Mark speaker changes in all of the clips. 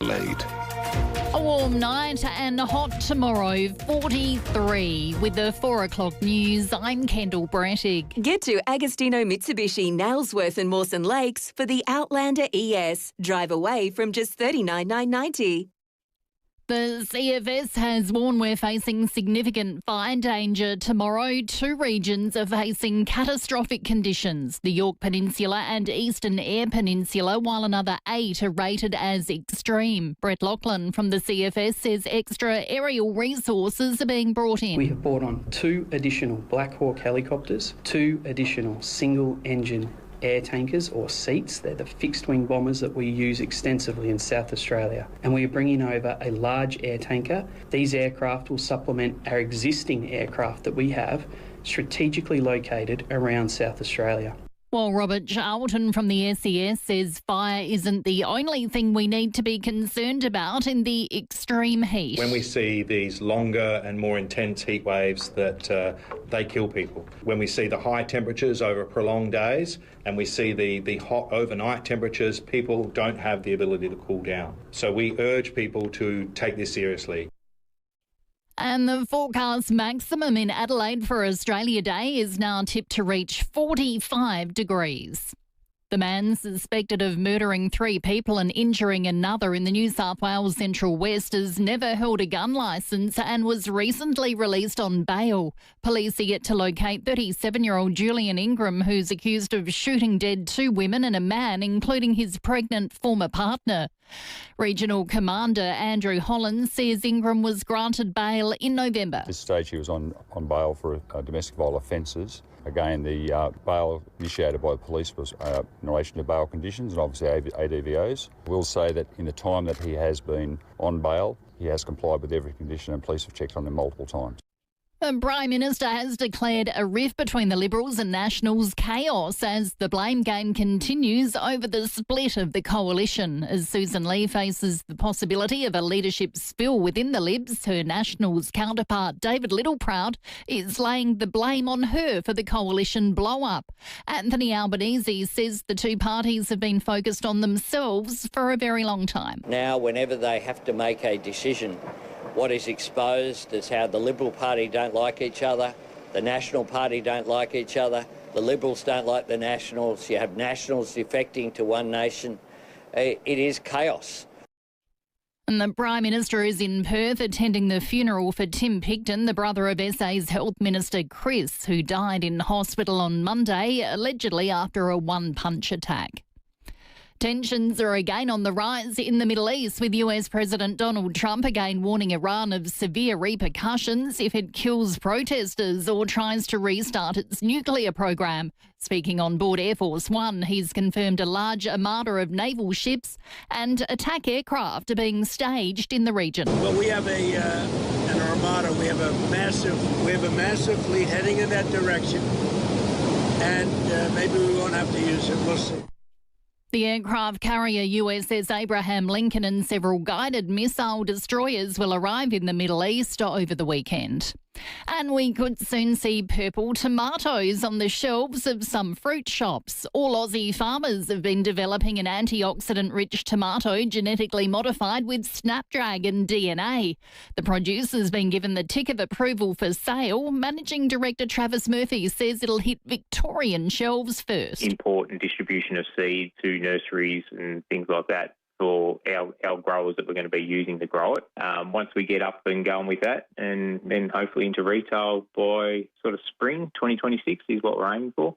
Speaker 1: Adelaide.
Speaker 2: A warm night and hot tomorrow, 43. With the 4 o'clock news, I'm Kendall Brattig.
Speaker 3: Get to Agostino Mitsubishi, Nailsworth and Mawson Lakes for the Outlander ES. Drive away from just $39,990.
Speaker 2: The CFS has warned we're facing significant fire danger tomorrow. 2 regions are facing catastrophic conditions, the Yorke Peninsula and Eastern Eyre Peninsula, while another 8 are rated as extreme. Brett Lachlan from the CFS says extra aerial resources are being brought in.
Speaker 4: We have brought on 2 additional Black Hawk helicopters, 2 additional single-engine air tankers or seats. They're the fixed-wing bombers that we use extensively in South Australia. And we are bringing over a large air tanker. These aircraft will supplement our existing aircraft that we have strategically located around South Australia.
Speaker 2: Well, Robert Charlton from the SES says fire isn't the only thing we need to be concerned about in the extreme heat.
Speaker 5: When we see these longer and more intense heat waves, that they kill people. When we see the high temperatures over prolonged days and we see the hot overnight temperatures, people don't have the ability to cool down. So we urge people to take this seriously.
Speaker 2: And the forecast maximum in Adelaide for Australia Day is now tipped to reach 45 degrees. The man suspected of murdering 3 people and injuring another in the New South Wales Central West has never held a gun licence and was recently released on bail. Police are yet to locate 37-year-old Julian Ingram, who's accused of shooting dead 2 women and a man, including his pregnant former partner. Regional Commander Andrew Holland says Ingram was granted bail in November.
Speaker 6: At this stage he was on bail for domestic violence offences. Again, the bail initiated by the police was in relation to bail conditions and obviously ADVOs. We'll say that in the time that he has been on bail, he has complied with every condition and police have checked on him multiple times.
Speaker 2: The Prime Minister has declared a rift between the Liberals and Nationals chaos as the blame game continues over the split of the coalition. As Susan Lee faces the possibility of a leadership spill within the Libs, her Nationals counterpart David Littleproud is laying the blame on her for the coalition blow-up. Anthony Albanese says the 2 parties have been focused on themselves for a very long time.
Speaker 7: Now, whenever they have to make a decision, what is exposed is how the Liberal Party don't like each other, the National Party don't like each other, the Liberals don't like the Nationals, you have Nationals defecting to One Nation. It is chaos.
Speaker 2: And the Prime Minister is in Perth attending the funeral for Tim Picton, the brother of SA's Health Minister Chris, who died in hospital on Monday, allegedly after a one-punch attack. Tensions are again on the rise in the Middle East, with US President Donald Trump again warning Iran of severe repercussions if it kills protesters or tries to restart its nuclear program. Speaking on board Air Force One, he's confirmed a large armada of naval ships and attack aircraft are being staged in the region.
Speaker 8: Well, we have an armada. We have a massive fleet heading in that direction, and maybe we won't have to use it. We'll see.
Speaker 2: The aircraft carrier USS Abraham Lincoln and several guided missile destroyers will arrive in the Middle East over the weekend. And we could soon see purple tomatoes on the shelves of some fruit shops. All Aussie farmers have been developing an antioxidant-rich tomato genetically modified with Snapdragon DNA. The produce has been given the tick of approval for sale. Managing Director Travis Murphy says it'll hit Victorian shelves first.
Speaker 9: Import and distribution of seed to nurseries and things like that for our growers that we're going to be using to grow it. Once we get up and going with that, and then hopefully into retail by sort of spring 2026 is what we're aiming for.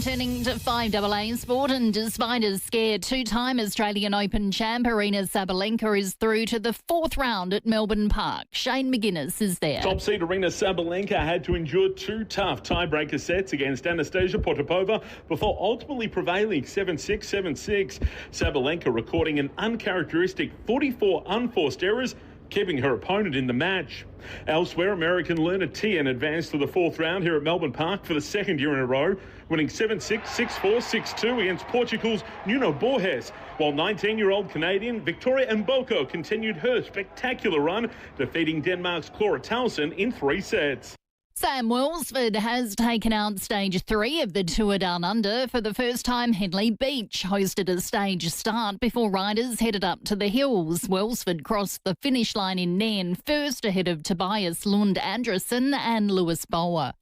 Speaker 2: Turning to FIVEAA sport, and despite a scare, 2-time Australian Open champ Aryna Sabalenka is through to the 4th round at Melbourne Park. Shane McGuinness is there.
Speaker 10: Top seed Aryna Sabalenka had to endure 2 tough tiebreaker sets against Anastasia Potapova before ultimately prevailing 7-6, 7-6. Sabalenka recording an uncharacteristic 44 unforced errors, keeping her opponent in the match. Elsewhere, American Lerna Tien advanced to the 4th round here at Melbourne Park for the 2nd year in a row, winning 7-6, 6-4, 6-2 against Portugal's Nuno Borges, while 19-year-old Canadian Victoria Mboko continued her spectacular run, defeating Denmark's Clara Towson in 3 sets.
Speaker 2: Sam Wellsford has taken out stage 3 of the Tour Down Under. For the first time, Henley Beach hosted a stage start before riders headed up to the hills. Wellsford crossed the finish line in Nairn first ahead of Tobias Lund Anderson and Lewis Bower.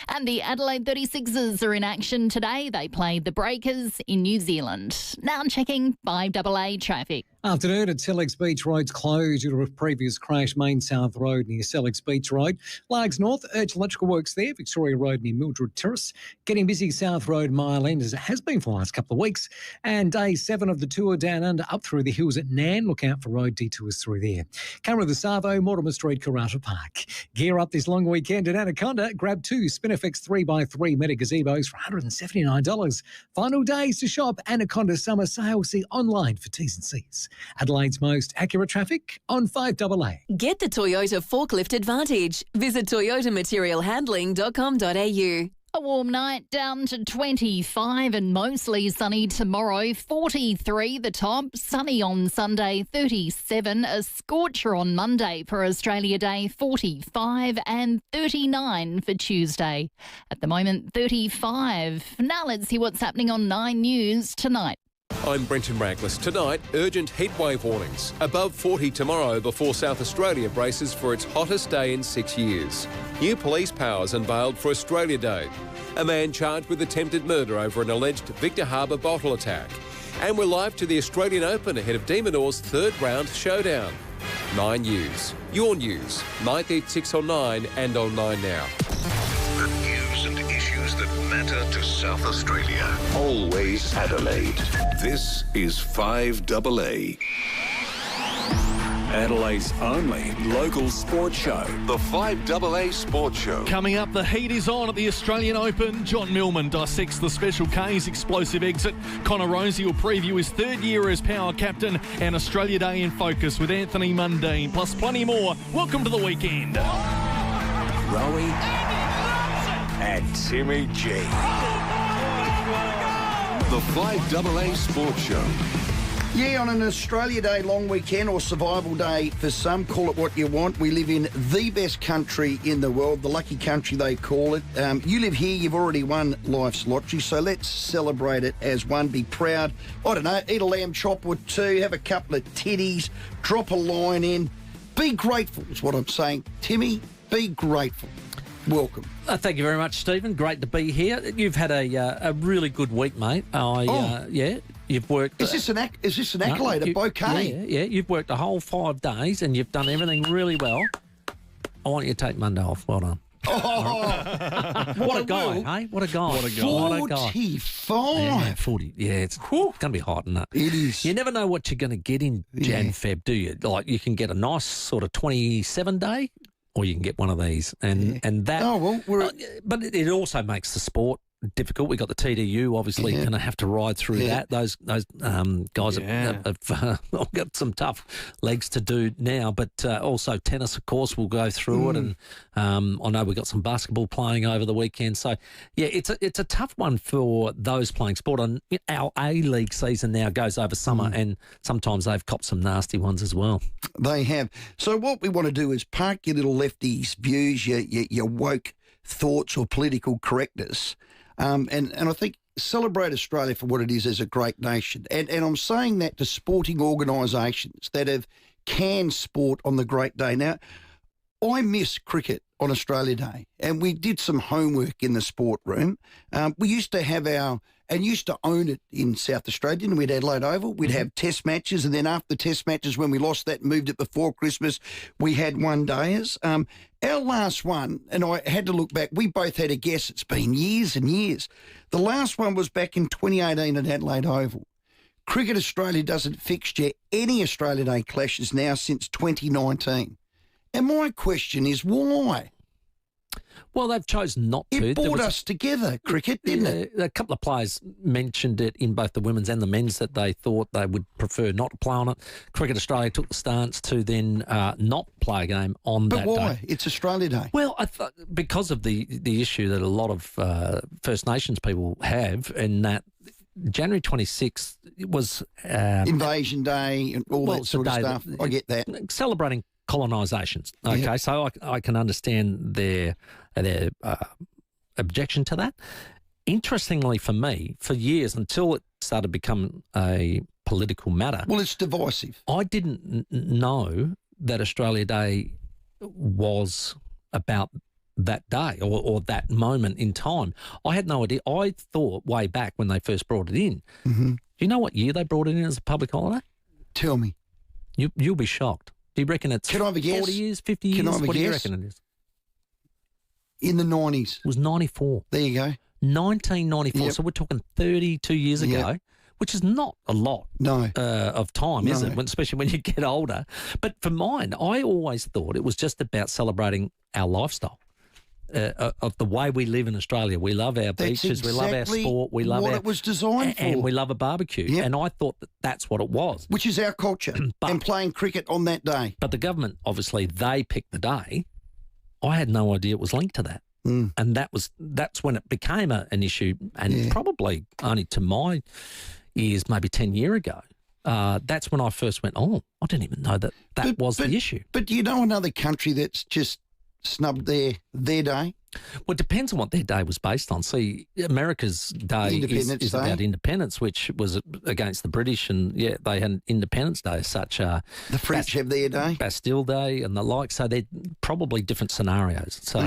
Speaker 2: And the Adelaide 36ers are in action today. They played the Breakers in New Zealand. Now checking 5AA traffic.
Speaker 1: Afternoon at Sellex Beach Road's closed due to a previous crash. Main South Road near Sellex Beach Road. Largs North, urgent electrical works there. Victoria Road near Mildred Terrace. Getting busy South Road Mile End as it has been for the last couple of weeks. And day 7 of the Tour Down Under up through the hills at Nan. Look out for road detours through there. Camera the Savo, Mortimer Street, Karata Park. Gear up this long weekend at Anaconda. Grab 2 Spinifex 3x3 Meta Gazebos for $179. Final days to shop. Anaconda Summer Sale. See online for T's and C's. Adelaide's most accurate traffic on 5AA.
Speaker 3: Get the Toyota Forklift Advantage. Visit toyotamaterialhandling.com.au.
Speaker 2: A warm night down to 25 and mostly sunny tomorrow. 43 the top, sunny on Sunday 37, a scorcher on Monday for Australia Day 45 and 39 for Tuesday. At the moment 35. Now let's see what's happening on 9 News tonight.
Speaker 11: I'm Brenton Raglis. Tonight, urgent heatwave warnings. Above 40 tomorrow before South Australia braces for its hottest day in 6 years. New police powers unveiled for Australia Day. A man charged with attempted murder over an alleged Victor Harbour bottle attack. And we're live to the Australian Open ahead of De Minaur's third round showdown. 9 News. Your news. 986 on 9 and on 9 Now.
Speaker 12: The news and issues that matter to South Australia. Always Adelaide. This is 5AA. Adelaide's only local sports show. The 5AA Sports Show.
Speaker 10: Coming up, the heat is on at the Australian Open. John Millman dissects the Special K's explosive exit. Connor Rosie will preview his third year as power captain, and Australia Day in focus with Anthony Mundine, plus plenty more. Welcome to the weekend.
Speaker 12: Rowey and Timmy G. The 5AA Sports Show.
Speaker 13: Yeah, on an Australia Day long weekend or survival day for some, call it what you want. We live in the best country in the world, the lucky country they call it. You live here, you've already won life's lottery, so let's celebrate it as one. Be proud. I don't know, eat a lamb chop or 2, have a couple of titties, drop a line in. Be grateful is what I'm saying. Timmy, be grateful. Welcome.
Speaker 14: Thank you very much, Stephen. Great to be here. You've had a really good week, mate. Yeah. You've worked...
Speaker 13: Is this an accolade, a bouquet?
Speaker 14: Yeah. You've worked the whole 5 days and you've done everything really well. I want you to take Monday off. Well done.
Speaker 13: Oh,
Speaker 14: what a guy, hey? What a guy.
Speaker 13: What a guy. 45.
Speaker 14: Yeah, 40. Yeah, it's going to be hot, isn't it?
Speaker 13: It is.
Speaker 14: You never know what you're going to get in Jan, Feb, do you? Like, you can get a nice sort of 27 day, or you can get one of these. And that...
Speaker 13: Oh, well,
Speaker 14: but it also makes the sport difficult. We got the TDU obviously going to have to ride through that. Those guys have got some tough legs to do now, but also tennis, of course, will go through it. And I know we got some basketball playing over the weekend. So yeah, it's a tough one for those playing sport. And our A-League season now goes over summer, and sometimes they've copped some nasty ones as well.
Speaker 13: They have. So what we want to do is park your little lefties views, your woke thoughts or political correctness. And I think celebrate Australia for what it is as a great nation. And I'm saying that to sporting organisations that have canned sport on the great day. Now, I miss cricket on Australia Day, and we did some homework in the sport room. We used to have used to own it in South Australia, and we'd Adelaide Oval. We'd have test matches, and then after test matches, when we lost that and moved it before Christmas, we had one-dayers. Our last one, and I had to look back, we both had a guess. It's been years and years. The last one was back in 2018 at Adelaide Oval. Cricket Australia doesn't fixture any Australia Day clashes now since 2019. And my question is, why?
Speaker 14: Well, they've chosen not to.
Speaker 13: It brought us together, cricket, didn't it?
Speaker 14: A couple of players mentioned it in both the women's and the men's that they thought they would prefer not to play on it. Cricket Australia took the stance to then not play a game on that day.
Speaker 13: But why? It's Australia Day.
Speaker 14: Well, because of the issue that a lot of First Nations people have, and that January 26th was...
Speaker 13: Invasion Day and all that sort of stuff. I get that.
Speaker 14: Celebrating colonisations. Okay, so I can understand their objection to that. Interestingly for me, for years, until it started to become a political matter.
Speaker 13: Well, it's divisive.
Speaker 14: I didn't know that Australia Day was about that day or that moment in time. I had no idea. I thought way back when they first brought it in.
Speaker 13: Mm-hmm.
Speaker 14: Do you know what year they brought it in as a public holiday?
Speaker 13: Tell me.
Speaker 14: You'll be shocked. Do you reckon it's 40 years, 50 years? What do you reckon it is?
Speaker 13: In the 90s.
Speaker 14: It was 94.
Speaker 13: There you go.
Speaker 14: 1994.
Speaker 13: Yep.
Speaker 14: So we're talking 32 years ago, which is not a lot of time, is it? Especially when you get older. But for mine, I always thought it was just about celebrating our lifestyle. Of the way we live in Australia. We love our beaches, we love our sport, we love
Speaker 13: what it was designed for.
Speaker 14: And we love a barbecue. Yep. And I thought that's what it was.
Speaker 13: Which is our culture, and playing cricket on that day.
Speaker 14: But the government, obviously, they picked the day. I had no idea it was linked to that.
Speaker 13: Mm.
Speaker 14: And that's when it became an issue, and probably only to my ears, maybe 10 years ago. That's when I first went, I didn't even know that was the issue.
Speaker 13: But do you know another country that's just snubbed their day?
Speaker 14: Well, it depends on what their day was based on. See, America's day is about independence, which was against the British, and they had Independence Day as such.
Speaker 13: The French have their day,
Speaker 14: Bastille Day, and the like. So they're probably different scenarios. So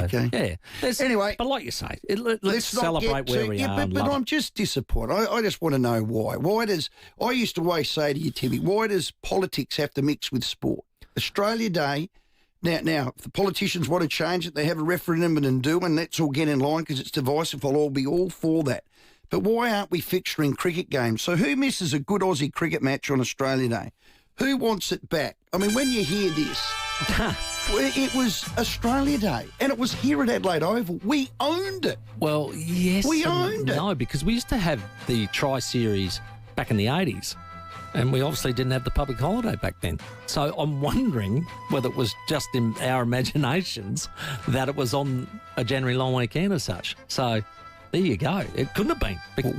Speaker 13: anyway,
Speaker 14: but like you say, let's celebrate where we are.
Speaker 13: But I'm just disappointed. I just want to know why. I used to always say to you, Timmy, why does politics have to mix with sport? Australia Day. Now, if the politicians want to change it, they have a referendum and do, and let's all get in line because it's divisive. I'll all be all for that. But why aren't we fixturing cricket games? So who misses a good Aussie cricket match on Australia Day? Who wants it back? I mean, when you hear this, it was Australia Day, and it was here at Adelaide Oval. We owned it.
Speaker 14: Well, yes.
Speaker 13: We owned it.
Speaker 14: No, because we used to have the Tri-Series back in the 80s. And we obviously didn't have the public holiday back then. So I'm wondering whether it was just in our imaginations that it was on a January long weekend as such. So there you go. It couldn't have been.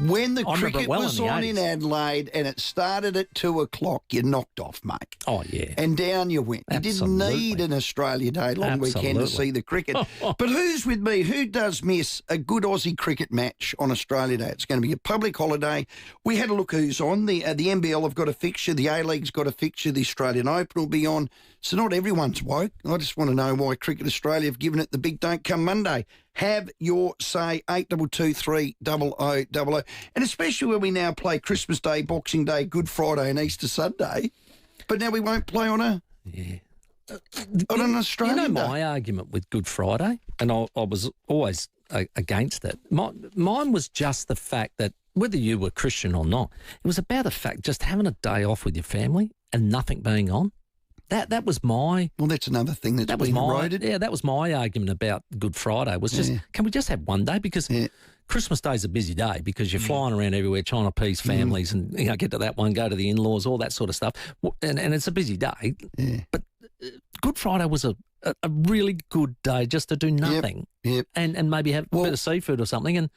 Speaker 13: When the cricket was on in Adelaide and it started at 2 o'clock, you knocked off, mate.
Speaker 14: Oh, yeah.
Speaker 13: And down you went.
Speaker 14: Absolutely.
Speaker 13: You didn't need an Australia Day long weekend to see the cricket. But who's with me? Who does miss a good Aussie cricket match on Australia Day? It's going to be a public holiday. We had a look who's on. The NBL have got a fixture. The A-League's got a fixture. The Australian Open will be on. So not everyone's woke. I just want to know why Cricket Australia have given it the big don't come Monday. Have your say, 8223 0000. And especially when we now play Christmas Day, Boxing Day, Good Friday and Easter Sunday. But now we won't play on an Australian Day.
Speaker 14: You know my argument with Good Friday, and I was always against it. Mine was just the fact that whether you were Christian or not, it was about the fact just having a day off with your family and nothing being on. That was my...
Speaker 13: Well, that's another thing that's been eroded.
Speaker 14: Yeah, that was my argument about Good Friday, was just, can we just have one day? Because Christmas Day is a busy day because you're flying around everywhere trying to appease families and get to that one, go to the in-laws, all that sort of stuff. And it's a busy day.
Speaker 13: Yeah.
Speaker 14: But Good Friday was a really good day just to do nothing and maybe have a bit of seafood or something. And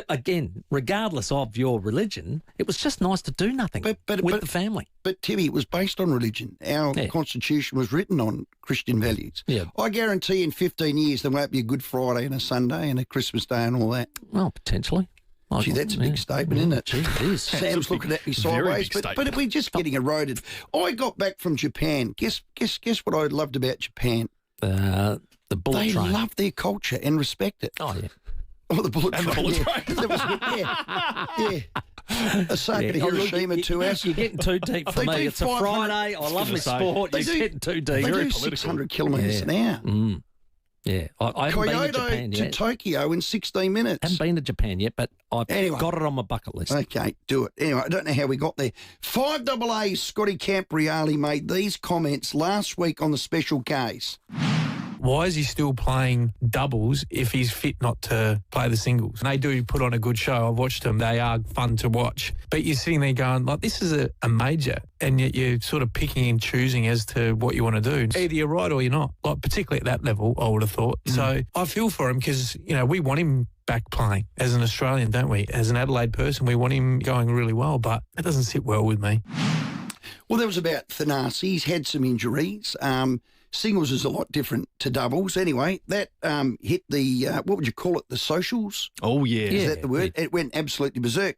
Speaker 14: again, regardless of your religion, it was just nice to do nothing with the family.
Speaker 13: But, Timmy, it was based on religion. Our Constitution was written on Christian values.
Speaker 14: Yeah.
Speaker 13: I guarantee in 15 years there won't be a Good Friday and a Sunday and a Christmas Day and all that.
Speaker 14: Well, potentially.
Speaker 13: Gee, that's a big statement, isn't it?
Speaker 14: Gee, it is.
Speaker 13: Sam's looking at me sideways, but we're just getting eroded. I got back from Japan. Guess what I loved about Japan?
Speaker 14: The bullet train.
Speaker 13: They love their culture and respect it.
Speaker 14: Oh, yeah.
Speaker 13: Oh, the bullet train. The bullet train. That was good. Yeah. Osaka to Hiroshima, 2 hours.
Speaker 14: You're getting too deep for me. It's a Friday. I love my sport. You're getting too deep.
Speaker 13: They do 600 kilometres an hour.
Speaker 14: Mm. Yeah, I haven't been to Japan yet.
Speaker 13: To Tokyo in 16 minutes.
Speaker 14: I haven't been to Japan yet, but I've got it on my bucket list.
Speaker 13: Okay, do it. Anyway, I don't know how we got there. 5AA Scotty Campriali made these comments last week on the special case.
Speaker 15: Why is he still playing doubles if he's fit not to play the singles? And they do put on a good show. I've watched them. They are fun to watch. But you're sitting there going, like, this is a major, and yet you're sort of picking and choosing as to what you want to do. Either you're right or you're not. Like, particularly at that level, I would have thought. So I feel for him because, we want him back playing as an Australian, don't we? As an Adelaide person, we want him going really well, but that doesn't sit well with me.
Speaker 13: Well, that was about Thanasi. He's had some injuries. Singles is a lot different to doubles. Anyway, that hit the, what would you call it, the socials?
Speaker 16: Oh, yeah.
Speaker 13: Is that the word? It went absolutely berserk.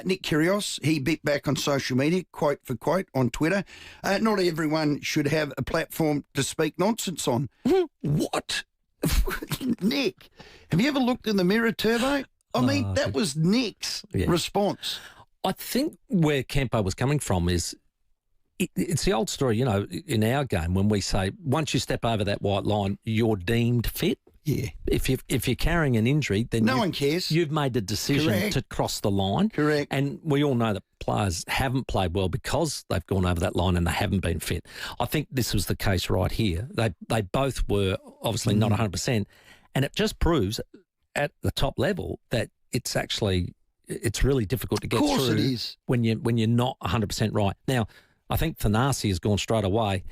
Speaker 13: Nick Kyrgios, he bit back on social media, quote for quote, on Twitter. Not everyone should have a platform to speak nonsense on. What? Nick, have you ever looked in the mirror, Turbo? I mean, that was Nick's response.
Speaker 14: I think where Kempo was coming from is, it's the old story, you know, in our game when we say once you step over that white line, you're deemed fit.
Speaker 13: Yeah.
Speaker 14: If you're carrying an injury, then
Speaker 13: no one cares.
Speaker 14: You've made the decision to cross the line.
Speaker 13: Correct.
Speaker 14: And we all know that players haven't played well because they've gone over that line and they haven't been fit. I think this was the case right here. They both were obviously not 100%, and it just proves at the top level that it's really difficult to get through.
Speaker 13: Of course it is.
Speaker 14: When you're not 100% right. Now, I think Thanasi has gone straight away.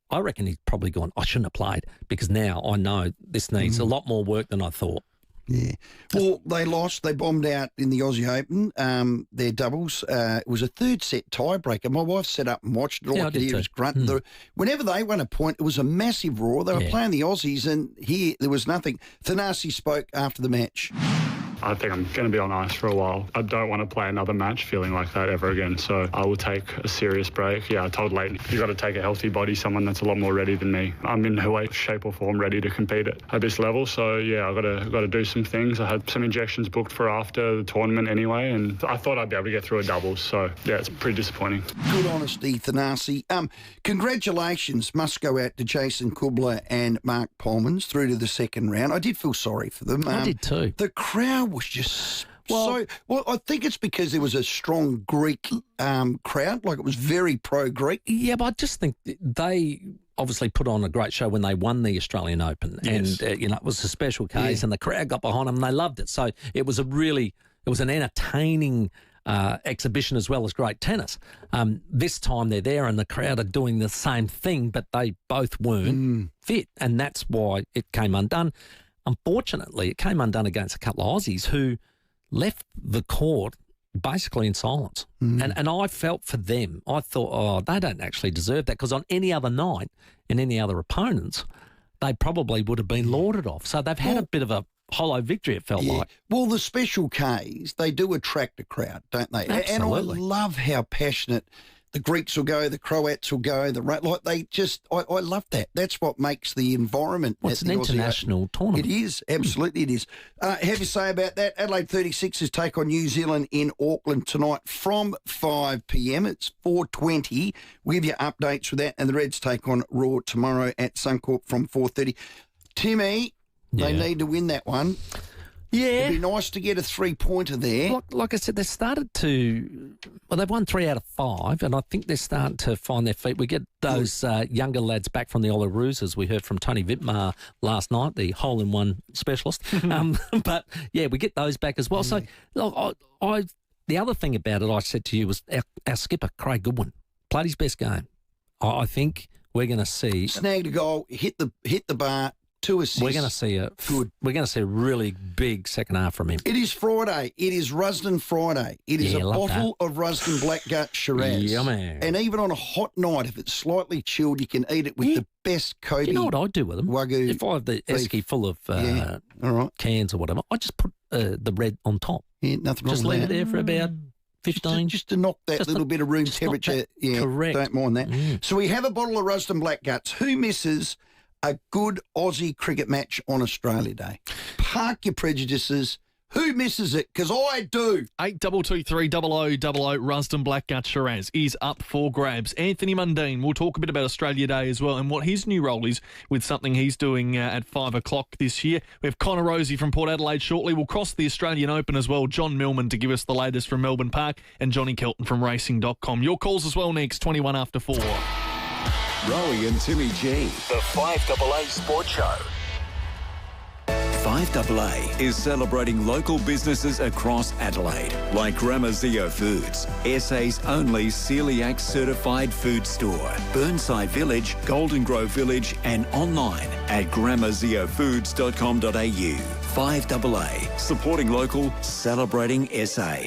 Speaker 14: I reckon he's probably gone, I shouldn't have played because now I know this needs a lot more work than I thought.
Speaker 13: Yeah. Well, they lost. They bombed out in the Aussie Open, their doubles. It was a third set tiebreaker. My wife sat up and watched it. All I could hear was grunting. Whenever they won a point, it was a massive roar. They were playing the Aussies, and here there was nothing. Thanasi spoke after the match.
Speaker 17: I think I'm going to be on ice for a while. I don't want to play another match feeling like that ever again, so I will take a serious break. Yeah, I told Leighton, you've got to take a healthy body, someone that's a lot more ready than me. I'm in no way, shape or form ready to compete at this level, so yeah, I've got to do some things. I had some injections booked for after the tournament anyway, and I thought I'd be able to get through a doubles, so yeah, it's pretty disappointing.
Speaker 13: Good honesty, Thanasi. Congratulations must go out to Jason Kubler and Mark Polmans through to the second round. I did feel sorry for them.
Speaker 14: I did too.
Speaker 13: The crowd was just I think it's because there was a strong Greek crowd, like it was very pro-Greek.
Speaker 14: Yeah, but I just think they obviously put on a great show when they won the Australian Open, and it was a special case, and the crowd got behind them and they loved it. So it was an entertaining exhibition as well as great tennis. This time they're there and the crowd are doing the same thing, but they both weren't fit, and that's why it came undone. Unfortunately, it came undone against a couple of Aussies who left the court basically in silence. And I felt for them. I thought, they don't actually deserve that, because on any other night and any other opponents, they probably would have been lauded off. So they've had a bit of a hollow victory, it felt like.
Speaker 13: Well, the special Ks, they do attract a crowd, don't they?
Speaker 14: Absolutely.
Speaker 13: And I love how passionate the Greeks will go, the Croats will go, I love that. That's what makes the environment.
Speaker 14: Well, it's an international tournament.
Speaker 13: It is, absolutely it is. Have you say about that? Adelaide 36ers take on New Zealand in Auckland tonight from 5 p.m. It's 4:20. We'll give you updates with that, and the Reds take on Raw tomorrow at Suncorp from 4:30. Timmy, they need to win that one.
Speaker 14: Yeah.
Speaker 13: It'd be nice to get a 3-pointer there.
Speaker 14: Like I said, they've started to... Well, they've won 3 out of 5, and I think they're starting to find their feet. We get those younger lads back from the Olyroos, as we heard from Tony Wittmar last night, the hole-in-one specialist. But, yeah, we get those back as well. So, look, the other thing about it I said to you was our skipper, Craig Goodwin, played his best game. I think we're going to see...
Speaker 13: Snagged a goal, hit the bar, 2 assists.
Speaker 14: We're going to see a really big second half from him.
Speaker 13: It is Friday. It is Rusden Friday. It is a bottle of Rusden Blackgut Shiraz.
Speaker 14: Yummy.
Speaker 13: And even on a hot night, if it's slightly chilled, you can eat it with the best Kobe.
Speaker 14: Do you know what I do with them?
Speaker 13: Wagyu
Speaker 14: if I have the esky full of cans or whatever, I just put the red on top.
Speaker 13: Yeah, nothing wrong with that.
Speaker 14: Just leave it there for about 15.
Speaker 13: Just to knock that little bit of room temperature. Yeah,
Speaker 14: correct.
Speaker 13: Don't mind that. So we have a bottle of Rusden Blackguts. Who misses a good Aussie cricket match on Australia Day? Park your prejudices. Who misses it? Because I do.
Speaker 16: 8223 0000 Rusden Blackgut Shiraz is up for grabs. Anthony Mundine, we'll talk a bit about Australia Day as well and what his new role is with something he's doing at 5 o'clock this year. We have Connor Rosie from Port Adelaide shortly. We'll cross the Australian Open as well. John Millman to give us the latest from Melbourne Park, and Johnny Kelton from racing.com. Your calls as well next, 21 after 4.
Speaker 12: Rowey and Timmy G, the 5AA Sports Show. 5AA is celebrating local businesses across Adelaide, like Gramazio Foods, SA's only celiac certified food store, Burnside Village, Golden Grove Village, and online at gramaziofoods.com.au. 5AA, 5AA, supporting local, celebrating SA.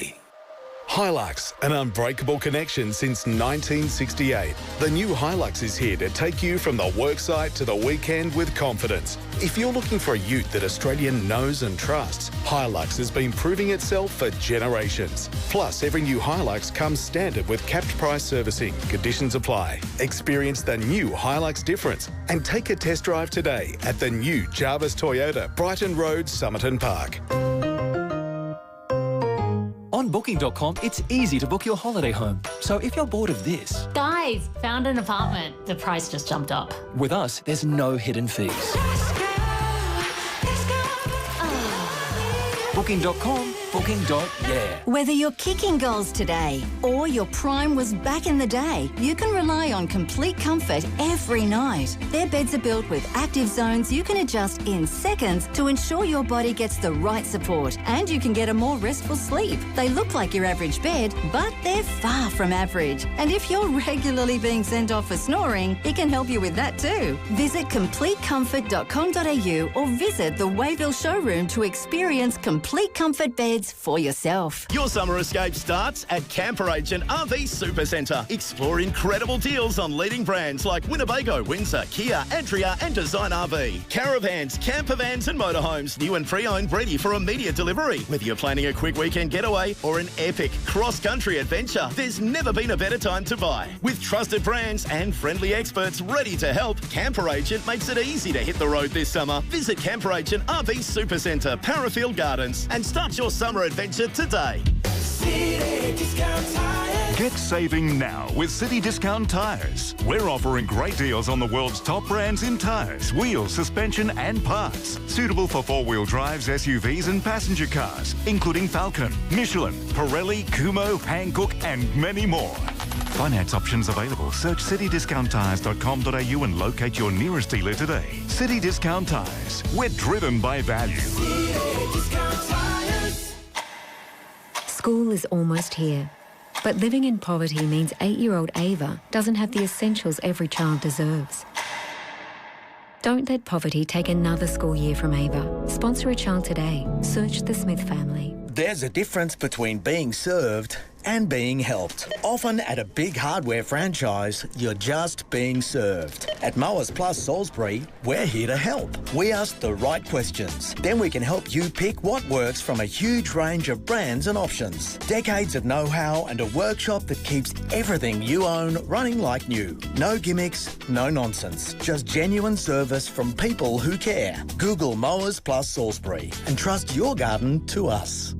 Speaker 18: Hilux, an unbreakable connection since 1968. The new Hilux is here to take you from the worksite to the weekend with confidence. If you're looking for a ute that Australia knows and trusts, Hilux has been proving itself for generations. Plus, every new Hilux comes standard with capped price servicing. Conditions apply. Experience the new Hilux difference and take a test drive today at the new Jarvis Toyota, Brighton Road, Somerton Park.
Speaker 19: On Booking.com, it's easy to book your holiday home. So if you're bored of this...
Speaker 20: Guys, found an apartment. The price just jumped up.
Speaker 19: With us, there's no hidden fees. Booking.com, booking.yeah.
Speaker 21: Whether you're kicking goals today or your prime was back in the day, you can rely on complete comfort every night. Their beds are built with active zones you can adjust in seconds to ensure your body gets the right support and you can get a more restful sleep. They look like your average bed, but they're far from average. And if you're regularly being sent off for snoring, it can help you with that too. Visit completecomfort.com.au or visit the Wayville showroom to experience complete comfort beds for yourself.
Speaker 22: Your summer escape starts at Camper Agent RV Supercentre. Explore incredible deals on leading brands like Winnebago, Windsor, Kia, Antria and Design RV. Caravans, camper vans and motorhomes, new and pre-owned, ready for immediate delivery. Whether you're planning a quick weekend getaway or an epic cross-country adventure, there's never been a better time to buy. With trusted brands and friendly experts ready to help, Camper Agent makes it easy to hit the road this summer. Visit Camper Agent RV Supercentre, Parafield Gardens and start your summer adventure today.
Speaker 23: Get saving now with City Discount Tyres. We're offering great deals on the world's top brands in tyres, wheels, suspension and parts. Suitable for four-wheel drives, SUVs and passenger cars, including Falcon, Michelin, Pirelli, Kumho, Hankook and many more. Finance options available. Search citydiscounttyres.com.au and locate your nearest dealer today. City Discount Tyres. We're driven by value.
Speaker 24: School is almost here. But living in poverty means 8-year-old Ava doesn't have the essentials every child deserves. Don't let poverty take another school year from Ava. Sponsor a child today. Search the Smith family.
Speaker 25: There's a difference between being served and being helped. Often at a big hardware franchise, you're just being served. At Mowers Plus Salisbury, we're here to help. We ask the right questions. Then we can help you pick what works from a huge range of brands and options. Decades of know-how and a workshop that keeps everything you own running like new. No gimmicks, no nonsense. Just genuine service from people who care. Google Mowers Plus Salisbury and trust your garden to us.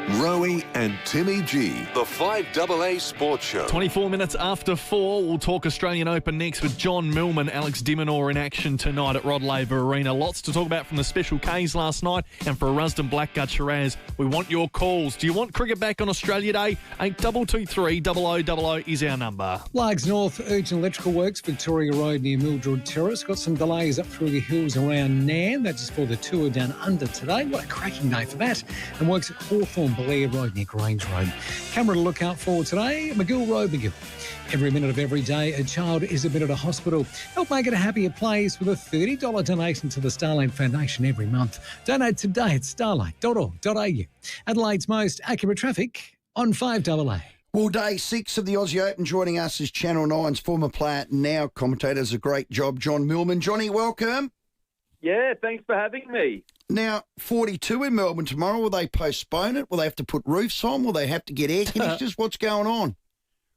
Speaker 26: Rowey and Timmy G, the FIVEAA Sports Show.
Speaker 16: 24 minutes after 4, we'll talk Australian Open next with John Millman, Alex Dimonor in action tonight at Rod Laver Arena. Lots to talk about from the Special Ks last night, and for a Rusden Blackgut Shiraz, we want your calls. Do you want cricket back on Australia Day? 8223 0000 is our number.
Speaker 1: Largs North, urgent electrical works, Victoria Road near Mildred Terrace. Got some delays up through the hills around Nan. That's for the tour down under today. What a cracking day for that. And works at Hawthorne Blair Road near Grange Road. Camera to look out for today, McGill Road, McGill. Every minute of every day, a child is admitted to hospital. Help make it a happier place with a $30 donation to the Starlight Foundation every month. Donate today at starlight.org.au. Adelaide's most accurate traffic on 5AA.
Speaker 13: Well, day 6 of the Aussie Open. Joining us is Channel 9's former player, now commentator. Does a great job, John Millman. Johnny, welcome.
Speaker 27: Yeah, thanks for having me.
Speaker 13: Now, 42 in Melbourne tomorrow. Will they postpone it? Will they have to put roofs on? Will they have to get air conditioners? What's going on?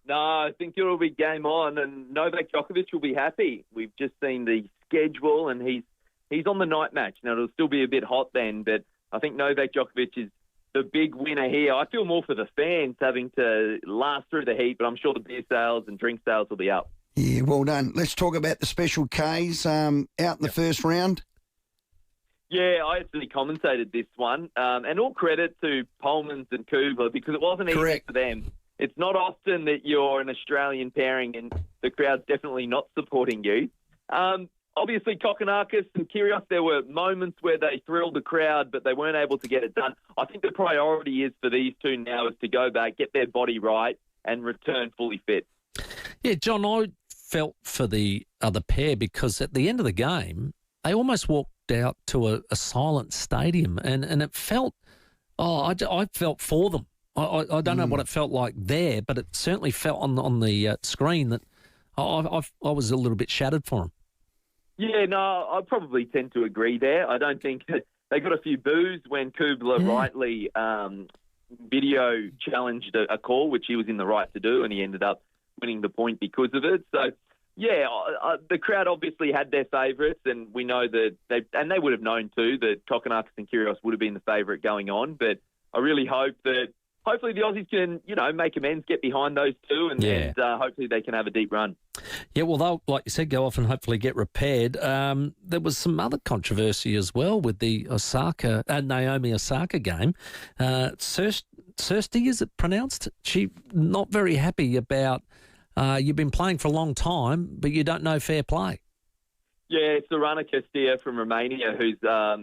Speaker 27: No, I think it'll be game on, and Novak Djokovic will be happy. We've just seen the schedule, and he's on the night match. Now, it'll still be a bit hot then, but I think Novak Djokovic is the big winner here. I feel more for the fans having to last through the heat, but I'm sure the beer sales and drink sales will be up.
Speaker 13: Yeah, well done. Let's talk about the Special Ks out in the first round.
Speaker 27: Yeah, I actually commentated this one, and all credit to Polmans and Kubler because it wasn't easy for them. It's not often that you're an Australian pairing and the crowd's definitely not supporting you. Obviously, Kokonakis and Kyrgios, there were moments where they thrilled the crowd, but they weren't able to get it done. I think the priority is for these two now is to go back, get their body right, and return fully fit.
Speaker 14: Yeah, John, I felt for the other pair because at the end of the game, they almost walked out to a silent stadium, and it felt, I felt for them. I don't know what it felt like there, but it certainly felt on the screen that I was a little bit shattered for him.
Speaker 27: Yeah, no, I probably tend to agree there. I don't think they got a few boos when Kubler rightly video challenged a call, which he was in the right to do, and he ended up winning the point because of it. So, yeah, the crowd obviously had their favourites, and we know that they would have known too that Kokonakis and Kyrgios would have been the favourite going on. But I really hope that hopefully the Aussies can, make amends, get behind those two, and hopefully they can have a deep run.
Speaker 14: Yeah, well, they'll, like you said, go off and hopefully get repaired. There was some other controversy as well with the Naomi Osaka game. Kirsty, is it pronounced? She not very happy about you've been playing for a long time, but you don't know fair play.
Speaker 27: Yeah, Sorana Castilla from Romania, who's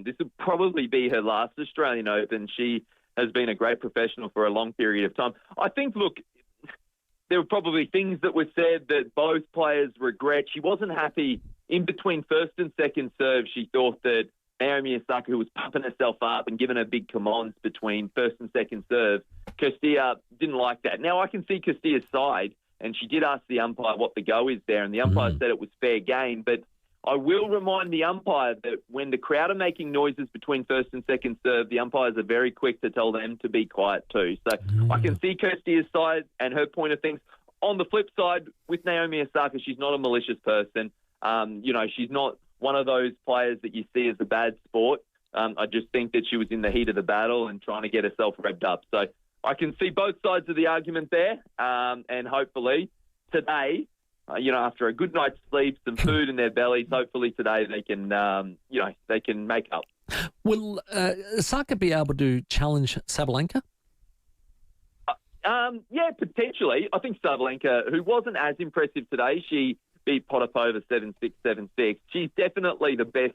Speaker 27: this will probably be her last Australian Open. She has been a great professional for a long period of time. I think, look, there were probably things that were said that both players regret. She wasn't happy in between first and second serve. She thought that Naomi Osaka, who was pumping herself up and giving her big commands between first and second serve, Castilla didn't like that. Now, I can see Castilla's side, and she did ask the umpire what the go is there, and the umpire said it was fair game. But I will remind the umpire that when the crowd are making noises between first and second serve, the umpires are very quick to tell them to be quiet too. So I can see Kirsty's side and her point of things. On the flip side, with Naomi Osaka, she's not a malicious person. She's not one of those players that you see as a bad sport. I just think that she was in the heat of the battle and trying to get herself revved up. So I can see both sides of the argument there, and hopefully today, after a good night's sleep, some food in their bellies, hopefully today they can, they can make up.
Speaker 14: Will Osaka be able to challenge Sabalenka?
Speaker 27: Yeah, potentially. I think Sabalenka, who wasn't as impressive today, she beat Potapova 7-6, 7-6. She's definitely the best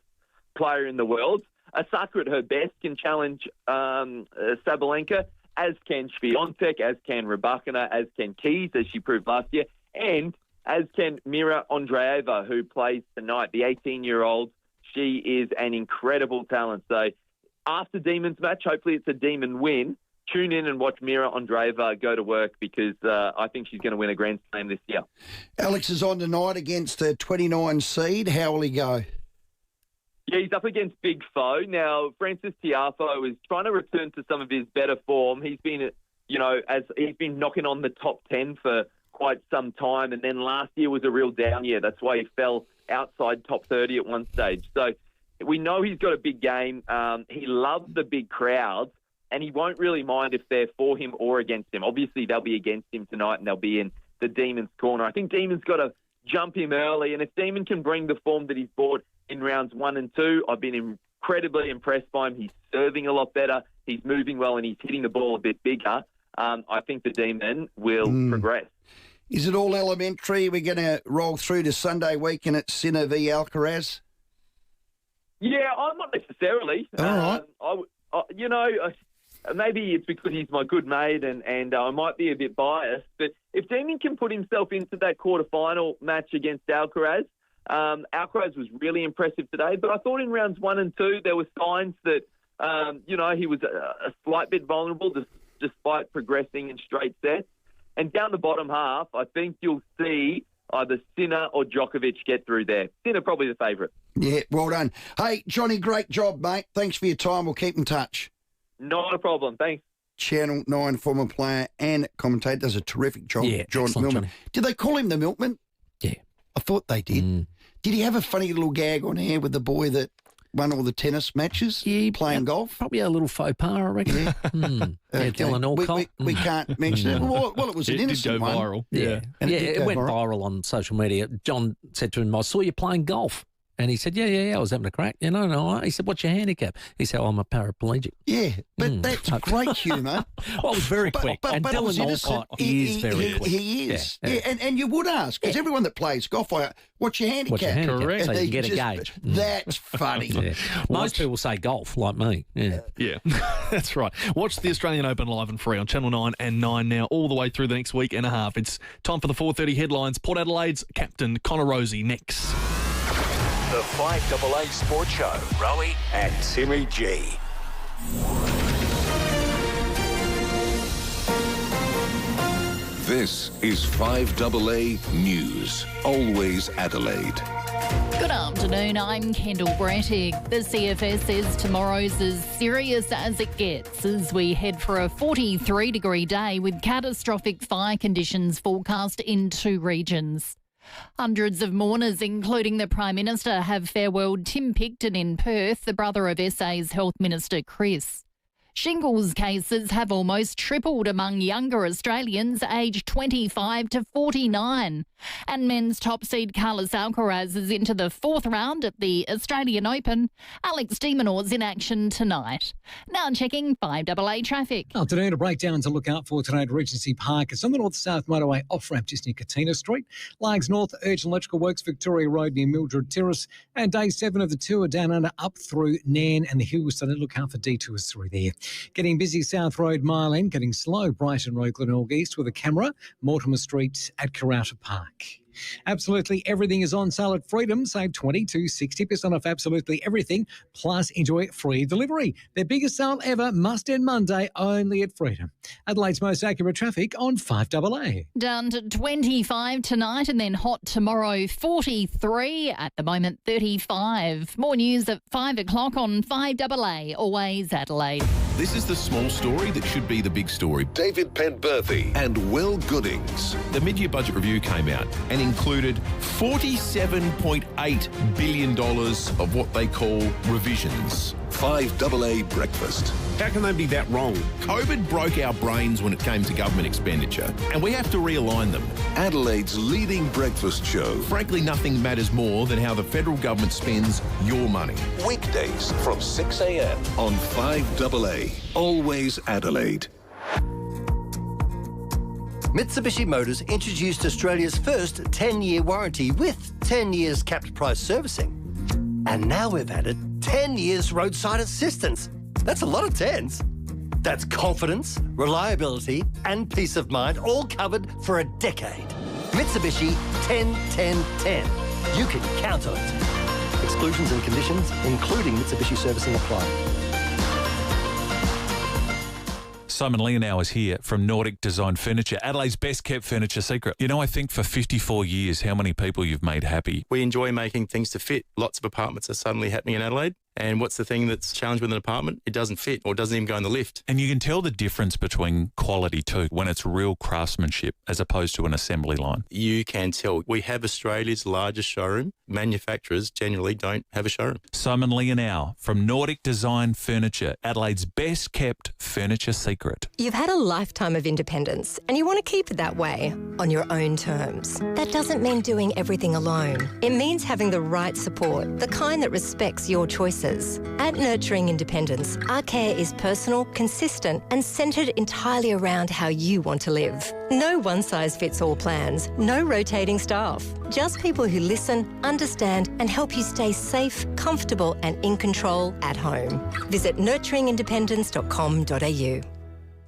Speaker 27: player in the world. Osaka at her best can challenge Sabalenka, as can Swiatek, as can Rybakina, as can Keys, as she proved last year, and as can Mira Andreeva, who plays tonight, the 18-year-old. She is an incredible talent. So after Demon's match, hopefully it's a Demon win. Tune in and watch Mira Andreeva go to work, because I think she's going to win a Grand Slam this year.
Speaker 13: Alex is on tonight against a 29 seed. How will he go?
Speaker 27: Yeah, he's up against Big Foe. Now, Francis Tiafoe is trying to return to some of his better form. He's been, as he's been knocking on the top 10 for quite some time, and then last year was a real down year. That's why he fell outside top 30 at one stage. So we know he's got a big game. He loves the big crowds, and he won't really mind if they're for him or against him. Obviously, they'll be against him tonight, and they'll be in the Demon's corner. I think Demon's got to jump him early, and if Demon can bring the form that he's brought in rounds 1 and 2, I've been incredibly impressed by him. He's serving a lot better, he's moving well, and he's hitting the ball a bit bigger. I think the Demon will progress.
Speaker 13: Is it all elementary? We're going to roll through to Sunday weekend at Sinner v Alcaraz?
Speaker 27: Yeah, I'm not necessarily.
Speaker 13: All right.
Speaker 27: Maybe it's because he's my good mate and I might be a bit biased, but if Demon can put himself into that quarterfinal match against Alcaraz, Alcaraz was really impressive today, but I thought in rounds 1 and 2 there were signs that, he was a slight bit vulnerable despite progressing in straight sets. And down the bottom half, I think you'll see either Sinner or Djokovic get through there. Sinner probably the favourite.
Speaker 13: Yeah, well done. Hey, Johnny, great job, mate. Thanks for your time. We'll keep in touch.
Speaker 27: Not a problem. Thanks.
Speaker 13: Channel 9 former player and commentator, does a terrific job.
Speaker 14: Yeah,
Speaker 13: John Millman.
Speaker 14: Johnny.
Speaker 13: Did they call him the Milkman?
Speaker 14: Yeah.
Speaker 13: I thought they did. Did he have a funny little gag on air with the boy that won all the tennis matches playing golf?
Speaker 14: Probably a little faux pas, I reckon.
Speaker 13: Yeah.
Speaker 14: Yeah, Dylan Alcott.
Speaker 13: We can't mention it. Well, it was an innocent
Speaker 16: did go
Speaker 13: one.
Speaker 16: viral.
Speaker 14: Yeah,
Speaker 13: And
Speaker 14: it went viral on social media. John said to him, I saw you playing golf. And he said, yeah, I was having a crack. No. He said, what's your handicap? He said, I'm a paraplegic.
Speaker 13: Yeah, but that's great humour.
Speaker 14: Well, it was very quick. And
Speaker 13: but it was
Speaker 14: Dylan
Speaker 13: innocent.
Speaker 14: Alcott, he is very quick.
Speaker 13: He is. Yeah. And you would ask, because everyone that plays golf, what's your handicap?
Speaker 14: What's your handicap?
Speaker 16: Correct.
Speaker 14: So
Speaker 13: And
Speaker 14: you can get
Speaker 13: they
Speaker 14: a
Speaker 13: just-
Speaker 14: gauge.
Speaker 13: That's funny.
Speaker 14: Yeah. Most people say golf, like me. Yeah.
Speaker 16: Yeah, that's right. Watch the Australian Open live and free on Channel 9 and 9 now, all the way through the next week and a half. It's time for the 4:30 headlines. Port Adelaide's captain Connor Rowey next.
Speaker 12: The FIVEAA Sports Show. Rowey and Timmy G.
Speaker 26: This is 5AA News. Always Adelaide.
Speaker 2: Good afternoon, I'm Kendall Brattig. The CFS says tomorrow's as serious as it gets as we head for a 43-degree day with catastrophic fire conditions forecast in 2 regions. Hundreds of mourners, including the Prime Minister, have farewelled Tim Picton in Perth, the brother of SA's Health Minister Chris. Shingles cases have almost tripled among younger Australians aged 25 to 49. And men's top seed Carlos Alcaraz is into the 4th round at the Australian Open. Alex de Minaur's in action tonight. Now checking 5AA traffic.
Speaker 1: Afternoon, a breakdown to look out for today at Regency Park. It's on the north-south motorway off-ramp just near Katina Street. Largs North, urgent electrical works, Victoria Road near Mildred Terrace. And day 7 of the tour down under up through Nairn and the hills. So look out for detours through there. Getting busy South Road Mile End, getting slow Brighton Road Glenelg East with a camera. Mortimer Street at Karata Park. Absolutely everything is on sale at Freedom. Save 20 to 60% off absolutely everything. Plus, enjoy free delivery. Their biggest sale ever, must end Monday, only at Freedom. Adelaide's most accurate traffic on 5AA.
Speaker 2: Down to 25 tonight and then hot tomorrow, 43. At the moment, 35. More news at 5 o'clock on 5AA. Always Adelaide.
Speaker 3: This is the small story that should be the big story.
Speaker 26: David Penberthy and Will Goodings.
Speaker 3: The mid-year budget review came out and included $47.8 billion of what they call revisions.
Speaker 26: 5AA Breakfast.
Speaker 3: How can they be that wrong? COVID broke our brains when it came to government expenditure, and we have to realign them.
Speaker 26: Adelaide's leading breakfast show.
Speaker 3: Frankly, nothing matters more than how the federal government spends your money.
Speaker 26: Weekdays from 6 a.m. on 5AA. Always Adelaide.
Speaker 4: Mitsubishi Motors introduced Australia's first 10-year warranty with 10 years capped price servicing. And now we've added 10 years roadside assistance. That's a lot of 10s. That's confidence, reliability and peace of mind, all covered for a decade. Mitsubishi 10-10-10. You can count on it. Exclusions and conditions, including Mitsubishi servicing, apply.
Speaker 5: Simon Leonau is here from Nordic Design Furniture, Adelaide's best-kept furniture secret. You know, I think for 54 years, how many people you've made happy.
Speaker 6: We enjoy making things to fit. Lots of apartments are suddenly happening in Adelaide. And what's the thing that's challenged with an apartment? It doesn't fit or doesn't even go in the lift.
Speaker 5: And you can tell the difference between quality too, when it's real craftsmanship as opposed to an assembly line.
Speaker 6: You can tell. We have Australia's largest showroom. Manufacturers generally don't have a showroom.
Speaker 5: Simon Leonau from Nordic Design Furniture, Adelaide's best-kept furniture secret.
Speaker 7: You've had a lifetime of independence and you want to keep it that way, on your own terms. That doesn't mean doing everything alone. It means having the right support, the kind that respects your choices. At Nurturing Independence, our care is personal, consistent and centred entirely around how you want to live. No one-size-fits-all plans, no rotating staff. Just people who listen, understand and help you stay safe, comfortable and in control at home. Visit nurturingindependence.com.au.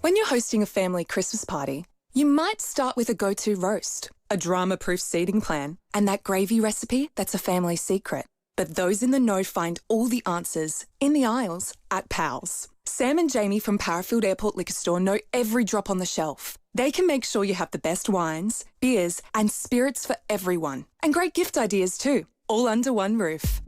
Speaker 8: When you're hosting a family Christmas party, you might start with a go-to roast, a drama-proof seating plan and that gravy recipe that's a family secret. But those in the know find all the answers in the aisles at Pals. Sam and Jamie from Parafield Airport Liquor Store know every drop on the shelf. They can make sure you have the best wines, beers and spirits for everyone. And great gift ideas too, all under one roof.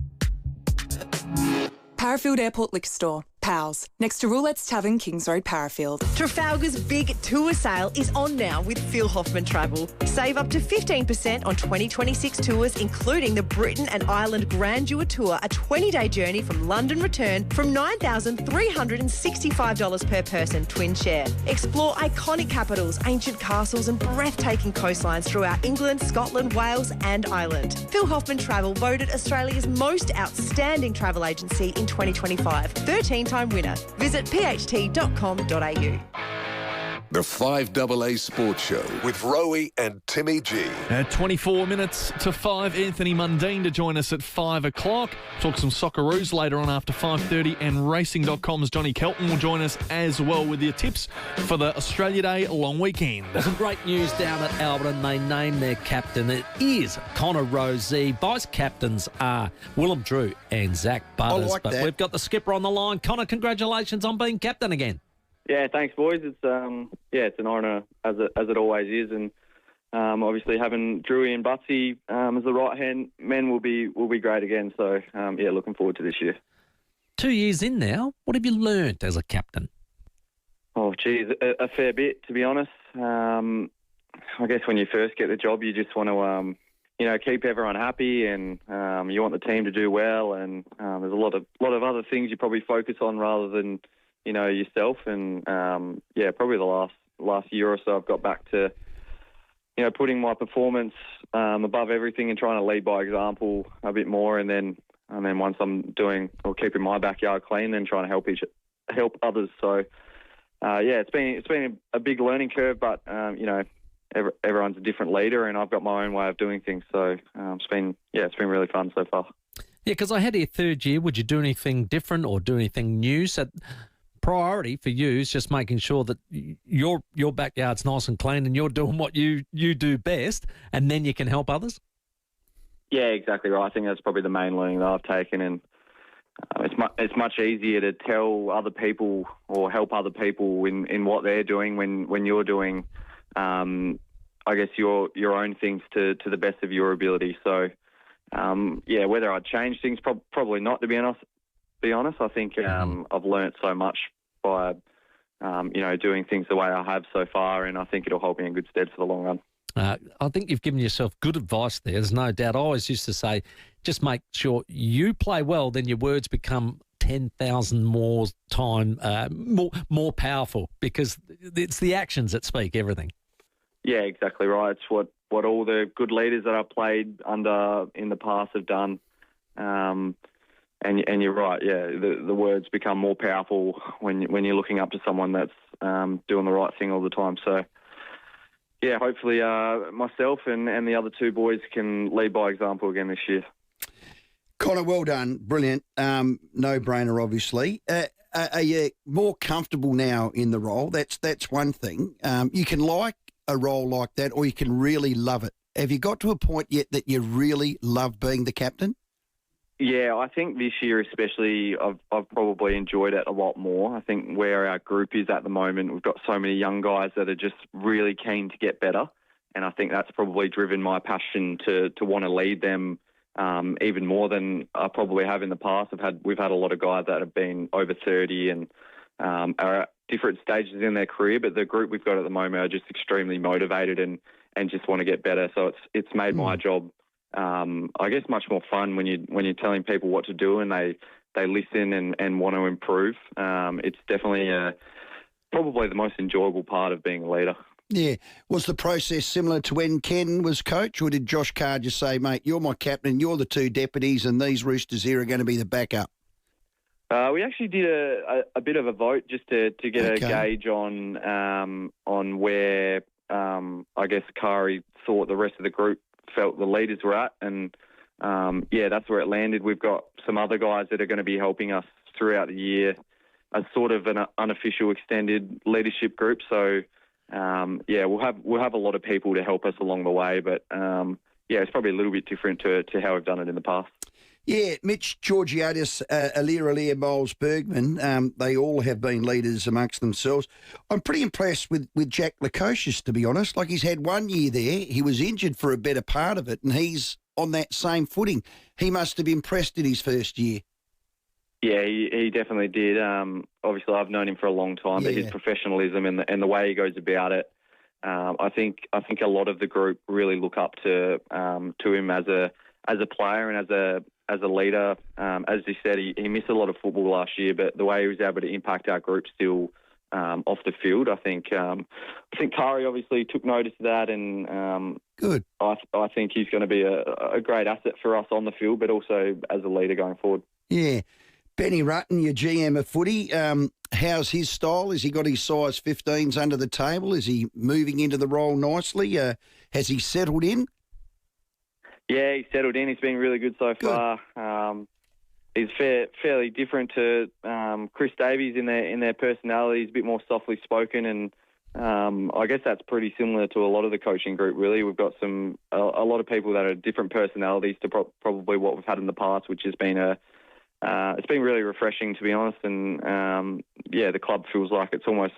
Speaker 8: Parafield Airport Liquor Store. Pals, next to Roulette's Tavern, Kings Road, Parafield.
Speaker 9: Trafalgar's big tour sale is on now with Phil Hoffman Travel. Save up to 15% on 2026 tours, including the Britain and Ireland Grandeur Tour, a 20-day journey from London return from $9,365 per person, twin share. Explore iconic capitals, ancient castles and breathtaking coastlines throughout England, Scotland, Wales and Ireland. Phil Hoffman Travel voted Australia's most outstanding travel agency in 2025. 13-time winner. Visit pht.com.au.
Speaker 26: The 5AA Sports Show with Rowey and Timmy G.
Speaker 16: 24 minutes to 5. Anthony Mundine to join us at 5 o'clock. Talk some Socceroos later on after 5:30. And Racing.com's Johnny Kelton will join us as well with your tips for the Australia Day long weekend.
Speaker 14: Some great news down at Alberton. They named their captain. It is Connor Rosey. Vice captains are Willem Drew and Zach Butters.
Speaker 13: I like that.
Speaker 14: We've got the skipper on the line. Connor, congratulations on being captain again.
Speaker 10: Yeah, thanks, boys. It's it's an honour as it always is, and obviously having Drewy and Butsy as the right hand men will be great again. So looking forward to this year.
Speaker 14: 2 years in now, what have you learnt as a captain?
Speaker 10: Oh, geez, a fair bit, to be honest. I guess when you first get the job, you just want to, keep everyone happy, and you want the team to do well. And there's a lot of other things you probably focus on rather than, yourself. And probably the last year or so, I've got back to, putting my performance above everything and trying to lead by example a bit more. And then once I'm doing or keeping my backyard clean, then trying to help others. So. It's been a big learning curve, but everyone's a different leader, and I've got my own way of doing things. So it's been really fun so far.
Speaker 14: Yeah, because I had your third year. Would you do anything different or do anything new? So priority for you is just making sure that your backyard's nice and clean, and you're doing what you do best, and then you can help others. Yeah,
Speaker 10: exactly right. I think that's probably the main learning that I've taken, and. It's much easier to tell other people or help other people in what they're doing when you're doing, I guess, your own things to the best of your ability. So, whether I'd change things, probably not, to be honest. I think I've learnt so much by, doing things the way I have so far, and I think it'll hold me in good stead for the long run.
Speaker 14: I think you've given yourself good advice there. There's no doubt. I always used to say, just make sure you play well, then your words become 10,000 more powerful, because it's the actions that speak everything. Yeah, exactly right. It's what all the good leaders that I've played under in the past have done. And you're right. Yeah, the words become more powerful when you're looking up to someone that's doing the right thing all the time. So. Yeah, hopefully myself and the other two boys can lead by example again this year.
Speaker 13: Connor, well done. Brilliant. No-brainer, obviously. Are you more comfortable now in the role? That's one thing. You can like a role like that, or you can really love it. Have you got to a point yet that you really love being the captain?
Speaker 10: Yeah, I think this year especially I've probably enjoyed it a lot more. I think where our group is at the moment, we've got so many young guys that are just really keen to get better, and I think that's probably driven my passion to want to lead them even more than I probably have in the past. We've had a lot of guys that have been over 30 and are at different stages in their career, but the group we've got at the moment are just extremely motivated and just want to get better. So it's made my job I guess much more fun when you're telling people what to do and they listen and want to improve. It's definitely probably the most enjoyable part of being a leader.
Speaker 13: Yeah. Was the process similar to when Ken was coach, or did Josh Carr just say, mate, you're my captain, you're the two deputies, and these Roosters here are going to be the backup?
Speaker 10: We actually did a bit of a vote just to get a gauge on where I guess Kari thought the rest of the group felt the leaders were at, and that's where it landed. We've got some other guys that are going to be helping us throughout the year as sort of an unofficial extended leadership group. So we'll have a lot of people to help us along the way, but it's probably a little bit different to how we've done it in the past.
Speaker 13: Yeah, Mitch Georgiadis, Alir, Miles Bergman, they all have been leaders amongst themselves. I'm pretty impressed with Jack Lukosius, to be honest. Like, he's had 1 year there. He was injured for a better part of it, and he's on that same footing. He must have impressed in his first year.
Speaker 10: Yeah, he definitely did. Obviously, I've known him for a long time, but his professionalism and the way he goes about it, I think a lot of the group really look up to him as a player and as a leader. As you said, he missed a lot of football last year, but the way he was able to impact our group still off the field, I think Kari obviously took notice of that, and
Speaker 13: good.
Speaker 10: I think he's going to be a great asset for us on the field, but also as a leader going forward.
Speaker 13: Yeah. Benny Rutten, your GM of footy, how's his style? Has he got his size 15s under the table? Is he moving into the role nicely? Has he settled in?
Speaker 10: Yeah, he's settled in. He's been really good so far. He's fairly different to Chris Davies in their personality. He's a bit more softly spoken, and I guess that's pretty similar to a lot of the coaching group, really. We've got a lot of people that are different personalities to probably what we've had in the past, which has been a it's been really refreshing, to be honest. And the club feels like it's almost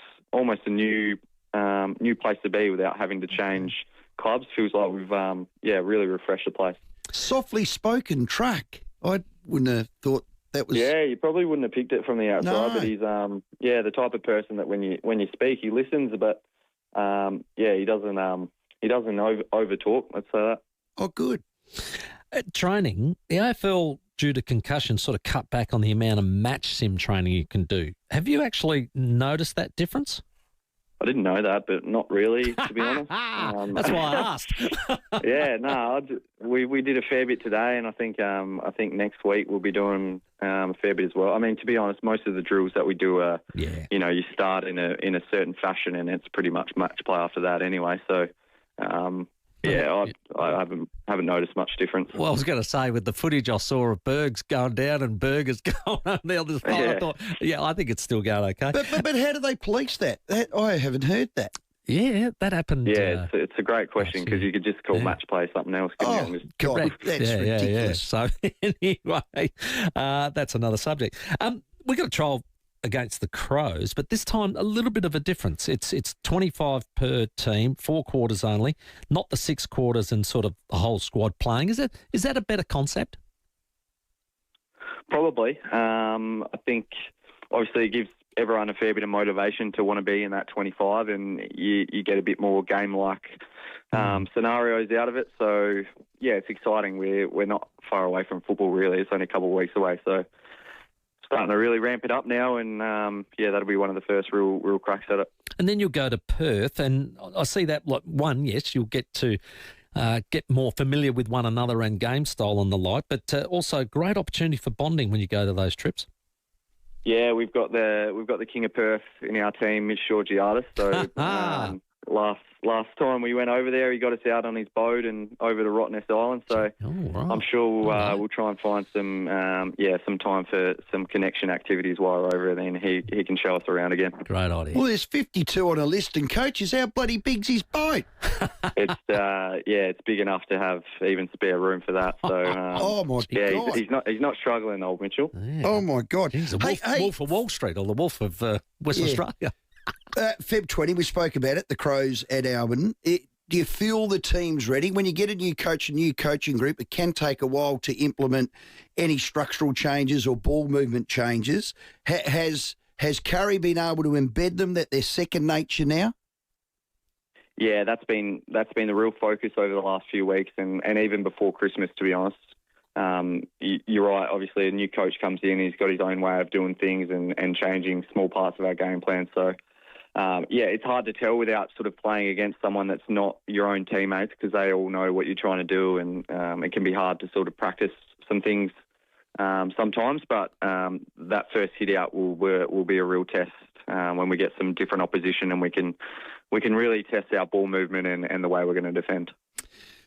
Speaker 10: a new place to be without having to change clubs. Feels like we've really refreshed the place.
Speaker 13: Softly spoken track. I wouldn't have thought that was.
Speaker 10: Yeah, you probably wouldn't have picked it from the outside,
Speaker 13: No.
Speaker 10: but he's the type of person that when you speak, he listens, but he doesn't over talk. Let's say that.
Speaker 13: Oh, good.
Speaker 14: At training, the AFL, due to concussion, sort of cut back on the amount of match sim training you can do. Have you actually noticed that difference?
Speaker 10: I didn't know that, but not really, to be honest.
Speaker 14: That's why I asked.
Speaker 10: We did a fair bit today, and I think next week we'll be doing a fair bit as well. I mean, to be honest, most of the drills that we do are, you start in a certain fashion, and it's pretty much match play after that anyway. So, I haven't noticed much difference.
Speaker 14: Well, I was going to say, with the footage I saw of Bergs going down and Burgers going on the other side, I thought, I think it's still going okay.
Speaker 13: But how do they police that? I haven't heard that.
Speaker 14: Yeah, that happened.
Speaker 10: Yeah, it's a great question because you could just call match play something else.
Speaker 13: God, that's ridiculous.
Speaker 14: Yeah. So anyway, that's another subject. We got a trial against the Crows, but this time a little bit of a difference. It's 25 per team, 4 quarters only, not the 6 quarters and sort of the whole squad playing. Is that a better concept?
Speaker 10: Probably. I think obviously it gives everyone a fair bit of motivation to want to be in that 25, and you get a bit more game-like scenarios out of it. So it's exciting. We're not far away from football really. It's only a couple of weeks away, so starting to really ramp it up now, and that'll be one of the first real cracks at it.
Speaker 14: And then you'll go to Perth, and I see that, you'll get to get more familiar with one another and game style and the like, but also great opportunity for bonding when you go to those trips.
Speaker 10: Yeah, we've got the King of Perth in our team, Mitch Georgiadis. So last time we went over there, he got us out on his boat and over to Rottnest Island. So I'm sure we'll try and find some time for some connection activities while we're over there, and he can show us around again.
Speaker 14: Great idea.
Speaker 13: Well, there's 52 on a list, and coaches, how bloody big's his boat?
Speaker 10: It's big enough to have even spare room for that. So
Speaker 13: oh my God,
Speaker 10: he's not struggling, old Mitchell.
Speaker 13: Yeah. Oh my God,
Speaker 14: he's a wolf of Wall Street, or the wolf of West Australia.
Speaker 13: Feb 20, we spoke about it, the Crows at Albion. Do you feel the team's ready? When you get a new coach, a new coaching group, it can take a while to implement any structural changes or ball movement changes. Has Curry been able to embed them, that they're second nature now?
Speaker 10: Yeah, that's been the real focus over the last few weeks, and even before Christmas, to be honest. You're right. Obviously, a new coach comes in, he's got his own way of doing things and changing small parts of our game plan. So, it's hard to tell without sort of playing against someone that's not your own teammates, because they all know what you're trying to do, and it can be hard to sort of practice some things sometimes. But that first hit out will be a real test when we get some different opposition, and we can really test our ball movement and the way we're going to defend.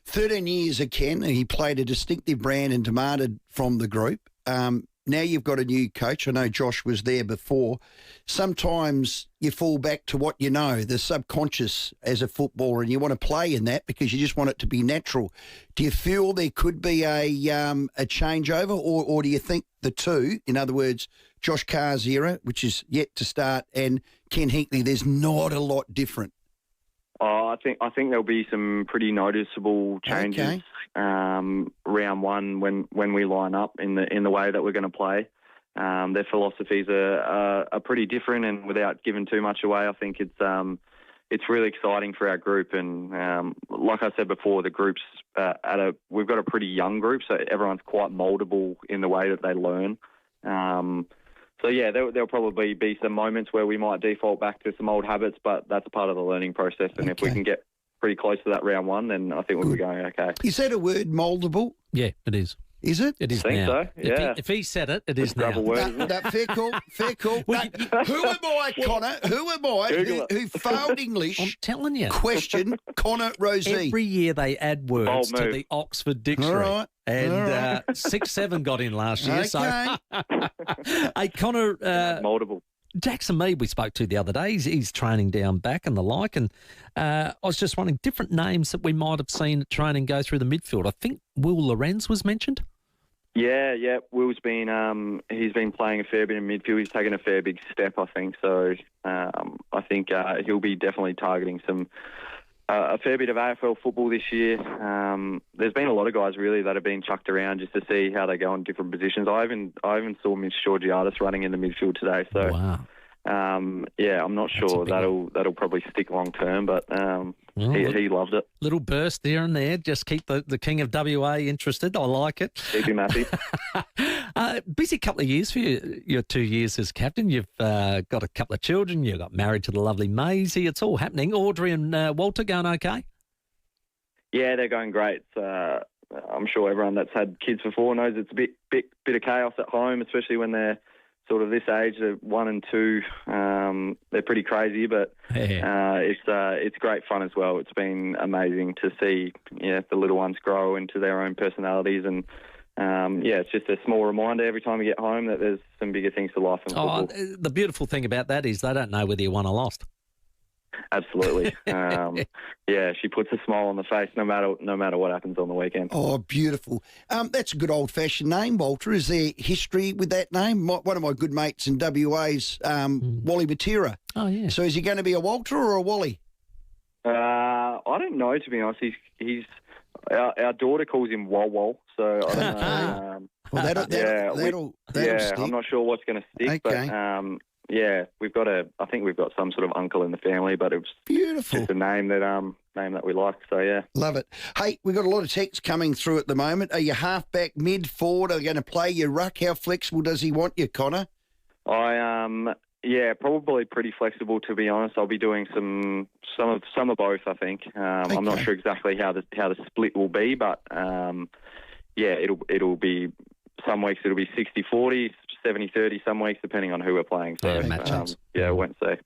Speaker 13: 13 years at Ken, he played a distinctive brand and demanded from the group. Now you've got a new coach. I know Josh was there before. Sometimes you fall back to what you know, the subconscious as a footballer, and you want to play in that because you just want it to be natural. Do you feel there could be a changeover, or do you think the two, in other words, Josh Carr's era, which is yet to start, and Ken Hinkley, there's not a lot different?
Speaker 10: I think there'll be some pretty noticeable changes.
Speaker 13: Okay.
Speaker 10: Round one when we line up in the way that we're going to play. Their philosophies are pretty different, and without giving too much away, I think it's really exciting for our group. And like I said before, the group's we've got a pretty young group, so everyone's quite moldable in the way that they learn. There'll probably be some moments where we might default back to some old habits, but that's part of the learning process. And if we can get pretty close to that round one, then I think we'll be going okay.
Speaker 13: Is that a word, moldable?
Speaker 14: Yeah, it is.
Speaker 13: Is it?
Speaker 14: It is
Speaker 10: I think
Speaker 14: now.
Speaker 10: so, yeah.
Speaker 14: If he said it, it is now.
Speaker 13: Fair call. Who am I, Connor? Who am I who failed English?
Speaker 14: I'm telling you.
Speaker 13: Question, Connor Rosey.
Speaker 14: Every year they add words to the Oxford Dictionary.
Speaker 13: All right.
Speaker 14: And 6-7 got in last year.
Speaker 13: Okay.
Speaker 14: So, hey, Connor.
Speaker 10: Moldable.
Speaker 14: Jackson Mead we spoke to the other day. He's training down back and the like. And I was just wondering, different names that we might have seen at training go through the midfield. I think Will Lorenz was mentioned.
Speaker 10: Yeah. Will's been he's been playing a fair bit in midfield. He's taken a fair big step, I think. So I think he'll be definitely targeting a fair bit of AFL football this year. There's been a lot of guys really that have been chucked around just to see how they go in different positions. I even saw Mitch Georgiadis running in the midfield today. So
Speaker 14: wow.
Speaker 10: I'm not sure that'll probably stick long term, but he loved it.
Speaker 14: Little burst here and there. Just keep the King of WA interested. I like it.
Speaker 10: Keep him happy.
Speaker 14: Busy couple of years for you. Your 2 years as captain. You've got a couple of children. You got married to the lovely Maisie. It's all happening. Audrey and Walter going okay?
Speaker 10: Yeah, they're going great. I'm sure everyone that's had kids before knows it's a bit of chaos at home, especially when they're sort of this age, they're 1 and 2. They're pretty crazy, but it's great fun as well. It's been amazing to see the little ones grow into their own personalities, and it's just a small reminder every time you get home that there's some bigger things to life than football.
Speaker 14: The beautiful thing about that is they don't know whether you won or lost.
Speaker 10: Absolutely. She puts a smile on the face no matter what happens on the weekend.
Speaker 13: Oh, beautiful. That's a good old-fashioned name, Walter. Is there history with that name? One of my good mates in WA's Wally Matera.
Speaker 14: Oh, yeah.
Speaker 13: So is he going to be a Walter or a Wally?
Speaker 10: I don't know, to be honest. He's our daughter calls him Wal, so I don't know.
Speaker 13: Well, that'll stick.
Speaker 10: I'm not sure what's going to stick,
Speaker 13: okay.
Speaker 10: but I think we've got some sort of uncle in the family, but it was
Speaker 13: beautiful.
Speaker 10: Just a name that we like. So yeah,
Speaker 13: love it. Hey, we've got a lot of texts coming through at the moment. Are you halfback, mid, forward? Are you going to play your ruck? How flexible does he want you, Connor?
Speaker 10: Probably pretty flexible, to be honest. I'll be doing some of both, I think. Okay. I'm not sure exactly how the split will be, but it'll be some weeks it'll be 60-40, 70-30 some weeks, depending on who we're playing. So, I won't say.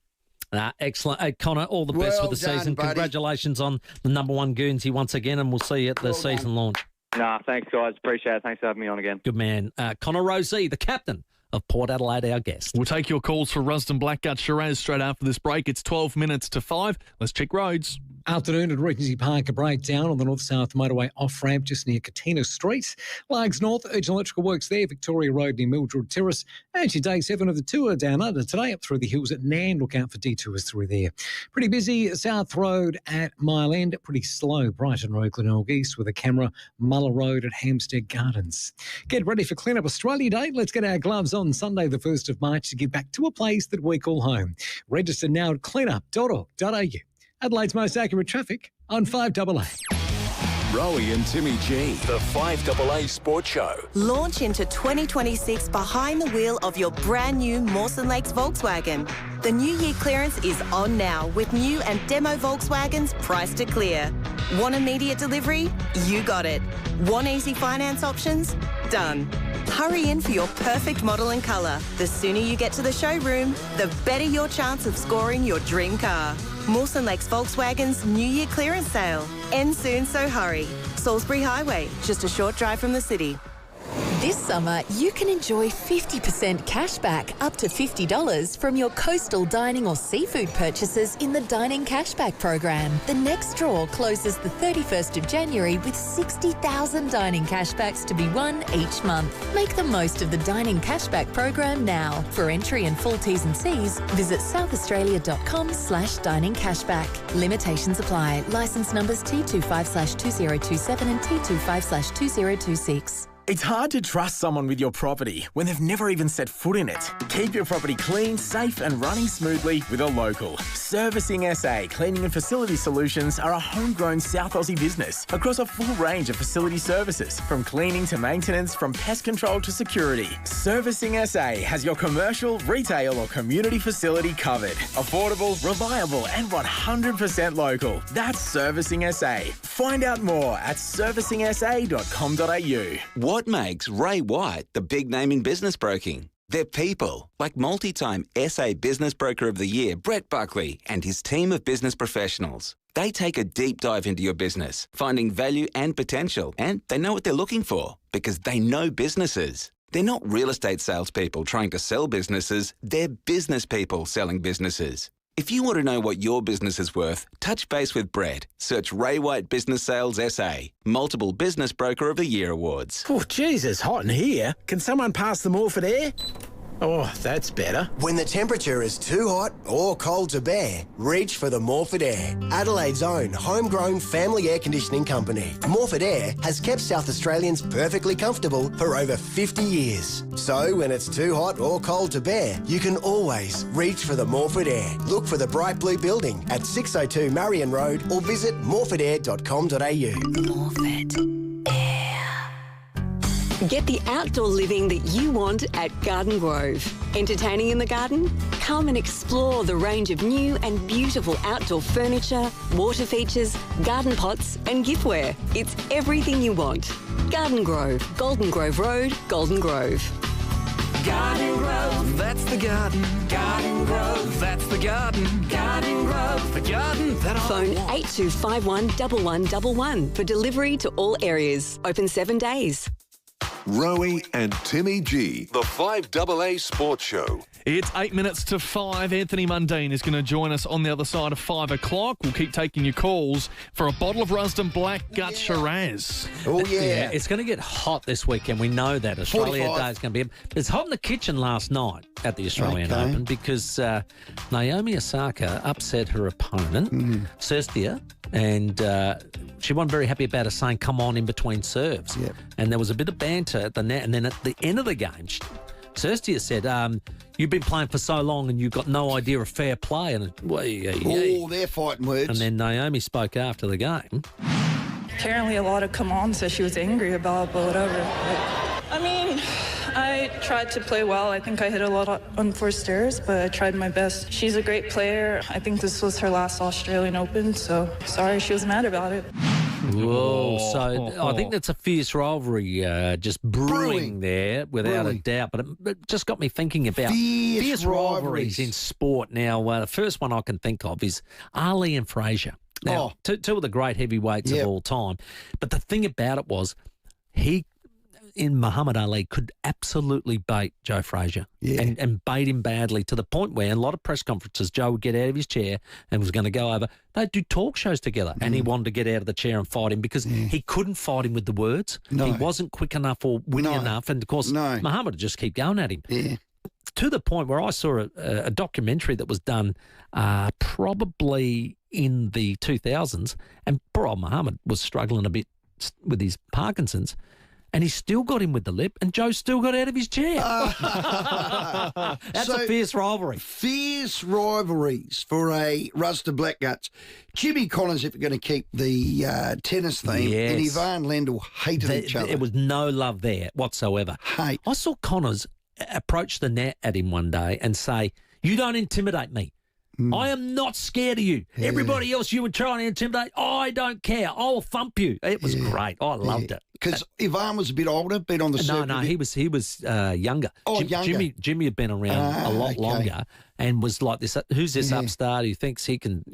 Speaker 14: Excellent. Hey, Connor, all the best for the season.
Speaker 13: Buddy.
Speaker 14: Congratulations on the number 1 Guernsey once again, and we'll see you at the season launch.
Speaker 10: Thanks, guys. Appreciate it. Thanks for having me on again.
Speaker 14: Good man. Connor Rowey, the captain of Port Adelaide, our guest.
Speaker 16: We'll take your calls for Rusden Blackgut Shiraz straight after this break. It's 12 minutes to 5. Let's check roads.
Speaker 1: Afternoon at Regency Park, a breakdown on the north-south motorway off-ramp just near Katina Street. Largs North, urgent electrical works there, Victoria Road near Mildred Terrace. And your day 7 of the tour down under today up through the hills at Nan. Look out for detours through there. Pretty busy South Road at Mile End. Pretty slow Brighton Road, Glenelg East with a camera. Muller Road at Hampstead Gardens. Get ready for Clean Up Australia Day. Let's get our gloves on Sunday the 1st of March to give back to a place that we call home. Register now at cleanup.org.au. Adelaide's most accurate traffic on 5AA.
Speaker 26: Rowey and Timmy G, the 5AA Sports Show.
Speaker 11: Launch into 2026 behind the wheel of your brand new Mawson Lakes Volkswagen. The New Year clearance is on now with new and demo Volkswagens priced to clear. Want immediate delivery? You got it. Want easy finance options? Done. Hurry in for your perfect model and colour. The sooner you get to the showroom, the better your chance of scoring your dream car. Mawson Lakes Volkswagen's New Year clearance sale. Ends soon, so hurry. Salisbury Highway, just a short drive from the city.
Speaker 15: This summer, you can enjoy 50% cash back, up to $50 from your coastal dining or seafood purchases in the Dining Cashback program. The next draw closes the 31st of January with 60,000 dining cashbacks to be won each month. Make the most of the Dining Cashback program now. For entry and full T's and C's, visit southaustralia.com/dining cashback. Limitations apply. Licence numbers T25/2027 and T25/2026.
Speaker 17: It's hard to trust someone with your property when they've never even set foot in it. Keep your property clean, safe and running smoothly with a local. Servicing SA Cleaning and Facility Solutions are a homegrown South Aussie business across a full range of facility services, from cleaning to maintenance, from pest control to security. Servicing SA has your commercial, retail or community facility covered. Affordable, reliable and 100% local. That's Servicing SA. Find out more at servicingsa.com.au.
Speaker 18: What makes Ray White the big name in business broking? They're people, like multi-time SA Business Broker of the Year, Brett Buckley, and his team of business professionals. They take a deep dive into your business, finding value and potential, and they know what they're looking for because they know businesses. They're not real estate salespeople trying to sell businesses, they're business people selling businesses. If you want to know what your business is worth, touch base with Brett. Search Ray White Business Sales SA. Multiple Business Broker of the Year awards.
Speaker 17: Oh, geez, it's hot in here. Can someone pass the Morford air? Oh, that's better.
Speaker 19: When the temperature is too hot or cold to bear, reach for the Morford Air, Adelaide's own homegrown family air conditioning company. Morford Air has kept South Australians perfectly comfortable for over 50 years. So when it's too hot or cold to bear, you can always reach for the Morford Air. Look for the bright blue building at 602 Marion Road or visit morfordair.com.au.
Speaker 15: Morford. Get the outdoor living that you want at Garden Grove. Entertaining in the garden? Come and explore the range of new and beautiful outdoor furniture, water features, garden pots and giftware. It's everything you want. Garden Grove, Golden Grove Road, Golden Grove.
Speaker 20: Garden Grove, that's the garden. Garden Grove, that's the garden. Garden Grove, the garden that I
Speaker 15: Phone
Speaker 20: want.
Speaker 15: 8251 1111 for delivery to all areas. Open 7 days.
Speaker 26: Rowey and Timmy G, the 5AA Sports Show.
Speaker 16: It's 8 minutes to 5. Anthony Mundine is going to join us on the other side of 5 o'clock. We'll keep taking your calls for a bottle of Rusden Black Gut Shiraz.
Speaker 13: Oh, yeah.
Speaker 14: It's going to get hot this weekend. We know that. Australia
Speaker 13: 45.
Speaker 14: Day is going to be... It's hot in the kitchen last night at the Australian Open because Naomi Osaka upset her opponent, Serstia, and she wasn't very happy about her saying, come on, in between serves.
Speaker 13: Yep.
Speaker 14: And there was a bit of banter at the net. And then at the end of the game, Serstia said, you've been playing for so long and you've got no idea of fair play. And
Speaker 13: they're fighting words.
Speaker 14: And then Naomi spoke after the game.
Speaker 21: Apparently a lot of come on, so she was angry about, but whatever. I mean, I tried to play well. I think I hit a lot of unforced errors, but I tried my best. She's a great player. I think this was her last Australian Open, so sorry she was mad about it.
Speaker 14: Whoa, so I think that's a fierce rivalry just brewing there, without a doubt. But it just got me thinking about fierce rivalries in sport. Now, the first one I can think of is Ali and Frazier. Now, two of the great heavyweights of all time. But the thing about it was Muhammad Ali could absolutely bait Joe Frazier and bait him badly to the point where in a lot of press conferences, Joe would get out of his chair and was going to go over. They'd do talk shows together and he wanted to get out of the chair and fight him because he couldn't fight him with the words. No. He wasn't quick enough or witty enough. And, of course, Muhammad would just keep going at him. Yeah. To the point where I saw a documentary that was done probably in the 2000s, and poor old Muhammad was struggling a bit with his Parkinson's, and he still got him with the lip, and Joe still got out of his chair. That's a fierce rivalry.
Speaker 13: Fierce rivalries for a Rusden Blackguts. Jimmy Connors, if you're going to keep the tennis theme, and Ivan Lendl hated each other.
Speaker 14: There was no love there whatsoever.
Speaker 13: Hate.
Speaker 14: I saw Connors approach the net at him one day and say, "You don't intimidate me. I am not scared of you. Everybody else you were trying to intimidate, I don't care. I'll thump you." It was great. I loved it.
Speaker 13: Because Ivan was a bit older, been on the circuit.
Speaker 14: No, he was younger.
Speaker 13: Oh, younger.
Speaker 14: Jimmy had been around a lot longer and was like this. Who's this upstart who thinks he can,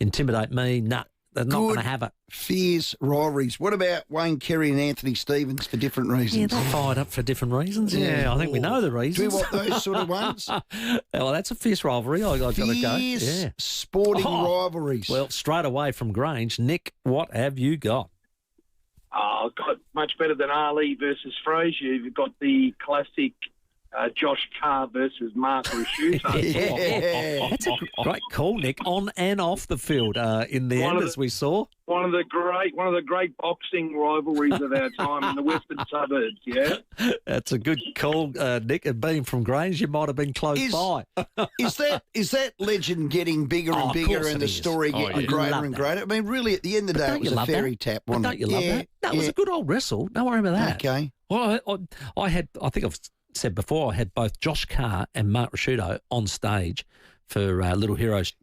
Speaker 14: intimidate me? Nah, they're not going to have it.
Speaker 13: Fierce rivalries. What about Wayne Kerry and Anthony Stevens for different reasons?
Speaker 14: Yeah, they're fired up for different reasons. Yeah, I think we know the reasons.
Speaker 13: Do you want those sort of ones?
Speaker 14: Well, that's a fierce rivalry. I got to go.
Speaker 13: Fierce sporting rivalries.
Speaker 14: Well, straight away from Grange, Nick, what have you got?
Speaker 22: I've got much better than Ali versus Frazier. You've got the classic Josh Carr versus Mark Rasciuto.
Speaker 14: That's a great call, Nick, on and off the field in the end, as we saw.
Speaker 22: One of the great boxing rivalries of our time in the western suburbs. Yeah,
Speaker 14: that's a good call, Nick. And being from Grange, you might have been close by.
Speaker 13: Is that legend getting bigger and bigger, and the story getting greater and greater? I mean, really, at the end of the day, it was a fairy tap.
Speaker 14: But don't you love that? That was a good old wrestle. Don't worry about that.
Speaker 13: Okay.
Speaker 14: Well, I think I've said before, I had both Josh Carr and Mark Rasciuto on stage for Little Heroes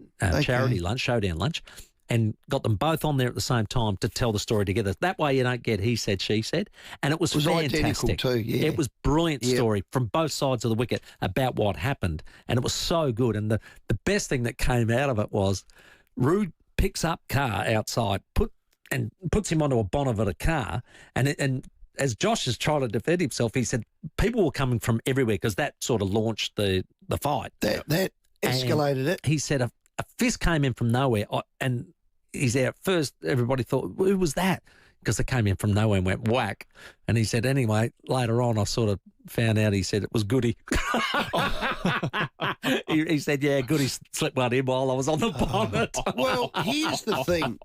Speaker 14: charity lunch, showdown lunch, and got them both on there at the same time to tell the story together. That way you don't get he said, she said. And it was fantastic.
Speaker 13: Identical too, yeah.
Speaker 14: It was brilliant story from both sides of the wicket about what happened. And it was so good. And the best thing that came out of it was Rude picks up Carr outside, puts him onto a bonnet of a car, and as Josh is trying to defend himself, he said people were coming from everywhere because that sort of launched the fight.
Speaker 13: Escalated it.
Speaker 14: He said a fist came in from nowhere, and he's there. At first, everybody thought, who was that? Because it came in from nowhere and went whack. And he said, anyway, later on, I sort of found out he said it was Goody. he said, yeah, Goody slipped one in while I was on the bonnet.
Speaker 13: Well, here's the thing.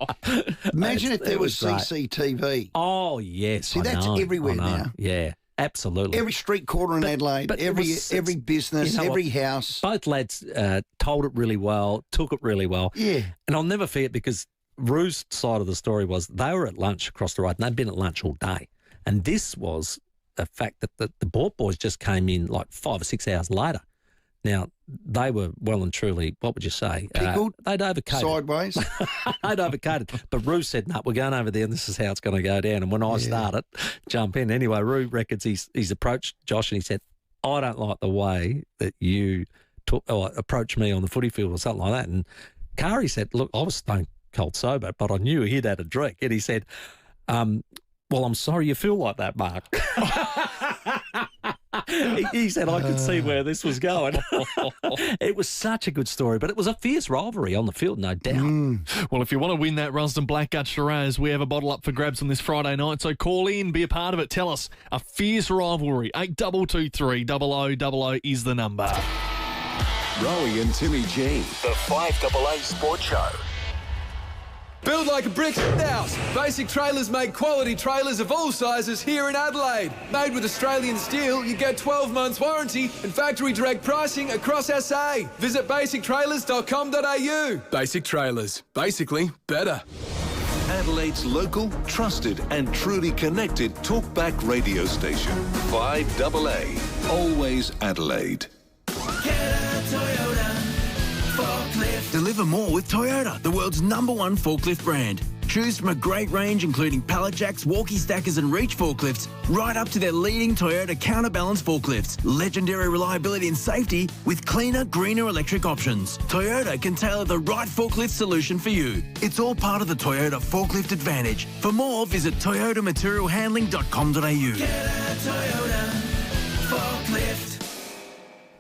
Speaker 13: Imagine if there was CCTV.
Speaker 14: Oh, yes.
Speaker 13: See, that's everywhere now.
Speaker 14: Yeah. Absolutely.
Speaker 13: Every street corner in Adelaide, every business, every house.
Speaker 14: Both lads told it really well, took it really well.
Speaker 13: Yeah.
Speaker 14: And I'll never forget, because Rue's side of the story was they were at lunch across the road, and they'd been at lunch all day. And this was a fact that the Bort boys just came in like 5 or 6 hours later. Now, they were well and truly, what would you say?
Speaker 13: Pickled?
Speaker 14: They'd overcoated.
Speaker 13: Sideways?
Speaker 14: They'd overcoated. But Rue said, no, we're going over there and this is how it's going to go down. And when I started, jump in. Anyway, Rue reckons he's approached Josh and he said, I don't like the way that you approached me on the footy field or something like that. And Kari said, look, I was stone cold sober, but I knew he'd had a drink. And he said, well, I'm sorry you feel like that, Mark. He said, I could see where this was going. It was such a good story, but it was a fierce rivalry on the field, no doubt.
Speaker 16: Well, if you want to win that Rusden Blackgut Shiraz, we have a bottle up for grabs on this Friday night, so call in, be a part of it. Tell us, a fierce rivalry. 8223 0000 is the number.
Speaker 26: Rowey and Timmy G, the FIVEAA Sports Show.
Speaker 2: Build like a brick house. Basic Trailers make quality trailers of all sizes here in Adelaide. Made with Australian steel, you get 12 months warranty and factory direct pricing across SA. Visit basictrailers.com.au. Basic Trailers. Basically better.
Speaker 26: Adelaide's local, trusted and truly connected talkback radio station. 5AA. Always Adelaide.
Speaker 3: Deliver more with Toyota, the world's #1 forklift brand. Choose from a great range including pallet jacks, walkie stackers and reach forklifts, right up to their leading Toyota counterbalance forklifts. Legendary reliability and safety with cleaner, greener electric options. Toyota can tailor the right forklift solution for you. It's all part of the Toyota Forklift Advantage. For more, visit toyotamaterialhandling.com.au. Get a Toyota forklift.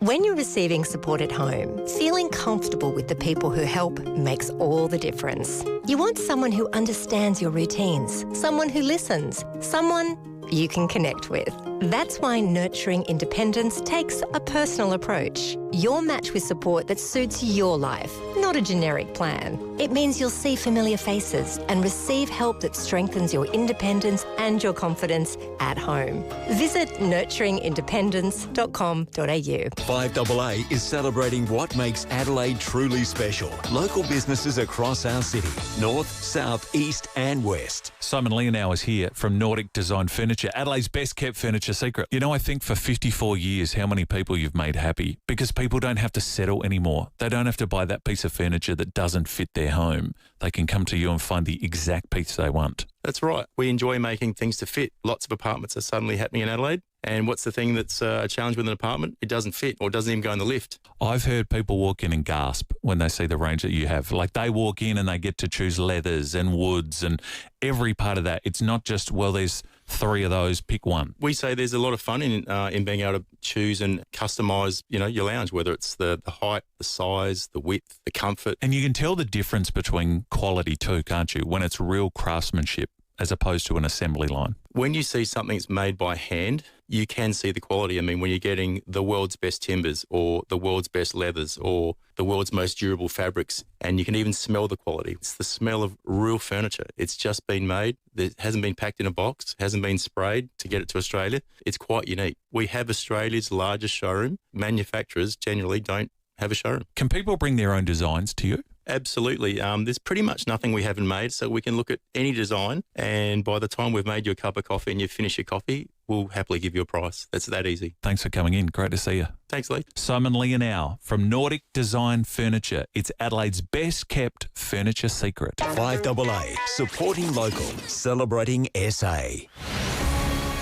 Speaker 7: When you're receiving support at home, feeling comfortable with the people who help makes all the difference. You want someone who understands your routines, someone who listens, someone you can connect with. That's why Nurturing Independence takes a personal approach. Your match with support that suits your life, not a generic plan. It means you'll see familiar faces and receive help that strengthens your independence and your confidence at home. Visit nurturingindependence.com.au.
Speaker 12: 5AA is celebrating what makes Adelaide truly special. Local businesses across our city, north, south, east and west.
Speaker 5: Simon Leonau is here from Nordic Design Furniture, Adelaide's best kept furniture secret. You know, I think for 54 years how many people you've made happy, because people don't have to settle anymore. They don't have to buy that piece of furniture that doesn't fit their home. They can come to you and find the exact piece they want.
Speaker 6: That's right. We enjoy making things to fit. Lots of apartments are suddenly happening in Adelaide. And what's the thing that's a challenge with an apartment? It doesn't fit or doesn't even go in the lift.
Speaker 5: I've heard people walk in and gasp when they see the range that you have. Like they walk in and they get to choose leathers and woods and every part of that. It's not just, well, there's 3 of those, pick one.
Speaker 6: We say there's a lot of fun in being able to choose and customise, you know, your lounge, whether it's the height, the size, the width, the comfort.
Speaker 5: And you can tell the difference between quality too, can't you? When it's real craftsmanship as opposed to an assembly line.
Speaker 6: When you see something that's made by hand, you can see the quality. I mean, when you're getting the world's best timbers or the world's best leathers or the world's most durable fabrics, and you can even smell the quality. It's the smell of real furniture. It's just been made. It hasn't been packed in a box, hasn't been sprayed to get it to Australia. It's quite unique. We have Australia's largest showroom. Manufacturers generally don't have a showroom.
Speaker 5: Can people bring their own designs to you?
Speaker 6: Absolutely. There's pretty much nothing we haven't made, so we can look at any design, and by the time we've made you a cup of coffee and you finish your coffee, we'll happily give you a price. That's that easy.
Speaker 5: Thanks for coming in. Great to see you.
Speaker 6: Thanks, Lee.
Speaker 5: Simon Leonau from Nordic Design Furniture. It's Adelaide's best kept furniture secret.
Speaker 12: 5AA, supporting local, celebrating SA.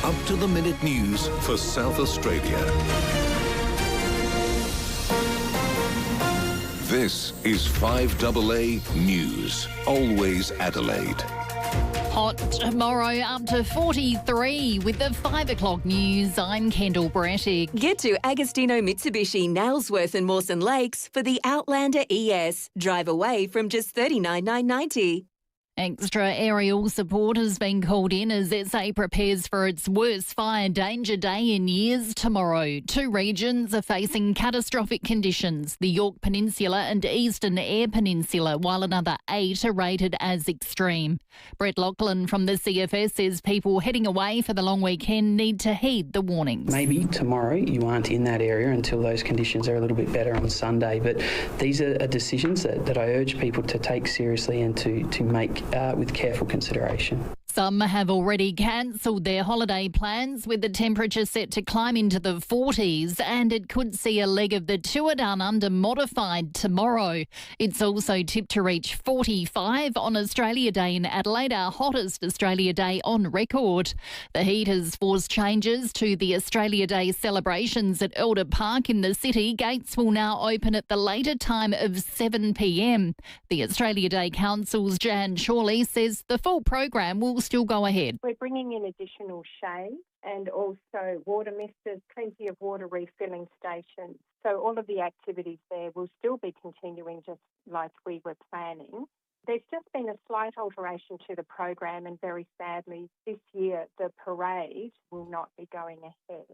Speaker 26: Up to the minute news for South Australia. This is 5AA News, always Adelaide.
Speaker 4: Hot tomorrow, up to 43 with the 5 o'clock news. I'm Kendall Brettig.
Speaker 8: Get to Agostino Mitsubishi, Nailsworth and Mawson Lakes for the Outlander ES. Drive away from just $39,990.
Speaker 4: Extra aerial support has been called in as SA prepares for its worst fire danger day in years tomorrow. 2 regions are facing catastrophic conditions, the York Peninsula and Eastern Eyre Peninsula, while another 8 are rated as extreme. Brett Lachlan from the CFS says people heading away for the long weekend need to heed the warnings.
Speaker 9: Maybe tomorrow you aren't in that area until those conditions are a little bit better on Sunday, but these are decisions that I urge people to take seriously and to make with careful consideration.
Speaker 4: Some have already cancelled their holiday plans, with the temperature set to climb into the 40s, and it could see a leg of the Tour Down Under modified tomorrow. It's also tipped to reach 45 on Australia Day in Adelaide, our hottest Australia Day on record. The heat has forced changes to the Australia Day celebrations at Elder Park in the city. Gates will now open at the later time of 7 p.m. The Australia Day Council's Jan Chorley says the full program will still go ahead.
Speaker 23: We're bringing in additional shade and also water misters, plenty of water refilling stations. So all of the activities there will still be continuing just like we were planning. There's just been a slight alteration to the program, and very sadly this year the parade will not be going ahead.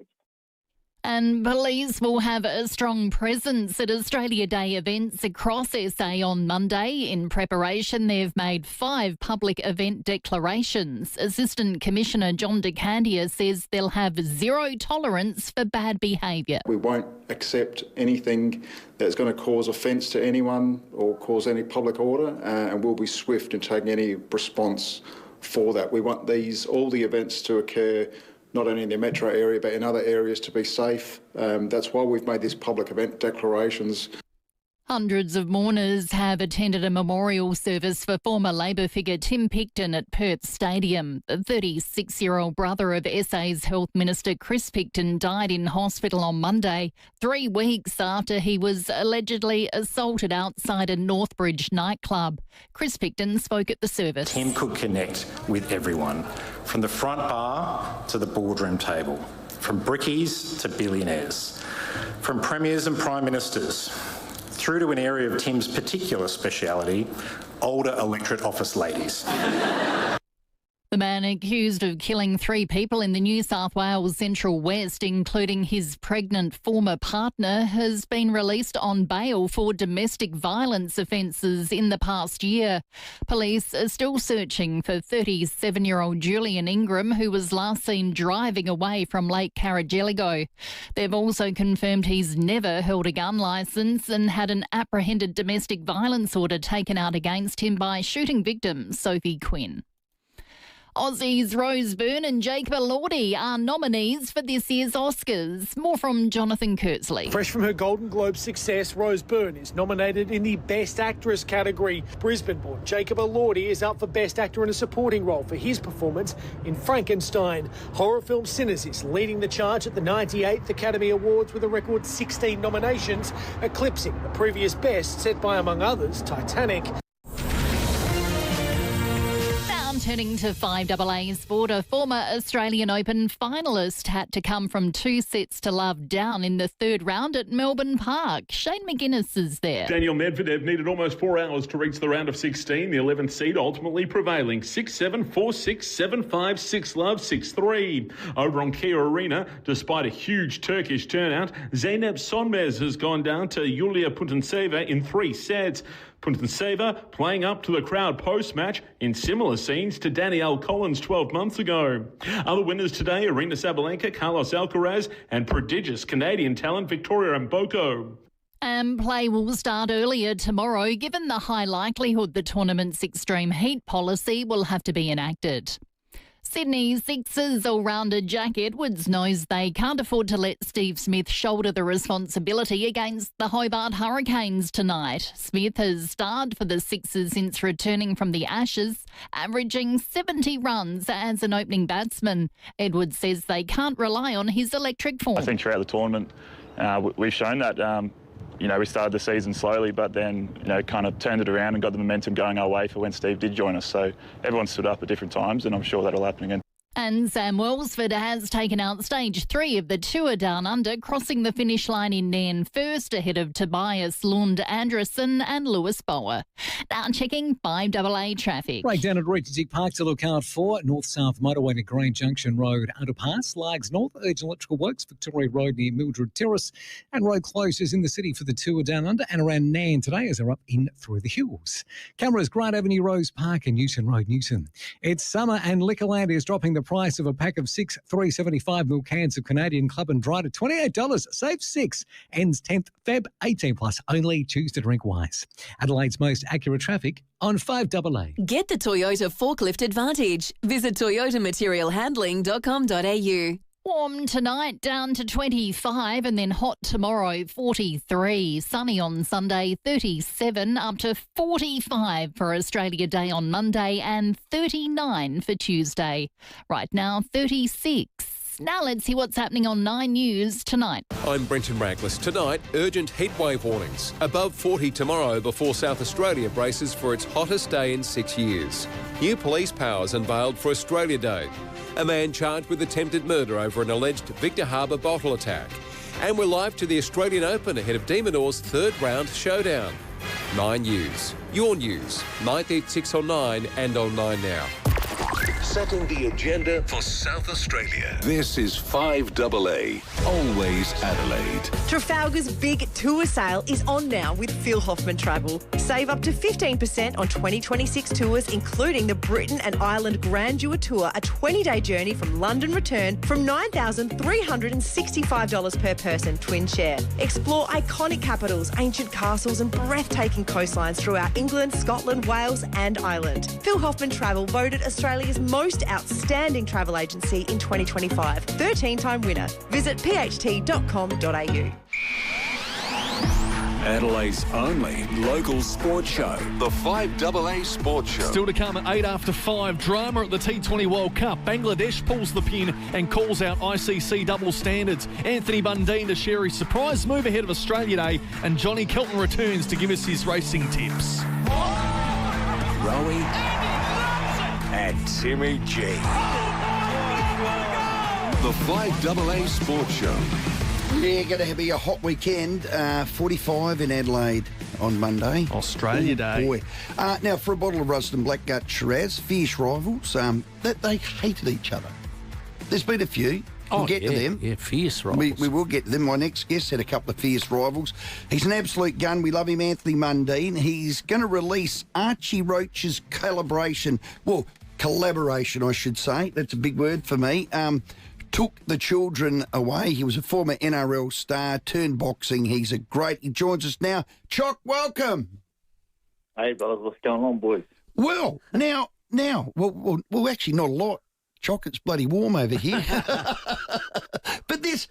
Speaker 4: And police will have a strong presence at Australia Day events across SA on Monday. In preparation, they've made 5 public event declarations. Assistant Commissioner John DeCandia says they'll have zero tolerance for bad behaviour.
Speaker 24: We won't accept anything that's going to cause offence to anyone or cause any public order, and we'll be swift in taking any response for that. We want all the events to occur not only in the metro area but in other areas to be safe. That's why we've made these public event declarations.
Speaker 4: Hundreds of mourners have attended a memorial service for former Labor figure Tim Picton at Perth Stadium. The 36-year-old brother of SA's Health Minister Chris Picton died in hospital on Monday, 3 weeks after he was allegedly assaulted outside a Northbridge nightclub. Chris Picton spoke at the service.
Speaker 25: Tim could connect with everyone, from the front bar to the boardroom table, from brickies to billionaires, from premiers and prime ministers, through to an area of Tim's particular speciality, older electorate office ladies.
Speaker 4: The man accused of killing 3 people in the New South Wales Central West, including his pregnant former partner, has been released on bail for domestic violence offences in the past year. Police are still searching for 37-year-old Julian Ingram, who was last seen driving away from Lake Carrigelligo. They've also confirmed he's never held a gun licence and had an apprehended domestic violence order taken out against him by shooting victim Sophie Quinn. Aussies Rose Byrne and Jacob Elordi are nominees for this year's Oscars. More from Jonathan Kurtzley.
Speaker 27: Fresh from her Golden Globe success, Rose Byrne is nominated in the Best Actress category. Brisbane-born Jacob Elordi is up for Best Actor in a Supporting Role for his performance in Frankenstein. Horror film Sinners is leading the charge at the 98th Academy Awards with a record 16 nominations, eclipsing the previous best set by, among others, Titanic.
Speaker 4: Turning to 5AA sport, a former Australian Open finalist had to come from 2 sets to love down in the 3rd round at Melbourne Park. Shane McGuinness is there.
Speaker 28: Daniel Medvedev needed almost 4 hours to reach the round of 16, the 11th seed ultimately prevailing 6-7, 4-6, 7-5, 6-love, 6-3. Over on Kia Arena, despite a huge Turkish turnout, Zeynep Sonmez has gone down to Yulia Putintseva in 3 sets. Putintseva playing up to the crowd post-match in similar scenes to Danielle Collins 12 months ago. Other winners today, Aryna Sabalenka, Carlos Alcaraz and prodigious Canadian talent Victoria Mboko.
Speaker 4: And play will start earlier tomorrow, given the high likelihood the tournament's extreme heat policy will have to be enacted. Sydney Sixers all-rounder Jack Edwards knows they can't afford to let Steve Smith shoulder the responsibility against the Hobart Hurricanes tonight. Smith has starred for the Sixers since returning from the Ashes, averaging 70 runs as an opening batsman. Edwards says they can't rely on his electric form.
Speaker 29: I think throughout the tournament we've shown that
Speaker 1: we started the season slowly, but then, kind of turned it around and got the momentum going our way for when Steve did join us. So everyone stood up at different times, and I'm sure that'll happen again.
Speaker 4: And Sam Welsford has taken out stage 3 of the Tour Down Under, crossing the finish line in Nairn first ahead of Tobias Lund Anderson and Lewis Bower. Now checking 5AA traffic.
Speaker 10: Breakdown at Regency Park to look out for. North-south motorway to Green Junction Road underpass. Largs North, urgent electrical works, Victoria Road near Mildred Terrace. And road closures in the city for the Tour Down Under and around Nairn today as they're up in through the hills. Cameras, Grant Avenue, Rose Park and Newton Road, Newton. It's summer and Liquorland is dropping the price of a pack of 6 375ml cans of Canadian Club and Dry to $28. Save 6. Ends 10th Feb. 18 plus only. Choose to drink wise. Adelaide's most accurate traffic on 5AA.
Speaker 8: Get the Toyota Forklift Advantage. Visit toyotamaterialhandling.com.au.
Speaker 4: Warm tonight, down to 25, and then hot tomorrow, 43. Sunny on Sunday, 37, up to 45 for Australia Day on Monday, and 39 for Tuesday. Right now, 36. Now let's see what's happening on 9 News tonight.
Speaker 11: I'm Brenton Raglis. Tonight, urgent heatwave warnings. Above 40 tomorrow before South Australia braces for its hottest day in 6 years. New police powers unveiled for Australia Day. A man charged with attempted murder over an alleged Victor Harbour bottle attack. And we're live to the Australian Open ahead of De Minaur's third round showdown. 9 News. Your news. 986 on 9 and on 9 Now.
Speaker 26: Setting the agenda for South Australia. This is 5AA, always Adelaide.
Speaker 15: Trafalgar's big tour sale is on now with Phil Hoffman Travel. Save up to 15% on 2026 tours, including the Britain and Ireland Grandeur Tour, a 20-day journey from London return from $9,365 per person, twin share. Explore iconic capitals, ancient castles and breathtaking coastlines throughout England, Scotland, Wales and Ireland. Phil Hoffman Travel voted Australia's most outstanding travel agency in 2025. 13-time winner. Visit pht.com.au.
Speaker 26: Adelaide's only local sports show, the 5AA Sports Show.
Speaker 16: Still to come at 8 after 5. Drama at the T20 World Cup. Bangladesh pulls the pin and calls out ICC double standards. Anthony Bundine to share his surprise move ahead of Australia Day. And Johnny Kelton returns to give us his racing tips.
Speaker 26: Rowey and Timmy G. The 5AA Sports Show.
Speaker 13: Yeah, going to be a hot weekend. 45 in Adelaide on Monday.
Speaker 16: Australia Day.
Speaker 13: Boy. Now, for a bottle of Ruston Blackgut Shiraz, fierce rivals, that they hated each other. There's been a few. We'll get to them.
Speaker 14: Yeah, fierce rivals.
Speaker 13: We will get to them. My next guest had a couple of fierce rivals. He's an absolute gun. We love him, Anthony Mundine. He's going to release Archie Roach's collaboration, I should say. That's a big word for me. Took the children away. He was a former NRL star, turned boxing. He joins us now. Chock, welcome.
Speaker 17: Hey, brothers, what's going on, boys?
Speaker 13: Well, now, actually not a lot. Chock, it's bloody warm over here. But this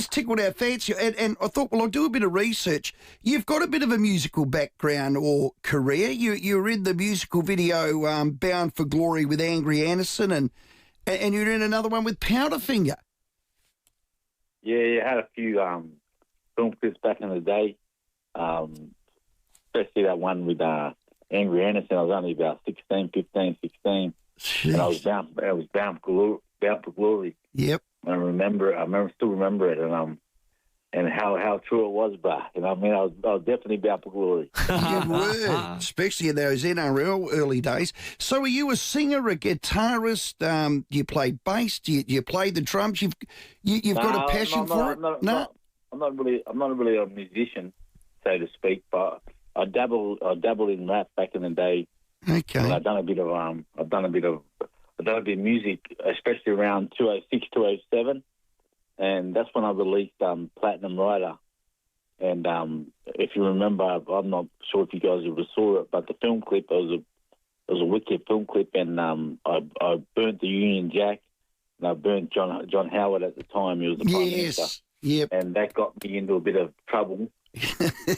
Speaker 13: tickled our fancy, and I thought, I'll do a bit of research. You've got a bit of a musical background or career. You were in the musical video Bound for Glory with Angry Anderson, and you're in another one with Powderfinger.
Speaker 17: Yeah, I had a few film clips back in the day, especially that one with Angry Anderson. I was only about 16.
Speaker 13: Jeez.
Speaker 17: And I was bound for glory.
Speaker 13: Yep.
Speaker 17: I still remember it, and how true it was, bruh. I was definitely bound for glory.
Speaker 13: You were, especially in those NRL early days. So, are you a singer, a guitarist? Do you play bass? Do you play the drums? You've got a passion for it.
Speaker 17: I'm not really a musician, so to speak, but I dabble in rap back in the day.
Speaker 13: Okay.
Speaker 17: And I've done a bit of music, especially around 2006, 2007, and that's when I released Platinum Rider. And if you remember, I'm not sure if you guys ever saw it, but the film clip was a wicked film clip, and I burnt the Union Jack, and I burnt John Howard at the time. He was the Prime Minister.
Speaker 13: Yep.
Speaker 17: And that got me into a bit of trouble.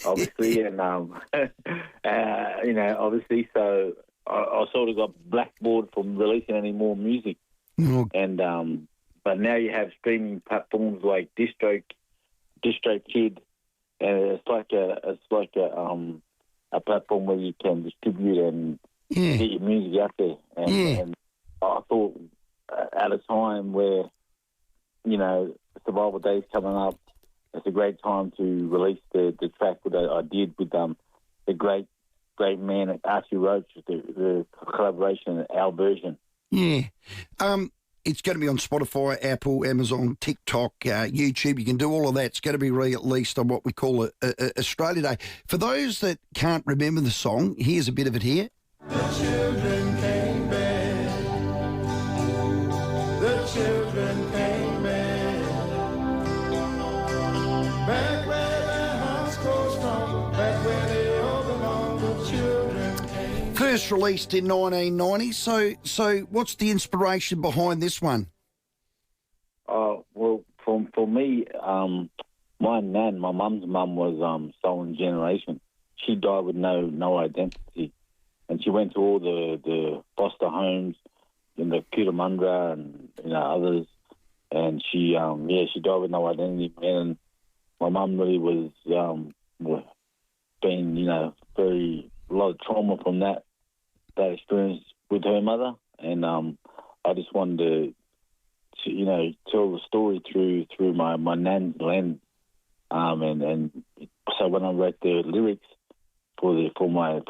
Speaker 17: Obviously, and obviously, so I sort of got blackboarded from releasing any more music. And but now you have streaming platforms like DistroKid and it's like a platform where you can distribute and get your music out there. And I thought at a time where, Survival Day's coming up, it's a great time to release the track that I did with the great man Archie Roach, the collaboration, our version.
Speaker 13: Yeah. It's going to be on Spotify, Apple, Amazon, TikTok, YouTube. You can do all of that. It's going to be released on what we call a Australia Day. For those that can't remember the song, here's a bit of it here.
Speaker 2: The children came back. The children came back. Back where their hearts grow strong. Back where they all belong. The children came back.
Speaker 13: First released in 1990. So what's the inspiration behind this one?
Speaker 17: Well, for me, my mum's mum was stolen generation. She died with no identity. And she went to all the foster homes in the Cootamundra and others, and she died with no identity. And my mum really was been very a lot of trauma from that experience with her mother, and I just wanted to tell the story through my nan's lens, and so when I wrote the lyrics for my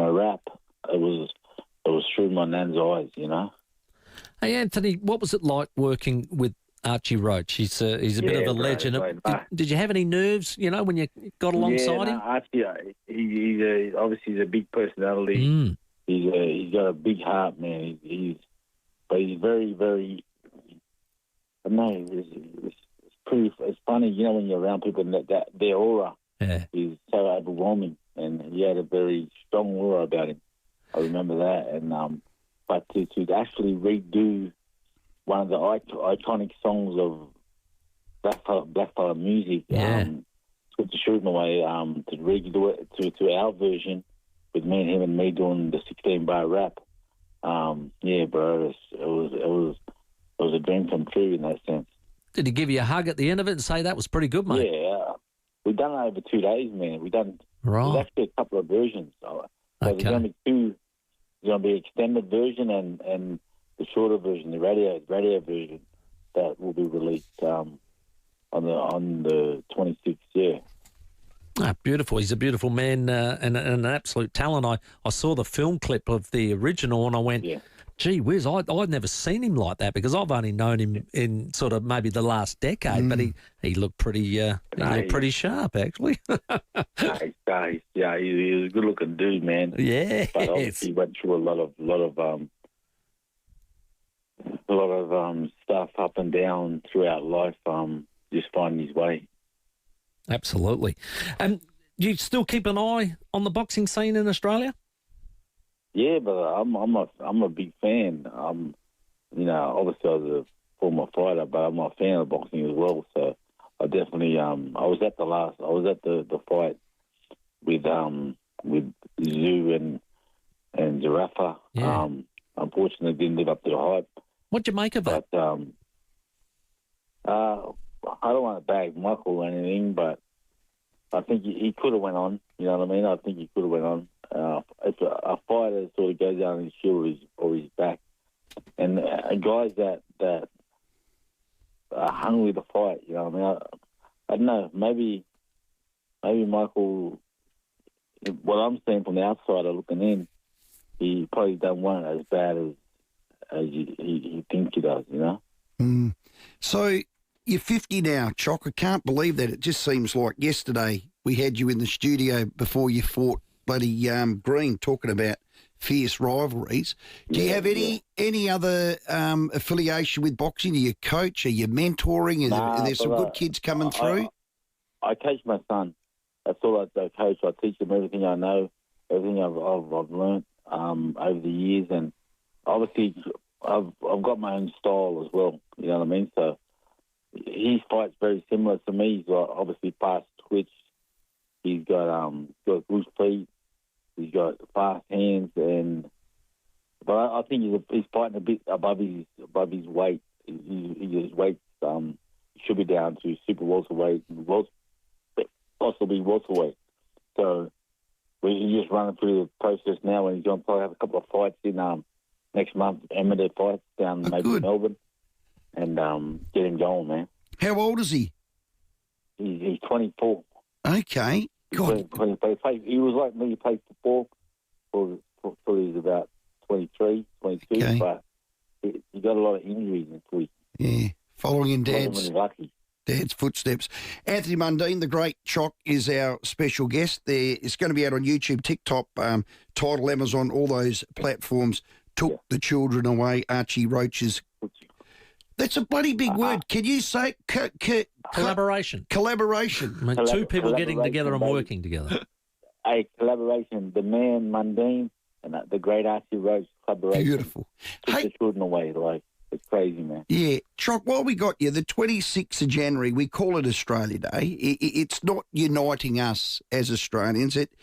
Speaker 17: rap, it was through my nan's eyes,
Speaker 14: Hey, Anthony, what was it like working with Archie Roach? He's a bit of a legend. Did you have any nerves, when you got alongside him?
Speaker 17: Archie, he's obviously a big personality. He's got a big heart, man. He's very, very. I don't know. It's funny, when you're around people that their aura is so overwhelming. And he had a very strong aura about him. I remember that. And but to actually redo one of the iconic songs of Blackfella music, took the shooting away to redo it to our version with him and me doing the 16-bar rap. Bro, it was a dream come true in that sense.
Speaker 14: Did he give you a hug at the end of it and say that was pretty good, mate?
Speaker 17: Yeah, we done it over 2 days, man. There's actually a couple of versions. So there's going to be two. There's going to be an extended version and the shorter version, the radio version that will be released on the 26th. Yeah.
Speaker 14: Ah, beautiful. He's a beautiful man and an absolute talent. I saw the film clip of the original and I went, gee whiz, I'd never seen him like that because I've only known him in sort of maybe the last decade, but he looked pretty pretty sharp, actually.
Speaker 17: He was a good-looking dude, man.
Speaker 14: Yeah.
Speaker 17: But obviously he went through a lot of stuff up and down throughout life, just finding his way.
Speaker 14: Absolutely. Do you still keep an eye on the boxing scene in Australia?
Speaker 17: Yeah, but I'm a big fan. Obviously I was a former fighter, but I'm a fan of boxing as well. So I definitely I was at the fight with Zoo and Giraffe.
Speaker 14: Yeah.
Speaker 17: Unfortunately, didn't live up to the hype.
Speaker 14: What'd you make of it?
Speaker 17: But I don't want to bag Michael or anything, but I think he could have went on. You know what I mean? I think he could have went on. If a fighter sort of goes down his shoulder or his back, and guys that are hungry to fight, you know what I mean? I don't know. Maybe Michael. What I'm seeing from the outsider looking in, he probably don't want it as bad as he thinks he does.
Speaker 13: So you're 50 now, Chock. I can't believe that. It just seems like yesterday we had you in the studio before you fought bloody Green, talking about fierce rivalries. Do you have any other affiliation with boxing? Are you coach? Are you mentoring? Are there some good kids coming through?
Speaker 17: I coach my son. That's all I coach. I teach him everything I know, everything I've learned over the years, and obviously I've got my own style as well. You know what I mean? So his fight's very similar to me. He's got obviously fast twitch. He's got good feet. He's got fast hands, but I think he's fighting a bit above his weight. His weight should be down to super welterweight and possibly welterweight. So we're just running through the process now, and he's going to probably have a couple of fights in next month, amateur fights down maybe in Melbourne, and get him going, man.
Speaker 13: How old is he?
Speaker 17: He's 24.
Speaker 13: Okay. God.
Speaker 17: 24. He was like me. He played football till he was about 23, 22,
Speaker 13: Okay.
Speaker 17: but he got a lot of injuries this week.
Speaker 13: Yeah, following in
Speaker 17: Wasn't really lucky.
Speaker 13: Dad's footsteps. Anthony Mundine, the great Chock, is our special guest. It's going to be out on YouTube, TikTok, Tidal, Amazon, all those platforms. Took the children away. Archie Roach's. That's a bloody big word. Can you say
Speaker 14: collaboration?
Speaker 13: Collaboration.
Speaker 14: I mean, two people getting together and working together.
Speaker 17: A collaboration. The man Mundine and the great Archie Roach collaboration.
Speaker 13: Beautiful.
Speaker 17: Took the children away. Like, it's crazy, man.
Speaker 13: Yeah. Chock, while we got you, the 26th of January, we call it Australia Day. It's not uniting us as Australians.
Speaker 17: It's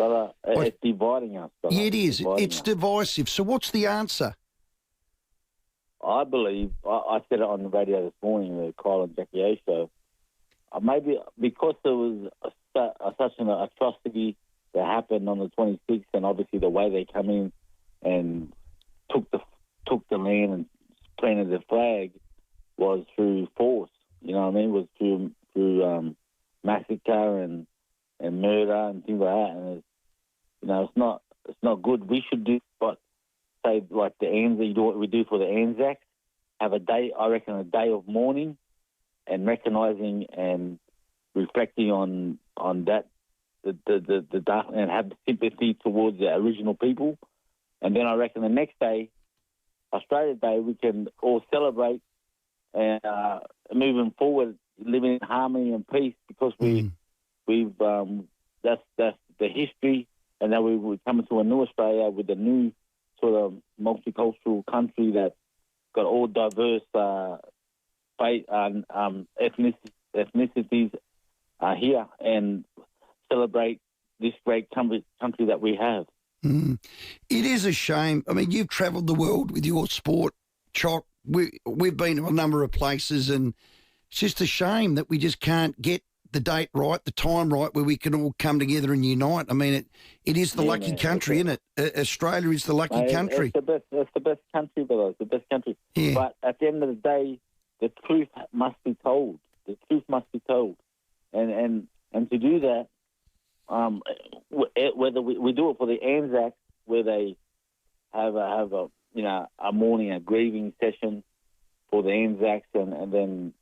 Speaker 17: dividing us.
Speaker 13: Yeah, it is. It's divisive. So what's the answer?
Speaker 17: I believe, I said it on the radio this morning, the Kyle and Jackie O show, maybe because there was such an atrocity that happened on the 26th, and obviously the way they come in and took the land and planted the flag was through force. You know what I mean? Was through massacre and murder and things like that. And it's not good. We should do what, say, like the Anzac, what we do for the Anzacs, have a day, I reckon, a day of mourning and recognising and reflecting on that, the dark, and have sympathy towards the original people. And then I reckon the next day, Australia Day, we can all celebrate and moving forward, living in harmony and peace, because that's the history, and now we're coming to a new Australia with a new sort of multicultural country that got all diverse faith and ethnicities here, and celebrate this great country that we have.
Speaker 13: It is a shame. I mean, you've travelled the world with your sport, Chock. We've been to a number of places, and it's just a shame that we just can't get the date right, the time right, where we can all come together and unite. I mean, it is the lucky country, isn't it? Australia is the lucky country.
Speaker 17: It's the best country, brother. It's the best country.
Speaker 13: Yeah.
Speaker 17: But at the end of the day, the truth must be told. The truth must be told, and to do that, whether we do it for the Anzacs, where they have a mourning, a grieving session for the Anzacs, and then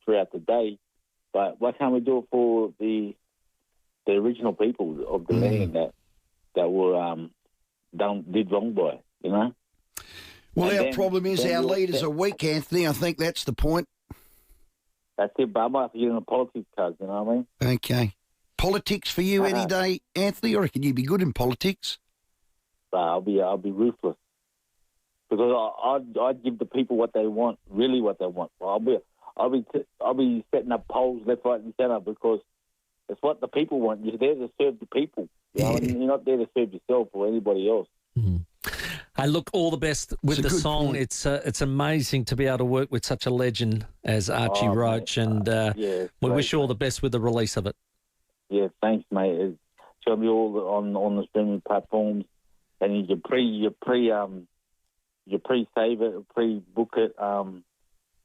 Speaker 17: throughout the day. But why can't we do it for the original people of the land that were did wrong by, you know?
Speaker 13: Well, our problem is our leaders are weak, Anthony. I think that's the point.
Speaker 17: That's it, but I might have to get in the politics cuz, you know what I mean?
Speaker 13: Okay. Politics for you any day, Anthony? Or reckon you'd be good in politics?
Speaker 17: I'll be ruthless, because I'd give the people what they want, really what they want. I'll be setting up polls left, right, and centre, because it's what the people want. You're there to serve the people. You know? You're not there to serve yourself or anybody else.
Speaker 14: Hey, look, all the best with the song.
Speaker 17: Point.
Speaker 14: It's amazing to be able to work with such a legend as Archie Roach, and we wish you all the best with the release of it.
Speaker 17: Yeah, thanks, mate. It's going to be all on the streaming platforms, and you pre-save it, pre-book it on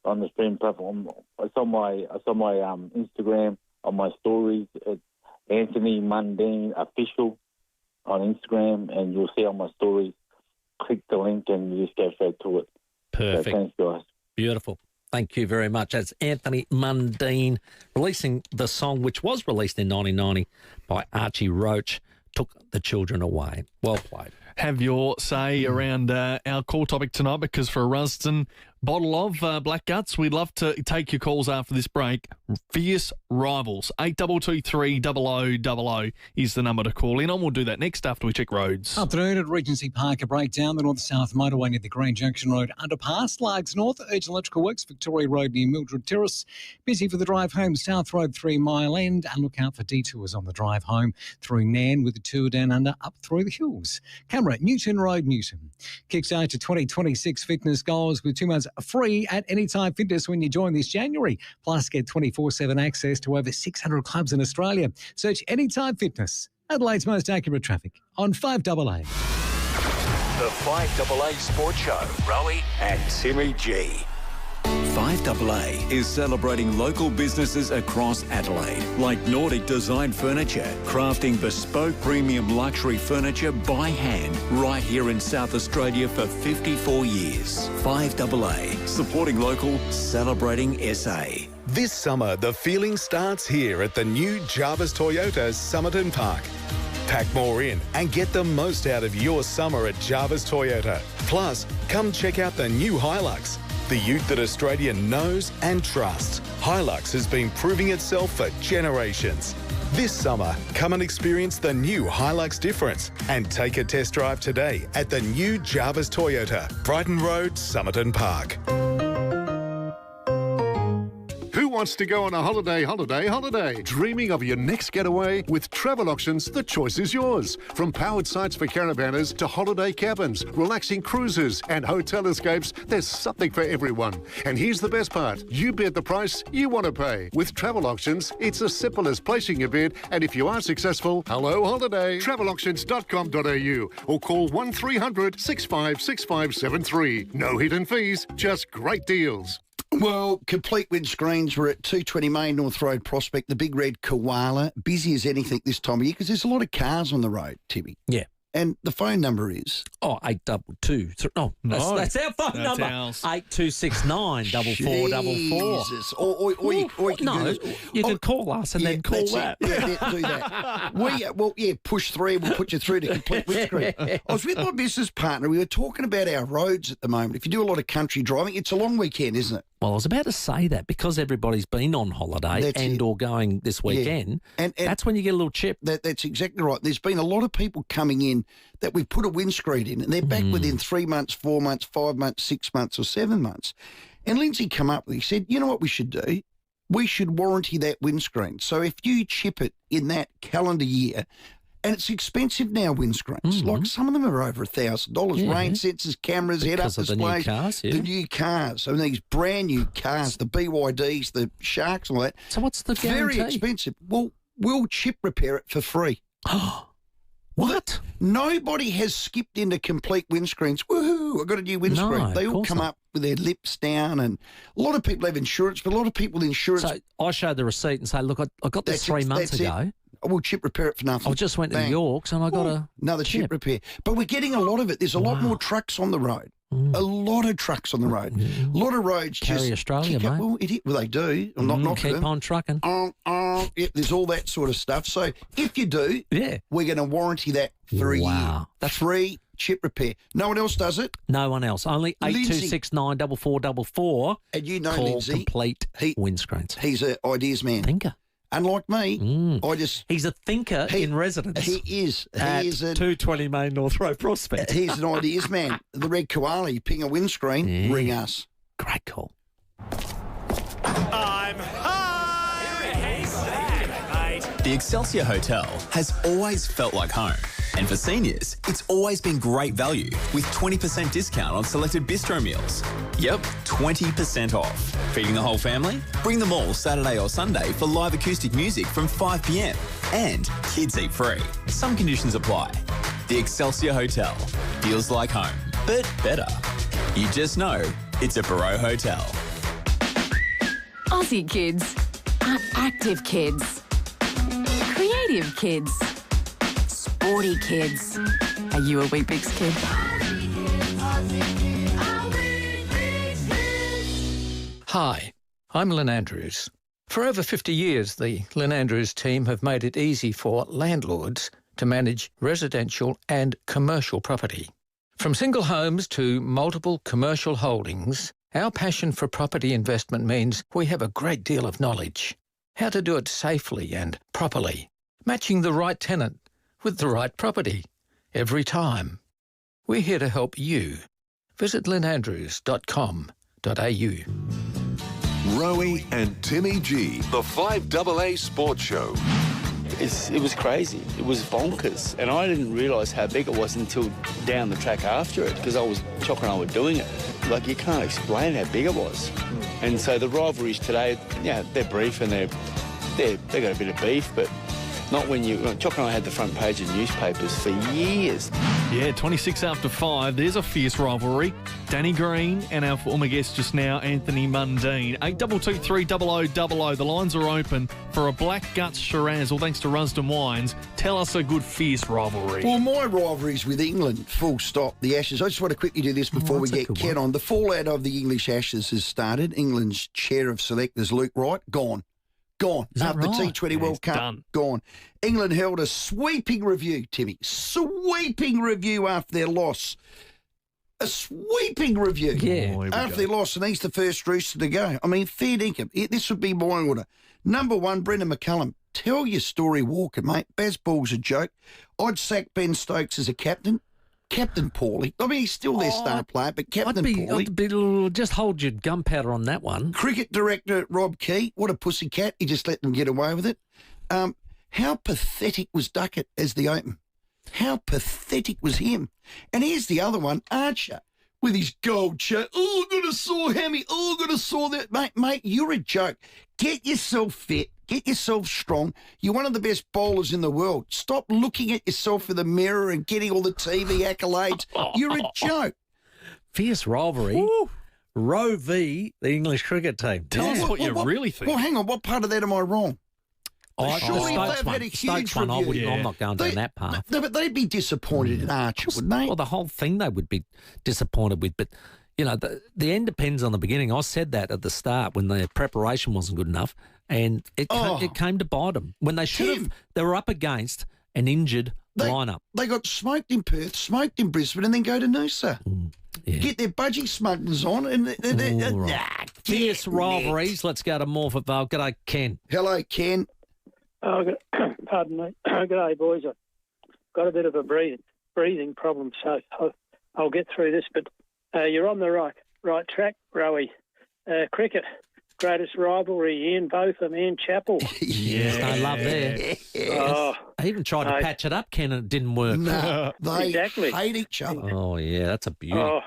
Speaker 17: the streaming platform. It's on my Instagram, on my stories. It's Anthony Mundine Official on Instagram, and you'll see on my stories. Click the link and you just go straight to it.
Speaker 14: Perfect.
Speaker 17: So thanks, guys.
Speaker 14: Beautiful. Thank you very much. That's Anthony Mundine releasing the song, which was released in 1990 by Archie Roach, Took the Children Away. Well played.
Speaker 16: Have your say around our call topic tonight, because for a Rusden bottle of Black Guts, we'd love to take your calls after this break. Fierce Rivals, 8223 0000 is the number to call in on. We'll do that next after we check roads.
Speaker 10: Afternoon at Regency Park, a breakdown. The north-south motorway near the Green Junction Road underpass. Largs North, urgent electrical works, Victoria Road near Mildred Terrace. Busy for the drive home, South Road 3 Mile End. And look out for detours on the drive home through Nan with the tour down under up through the hills. Camera, Newton Road, Newton. Kickstart to 2026 fitness goals with 2 months free at Anytime Fitness when you join this January. Plus, get 24/7 access to over 600 clubs in Australia. Search Anytime Fitness, Adelaide's most accurate traffic on 5AA.
Speaker 26: The 5AA Sports Show, Rowey and Timmy G.
Speaker 12: 5AA is celebrating local businesses across Adelaide, like Nordic Design Furniture, crafting bespoke premium luxury furniture by hand right here in South Australia for 54 years. 5AA, supporting local, celebrating SA.
Speaker 3: This summer, the feeling starts here at the new Jarvis Toyota Somerton Park. Pack more in and get the most out of your summer at Jarvis Toyota. Plus, come check out the new Hilux, the ute that Australia knows and trusts. Hilux has been proving itself for generations. This summer, come and experience the new Hilux difference and take a test drive today at the new Jarvis Toyota, Brighton Road, Somerton Park.
Speaker 6: Who wants to go on a holiday? Dreaming of your next getaway? With Travel Auctions, the choice is yours. From powered sites for caravanners to holiday cabins, relaxing cruises and hotel escapes, there's something for everyone. And here's the best part. You bid the price you want to pay. With Travel Auctions, it's as simple as placing a bid, and if you are successful, hello holiday. Travelauctions.com.au or call 1300 65 6573. No hidden fees, just great deals.
Speaker 13: Well, complete windscreens. We're at 220 Main North Road Prospect, the Big Red Koala. Busy as anything this time of year because there's a lot of cars on the road, Timmy.
Speaker 14: Yeah.
Speaker 13: And the phone number is?
Speaker 14: 822. That's our phone number.
Speaker 16: Ours.
Speaker 14: 8269 4444.
Speaker 13: Jesus. Or you can
Speaker 14: you can call us and then call that.
Speaker 13: Do that. Push 3 and we'll put you through to complete windscreen. I was with my business partner. We were talking about our roads at the moment. If you do a lot of country driving, it's a long weekend, isn't it?
Speaker 14: Well, I was about to say that because everybody's been on holiday or going this weekend, and that's when you get a little chip.
Speaker 13: That's exactly right. There's been a lot of people coming in that we've put a windscreen in, and they're back within 3 months, 4 months, 5 months, 6 months or 7 months. And Lindsay come up with, he said, you know what we should do? We should warranty that windscreen. So if you chip it in that calendar year, and it's expensive now, windscreens. Like some of them are over $1,000. Rain sensors, cameras, head-up displays. The new cars. I mean, these brand new cars, the BYDs, the Sharks and all that.
Speaker 14: So what's the guarantee?
Speaker 13: Very expensive. Well, we'll chip repair it for free.
Speaker 14: What?
Speaker 13: Nobody has skipped into complete windscreens. Woohoo, I got a new windscreen.
Speaker 14: No,
Speaker 13: they all come up with their lips down, and a lot of people have insurance, but a lot of people with insurance.
Speaker 14: So I show the receipt and say, look, I got this 3 months ago.
Speaker 13: We'll chip repair it for nothing.
Speaker 14: I just went to York's and I got
Speaker 13: another chip repair. But we're getting a lot of it. There's a lot more trucks on the road. A lot of trucks on the road. A lot of roads
Speaker 14: Carry Australia, mate.
Speaker 13: Well, they do. I'm not knocking them.
Speaker 14: Keep on trucking.
Speaker 13: There's all that sort of stuff. So if you do, we're going to warranty that for a year. That's free chip repair. No one else does it?
Speaker 14: No one else. Only 8269 4444.
Speaker 13: And you know,
Speaker 14: call
Speaker 13: Lindsay.
Speaker 14: Complete windscreens.
Speaker 13: He's an ideas man.
Speaker 14: Thinker.
Speaker 13: Unlike me,
Speaker 14: he's a thinker in residence.
Speaker 13: He is.
Speaker 14: At 220 Main North Road Prospect.
Speaker 13: He's an ideas man. The Red Koala, you ping a windscreen, ring us.
Speaker 14: Great call.
Speaker 7: I'm
Speaker 18: The Excelsior Hotel has always felt like home. And for seniors, it's always been great value with 20% discount on selected bistro meals. Yep, 20% off. Feeding the whole family? Bring them all Saturday or Sunday for live acoustic music from 5 p.m. And kids eat free. Some conditions apply. The Excelsior Hotel feels like home, but better. You just know it's a Barreau Hotel.
Speaker 19: Aussie kids are active kids, creative kids, sporty kids. Are you a Weet-Bix kid?
Speaker 20: Hi, I'm Lynn Andrews. For over 50 years, the Lynn Andrews team have made it easy for landlords to manage residential and commercial property. From single homes to multiple commercial holdings, our passion for property investment means we have a great deal of knowledge. How to do it safely and properly, matching the right tenant with the right property every time. We're here to help you. Visit lynandrews.com.au.
Speaker 26: Rowey and Timmy G, the 5AA Sports Show.
Speaker 5: it was crazy. It was bonkers. And I didn't realise how big it was until down the track after it, because Chock and I were doing it. Like, you can't explain how big it was. And so the rivalries today, they're brief and they got a bit of beef, but not when Chock and I had the front page of newspapers for years.
Speaker 16: Yeah, 26 after 5. There's a fierce rivalry. Danny Green and our former guest just now, Anthony Mundine. 8223 0000. The lines are open for a Black Guts Shiraz, all thanks to Rusden Wines. Tell us a good fierce rivalry.
Speaker 13: Well, my rivalry's with England, full stop. The Ashes. I just want to quickly do this before we get Ken on. The fallout of the English Ashes has started. England's chair of selectors, Luke Wright, gone. After T20 World Cup, gone. England held a sweeping review, Timmy. Sweeping review after their loss. A sweeping review.
Speaker 14: Yeah.
Speaker 13: After their loss, and he's the first rooster to go. I mean, fair dinkum. This would be my order. Number 1, Brendan McCullum. Tell your story walking, mate. Bazball's a joke. I'd sack Ben Stokes as a captain. Captain Paulie. I mean, he's still their star player, but Captain Paulie.
Speaker 14: Just hold your gunpowder on that one.
Speaker 13: Cricket director Rob Key. What a pussycat. He just let them get away with it. How pathetic was Duckett as the open? How pathetic was him? And here's the other one, Archer, with his gold chain. Oh, I've got a sore hammy. Oh, I've got a sore that. Mate, you're a joke. Get yourself fit. Get yourself strong. You're one of the best bowlers in the world. Stop looking at yourself in the mirror and getting all the TV accolades. You're a joke.
Speaker 14: Fierce rivalry. Woo. Rowey, the English cricket team.
Speaker 16: Tell us what you really think.
Speaker 13: Well, hang on. What part of that am I wrong? Surely they've had a huge review.
Speaker 14: I'm not going down that path.
Speaker 13: No, but they'd be disappointed in Archer, wouldn't they?
Speaker 14: Well, the whole thing they would be disappointed with. But, the end depends on the beginning. I said that at the start when the preparation wasn't good enough, and it came to bite them. When they should have, they were up against an injured lineup.
Speaker 13: They got smoked in Perth, smoked in Brisbane, and then go to Noosa. Get their budgie smugglers on. And
Speaker 14: fierce rivalries. Let's go to Morford Vale. G'day, Ken.
Speaker 13: Hello, Ken.
Speaker 7: Oh, pardon me. G'day, boys. I've got a bit of a breathing problem, so I'll get through this. But you're on the right track, Rowey. Cricket, greatest rivalry, Ian Botham, Ian Chappell.
Speaker 14: Yes, no love there. I even tried to patch it up, Ken, and it didn't work.
Speaker 13: No, they hate each other.
Speaker 14: Oh, yeah, that's a beauty.
Speaker 7: Oh,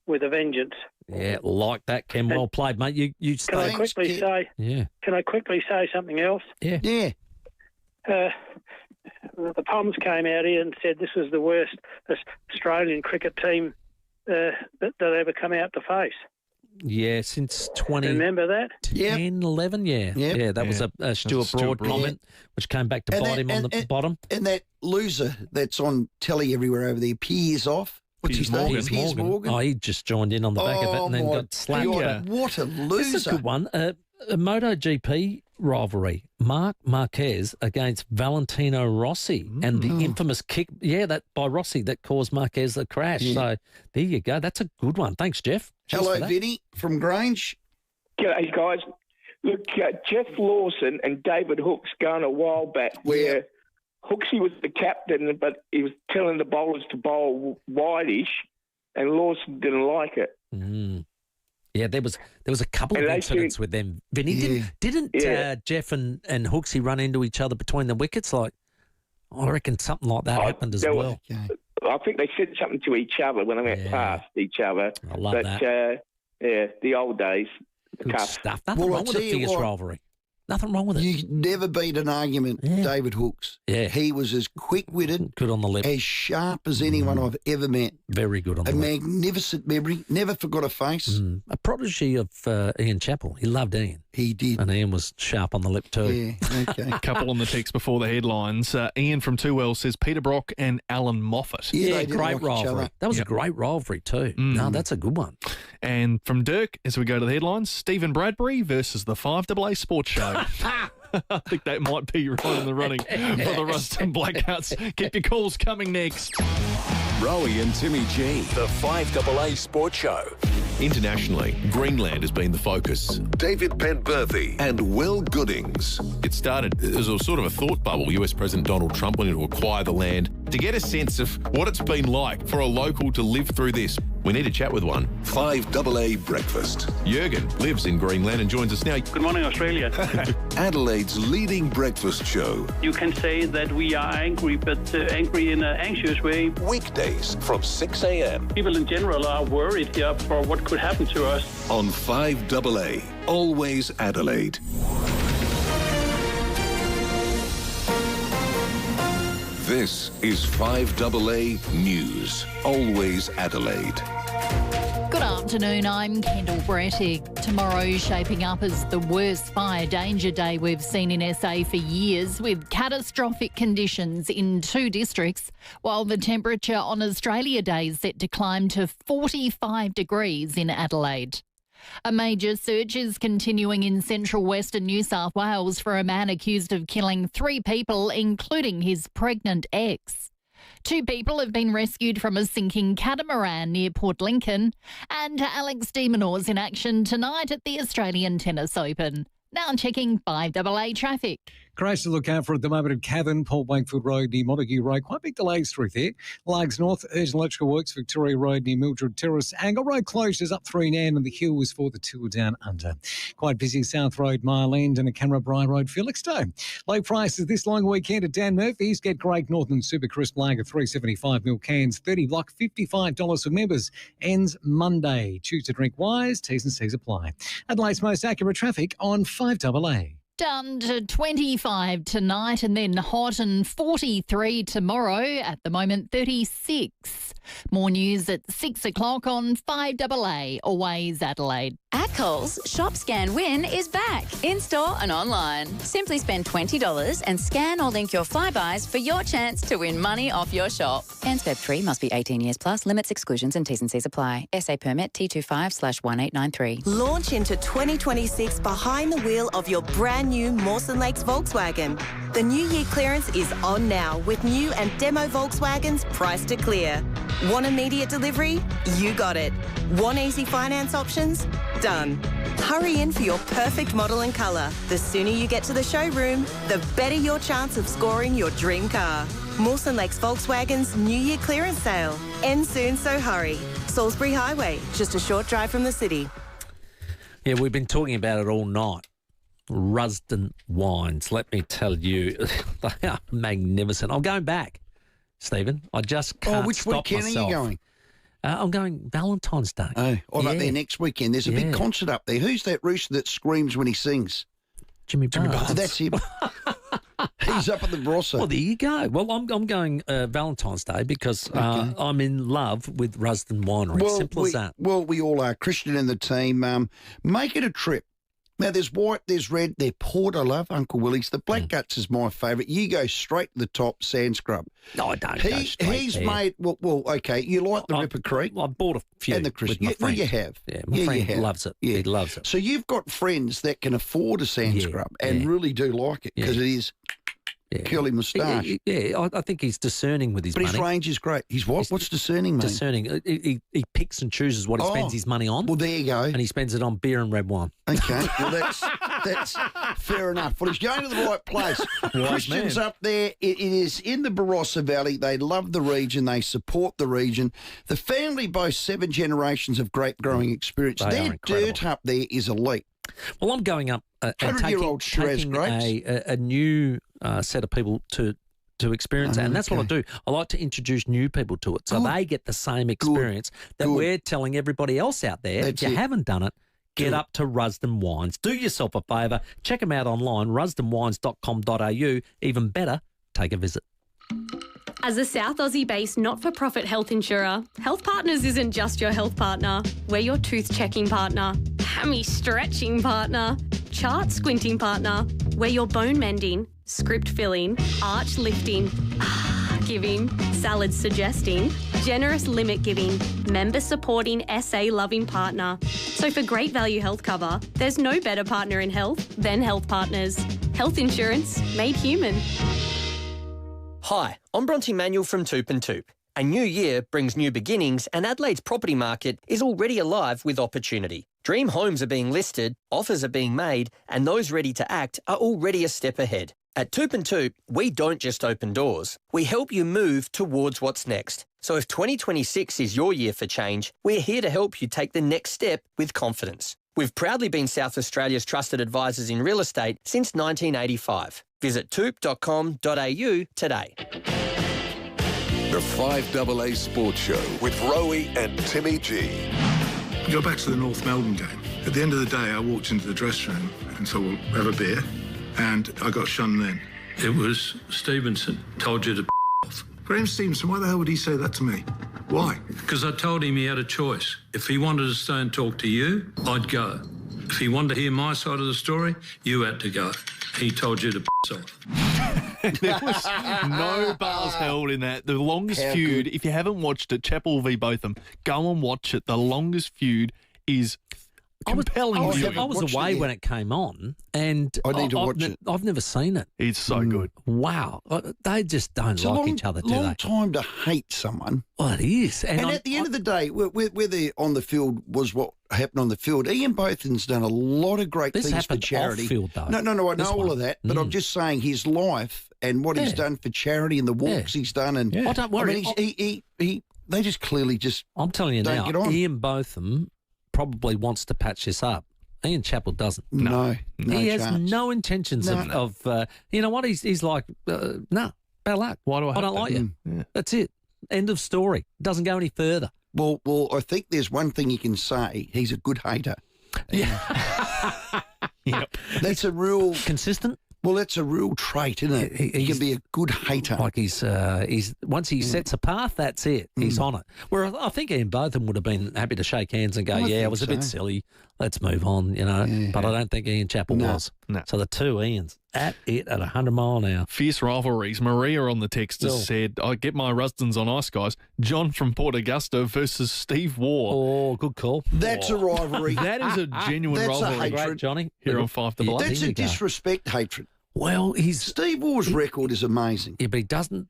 Speaker 7: with a vengeance.
Speaker 14: Yeah, like that, Ken. Well played, mate. You stay.
Speaker 7: Can I quickly say?
Speaker 14: Yeah.
Speaker 7: Can I quickly say something else?
Speaker 14: Yeah.
Speaker 13: Yeah.
Speaker 7: The Poms came out here and said this was the worst Australian cricket team that ever come out to face.
Speaker 14: Yeah, since 20...
Speaker 7: Remember that?
Speaker 14: 11, yeah. That was a Stuart Broad comment, which came back to bite him on the bottom.
Speaker 13: And that loser that's on telly everywhere over there, Piers off. What's his name? Piers Morgan.
Speaker 14: Oh, he just joined in on the back of it and then got slapped.
Speaker 13: What a loser.
Speaker 14: This is a good one. A MotoGP rivalry. Marc Marquez against Valentino Rossi and the infamous kick, that by Rossi that caused Marquez the crash. Yeah. So there you go. That's a good one. Thanks, Jeff.
Speaker 13: Hello, Vinny from Grange.
Speaker 9: G'day, guys. Look, Jeff Lawson and David Hooks going a while back where Hooksy was the captain, but he was telling the bowlers to bowl wide-ish, and Lawson didn't like it.
Speaker 14: Yeah, there was a couple of incidents with them. Vinny, didn't Jeff and Hooksy run into each other between the wickets? Like, I reckon something like that happened as well.
Speaker 9: I think they said something to each other when they went past each other.
Speaker 14: I love
Speaker 9: that. The old days.
Speaker 14: Good stuff. Nothing wrong with a fierce rivalry. Nothing wrong with it.
Speaker 13: You never beat an argument, David Hooks.
Speaker 14: Yeah.
Speaker 13: He was as quick-witted,
Speaker 14: good on the lip,
Speaker 13: as sharp as anyone I've ever met.
Speaker 14: Very good on the lip.
Speaker 13: A magnificent memory, never forgot a face.
Speaker 14: A prodigy of Ian Chappell. He loved Ian.
Speaker 13: He did.
Speaker 14: And Ian was sharp on the lip too.
Speaker 13: Yeah, okay.
Speaker 16: A couple on the text before the headlines. Ian from 2L says Peter Brock and Alan Moffat.
Speaker 14: Yeah, great rivalry. That was a great rivalry too. No, that's a good one.
Speaker 16: And from Dirk, as we go to the headlines, Stephen Bradbury versus the 5AA Sports Show. I think that might be right in the running for the Rusden Blackouts. Keep your calls coming next.
Speaker 26: Rowey and Timmy G, the 5AA Sports Show.
Speaker 21: Internationally, Greenland has been the focus.
Speaker 26: David Penberthy and Will Goodings.
Speaker 21: It started as a sort of a thought bubble. US President Donald Trump wanted to acquire the land to get a sense of what it's been like for a local to live through this. We need to chat with one.
Speaker 26: 5AA Breakfast.
Speaker 21: Jurgen lives in Greenland and joins us now.
Speaker 1: Good morning, Australia.
Speaker 26: Adelaide's leading breakfast show.
Speaker 1: You can say that we are angry, but angry in an anxious way.
Speaker 26: Weekdays from 6 a.m.
Speaker 1: People in general are worried here for what could happen to us.
Speaker 26: On 5AA, always Adelaide. This is 5AA News, always Adelaide.
Speaker 4: Good afternoon, I'm Kendall Brettig. Tomorrow shaping up as the worst fire danger day we've seen in SA for years, with catastrophic conditions in 2 districts, while the temperature on Australia Day is set to climb to 45 degrees in Adelaide. A major search is continuing in central western New South Wales for a man accused of killing 3 people, including his pregnant ex. 2 people have been rescued from a sinking catamaran near Port Lincoln, and Alex de Minaur's in action tonight at the Australian Tennis Open. Now checking 5AA traffic.
Speaker 10: Crash to look out for at the moment at Cavan, Port Wakefield Road near Montague Road. Quite big delays through there. Largs North, urgent electrical works, Victoria Road near Mildred Terrace. Angle Road closures up 3 Nan and the hill was for the tour down under. Quite busy South Road, Mile End and a Canberra Road, Felixstowe. Low prices this long weekend at Dan Murphy's. Get Great Northern Super Crisp Lager, $3.75 cans, 30 block, $55 for members. Ends Monday. Choose to drink wise. T's and C's apply. Adelaide's most accurate traffic on 5AA.
Speaker 4: Down to 25 tonight and then hot and 43 tomorrow. At the moment, 36. More news at 6 o'clock on 5AA, always Adelaide.
Speaker 19: At Coles, Shop Scan Win is back, in-store and online. Simply spend $20 and scan or link your Five Eyes for your chance to win money off your shop. Ends Feb 3, must be 18 years plus, limits, exclusions and T's and C's apply. SA permit T25/1893.
Speaker 15: Launch into 2026 behind the wheel of your brand new Mawson Lakes Volkswagen. The New Year clearance is on now with new and demo Volkswagens priced to clear. Want immediate delivery? You got it. Want easy finance options? Done. Hurry in for your perfect model and colour. The sooner you get to the showroom, the better your chance of scoring your dream car. Mawson Lakes Volkswagen's New Year clearance sale. Ends soon, so hurry. Salisbury Highway, just a short drive from the city.
Speaker 14: Yeah, we've been talking about it all night. Rusden wines, let me tell you, they are magnificent. I'm going back, Stephen. I just can't
Speaker 13: which
Speaker 14: stop
Speaker 13: weekend
Speaker 14: myself.
Speaker 13: are you going?
Speaker 14: I'm going Valentine's Day.
Speaker 13: Oh, what about there next weekend? There's a big concert up there. Who's that rooster that screams when he sings?
Speaker 14: Jimmy Barnes.
Speaker 13: That's him. He's up at the Barossa.
Speaker 14: Well, there you go. Well, I'm going Valentine's Day because I'm in love with Rusden Winery. Simple as that.
Speaker 13: Well, we all are. Christian and the team. Make it a trip. Now, there's white, there's red, there's port. I love Uncle Willie's. The Black Guts is my favourite. You go straight to the top, Sand Scrub.
Speaker 14: No, I don't go straight
Speaker 13: He's
Speaker 14: there.
Speaker 13: made, well, okay, you like the Ripper Creek.
Speaker 14: I bought a few
Speaker 13: and the Christian.
Speaker 14: with my friend.
Speaker 13: You have.
Speaker 14: Yeah, my friend loves it. Yeah. He loves it.
Speaker 13: So you've got friends that can afford a Sand Scrub and really do like it because it is curly moustache.
Speaker 14: Yeah, I think he's discerning with his
Speaker 13: money.
Speaker 14: money.
Speaker 13: But his range is great. He's what? What's discerning, mate?
Speaker 14: Discerning. He picks and chooses what he spends his money on.
Speaker 13: Well, there you go.
Speaker 14: And he spends it on beer and red wine.
Speaker 13: Okay, well, that's fair enough. Well, he's going to the right place. Christian's up there. It is in the Barossa Valley. They love the region. They support the region. The family boasts 7 generations of grape growing experience. Their dirt up there is elite.
Speaker 14: Well, I'm going up and taking a new set of people to experience it. And that's what I do. I like to introduce new people to it so they get the same experience that we're telling everybody else out there. If you haven't done it, get up to Rusden Wines. Do yourself a favour. Check them out online, rusdenwines.com.au. Even better, take a visit.
Speaker 8: As a South Aussie-based not-for-profit health insurer, Health Partners isn't just your health partner. We're your tooth-checking partner, hammy-stretching partner, chart-squinting partner. We're your bone-mending, script-filling, arch-lifting, giving, salad-suggesting, generous limit-giving, member-supporting, SA-loving partner. So for great value health cover, there's no better partner in health than Health Partners. Health insurance made human.
Speaker 22: Hi, I'm Bronte Manuel from Toop and Toop. A new year brings new beginnings and Adelaide's property market is already alive with opportunity. Dream homes are being listed, offers are being made, and those ready to act are already a step ahead. At Toop and Toop, we don't just open doors. We help you move towards what's next. So if 2026 is your year for change, we're here to help you take the next step with confidence. We've proudly been South Australia's trusted advisors in real estate since 1985. Visit toop.com.au today.
Speaker 26: The 5AA Sports Show with Rowey and Timmy G.
Speaker 2: Go back to the North Melbourne game. At the end of the day, I walked into the dressing room and thought, we'll have a beer. And I got shunned then. It was Stevenson told you to off. Graham Stevenson, why the hell would he say that to me? Why? Because I told him he had a choice. If he wanted to stay and talk to you, I'd go. If he wanted to hear my side of the story, you had to go. He told you to off.
Speaker 16: There was no bars held in that. The longest feud, if you haven't watched it, Chappell v Botham, go and watch it. The longest feud is compelling.
Speaker 14: I was away when it came on, and
Speaker 13: I need to watch it.
Speaker 14: I've never seen it.
Speaker 16: It's so good.
Speaker 14: Wow. They just don't like each other, do they?
Speaker 13: It's a long time to hate someone.
Speaker 14: Well, it is.
Speaker 13: And at the end of the day, whether on the field was what happened on the field, Ian Botham's done a lot of great things for charity.
Speaker 14: Off-field, though.
Speaker 13: No, I know all of that, but I'm just saying his life and what he's done for charity and the walks he's done. And
Speaker 14: Oh, don't worry.
Speaker 13: I mean, they just clearly just
Speaker 14: I'm telling you
Speaker 13: don't
Speaker 14: now,
Speaker 13: get on.
Speaker 14: Ian Botham probably wants to patch this up. Ian Chappell doesn't.
Speaker 13: No
Speaker 14: he has
Speaker 13: chance.
Speaker 14: no intentions of you know what? He's like, no, bad luck.
Speaker 16: Why do I
Speaker 14: don't like you.
Speaker 13: Yeah.
Speaker 14: That's it. End of story. Doesn't go any further.
Speaker 13: Well, I think there's one thing you can say. He's a good hater.
Speaker 14: Yeah.
Speaker 16: Yep.
Speaker 13: That's a real
Speaker 14: consistent.
Speaker 13: Well, that's a real trait, isn't it? He can be a good hater.
Speaker 14: Like he's once he sets a path, that's it. He's on it. Where I think Ian Botham would have been happy to shake hands and go, it was a bit silly. Let's move on, you know.
Speaker 13: Yeah.
Speaker 14: But I don't think Ian Chappell was.
Speaker 16: No.
Speaker 14: So the two Ians at it at 100 mile an hour.
Speaker 16: Fierce rivalries. Maria on the text has said, I get my Rustons on ice, guys. John from Port Augusta versus Steve Waugh.
Speaker 14: Oh, good call.
Speaker 13: That's a rivalry.
Speaker 16: That is a genuine
Speaker 13: That's
Speaker 16: rivalry.
Speaker 13: a hatred.
Speaker 14: Great, Johnny.
Speaker 16: Here on 5AA.
Speaker 13: That's a disrespect hatred.
Speaker 14: Well,
Speaker 13: Steve Waugh's record is amazing.
Speaker 14: Yeah, but he doesn't.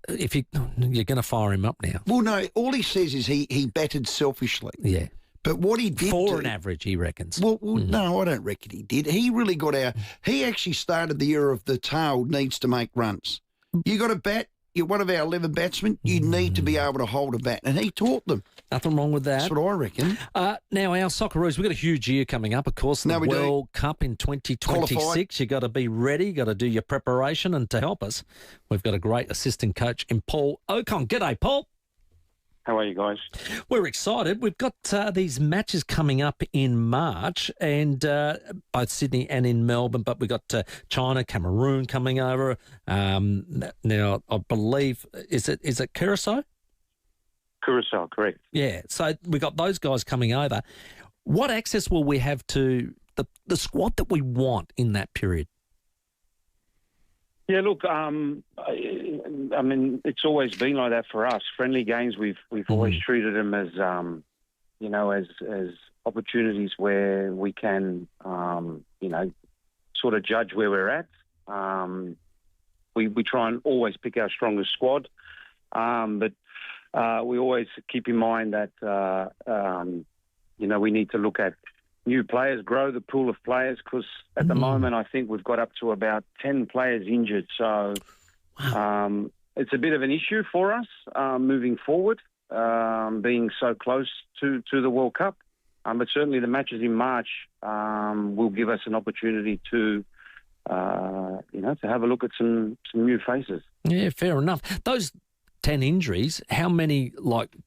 Speaker 14: If you're going to fire him up now.
Speaker 13: Well, no, all he says is he batted selfishly.
Speaker 14: Yeah.
Speaker 13: But what he did
Speaker 14: for an average, he reckons.
Speaker 13: Well, no, I don't reckon he did. He really got out. He actually started the era of the tail needs to make runs. You got to bat. You're one of our 11 batsmen. You need to be able to hold a bat, and he taught them.
Speaker 14: Nothing wrong with that.
Speaker 13: That's what I reckon.
Speaker 14: Now, our Socceroos, we've got a huge year coming up, of course. The World Cup in 2026. You've got to be ready. You've got to do your preparation. And to help us, we've got a great assistant coach in Paul Ocon. G'day, Paul.
Speaker 11: How are you guys?
Speaker 14: We're excited. We've got these matches coming up in March, and both Sydney and in Melbourne, but we've got China, Cameroon coming over. Now, I believe, is it Curacao?
Speaker 11: Curacao, correct.
Speaker 14: Yeah, so we've got those guys coming over. What access will we have to the squad that we want in that period?
Speaker 11: Yeah, look, I mean, it's always been like that for us. Friendly games, we've always treated them as, you know, as opportunities where we can, you know, sort of judge where we're at. We try and always pick our strongest squad, but we always keep in mind that, you know, we need to look at new players, grow the pool of players, because at the moment I think we've got up to about 10 players injured. So it's a bit of an issue for us moving forward, being so close to the World Cup. But certainly the matches in March will give us an opportunity to, you know, to have a look at some new faces.
Speaker 14: Yeah, fair enough. Those 10 injuries, how many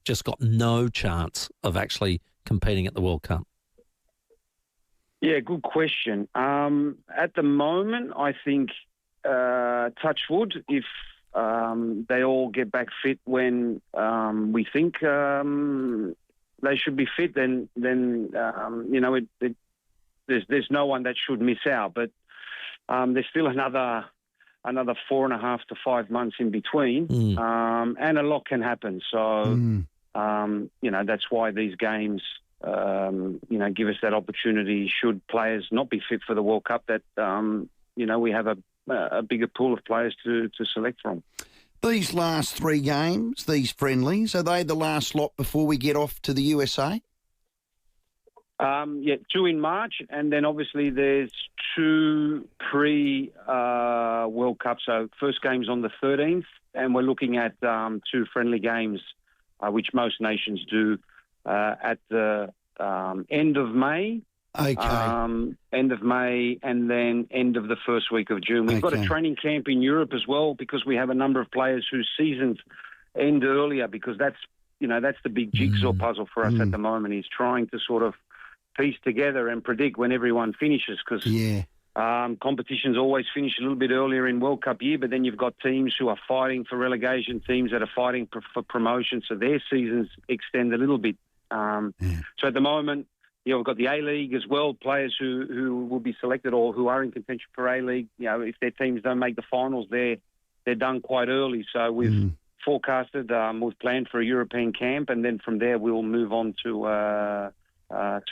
Speaker 14: just got no chance of actually competing at the World Cup?
Speaker 11: Yeah, good question. At the moment, I think, touch wood, if they all get back fit when we think they should be fit, then you know, there's no one that should miss out. But there's still another 4.5 to 5 months in between, and a lot can happen. So, you know, that's why these games, you know, give us that opportunity should players not be fit for the World Cup, that, you know, we have a bigger pool of players to select from.
Speaker 13: These last 3 games, these friendlies, are they the last lot before we get off to the USA?
Speaker 11: Yeah, 2 in March, and then obviously there's 2 pre-World Cup. So first game's on the 13th, and we're looking at 2 friendly games which most nations do at the end of May.
Speaker 13: Okay.
Speaker 11: End of May and then end of the first week of June. We've got a training camp in Europe as well because we have a number of players whose seasons end earlier because that's the big jigsaw puzzle for us at the moment is trying to sort of piece together and predict when everyone finishes because competitions always finish a little bit earlier in World Cup year, but then you've got teams who are fighting for relegation, teams that are fighting for promotion, so their seasons extend a little bit. So at the moment, we've got the A-League as well, players who will be selected or who are in contention for A-League. If their teams don't make the finals, they're done quite early. So we've forecasted, we've planned for a European camp, and then from there we'll move on to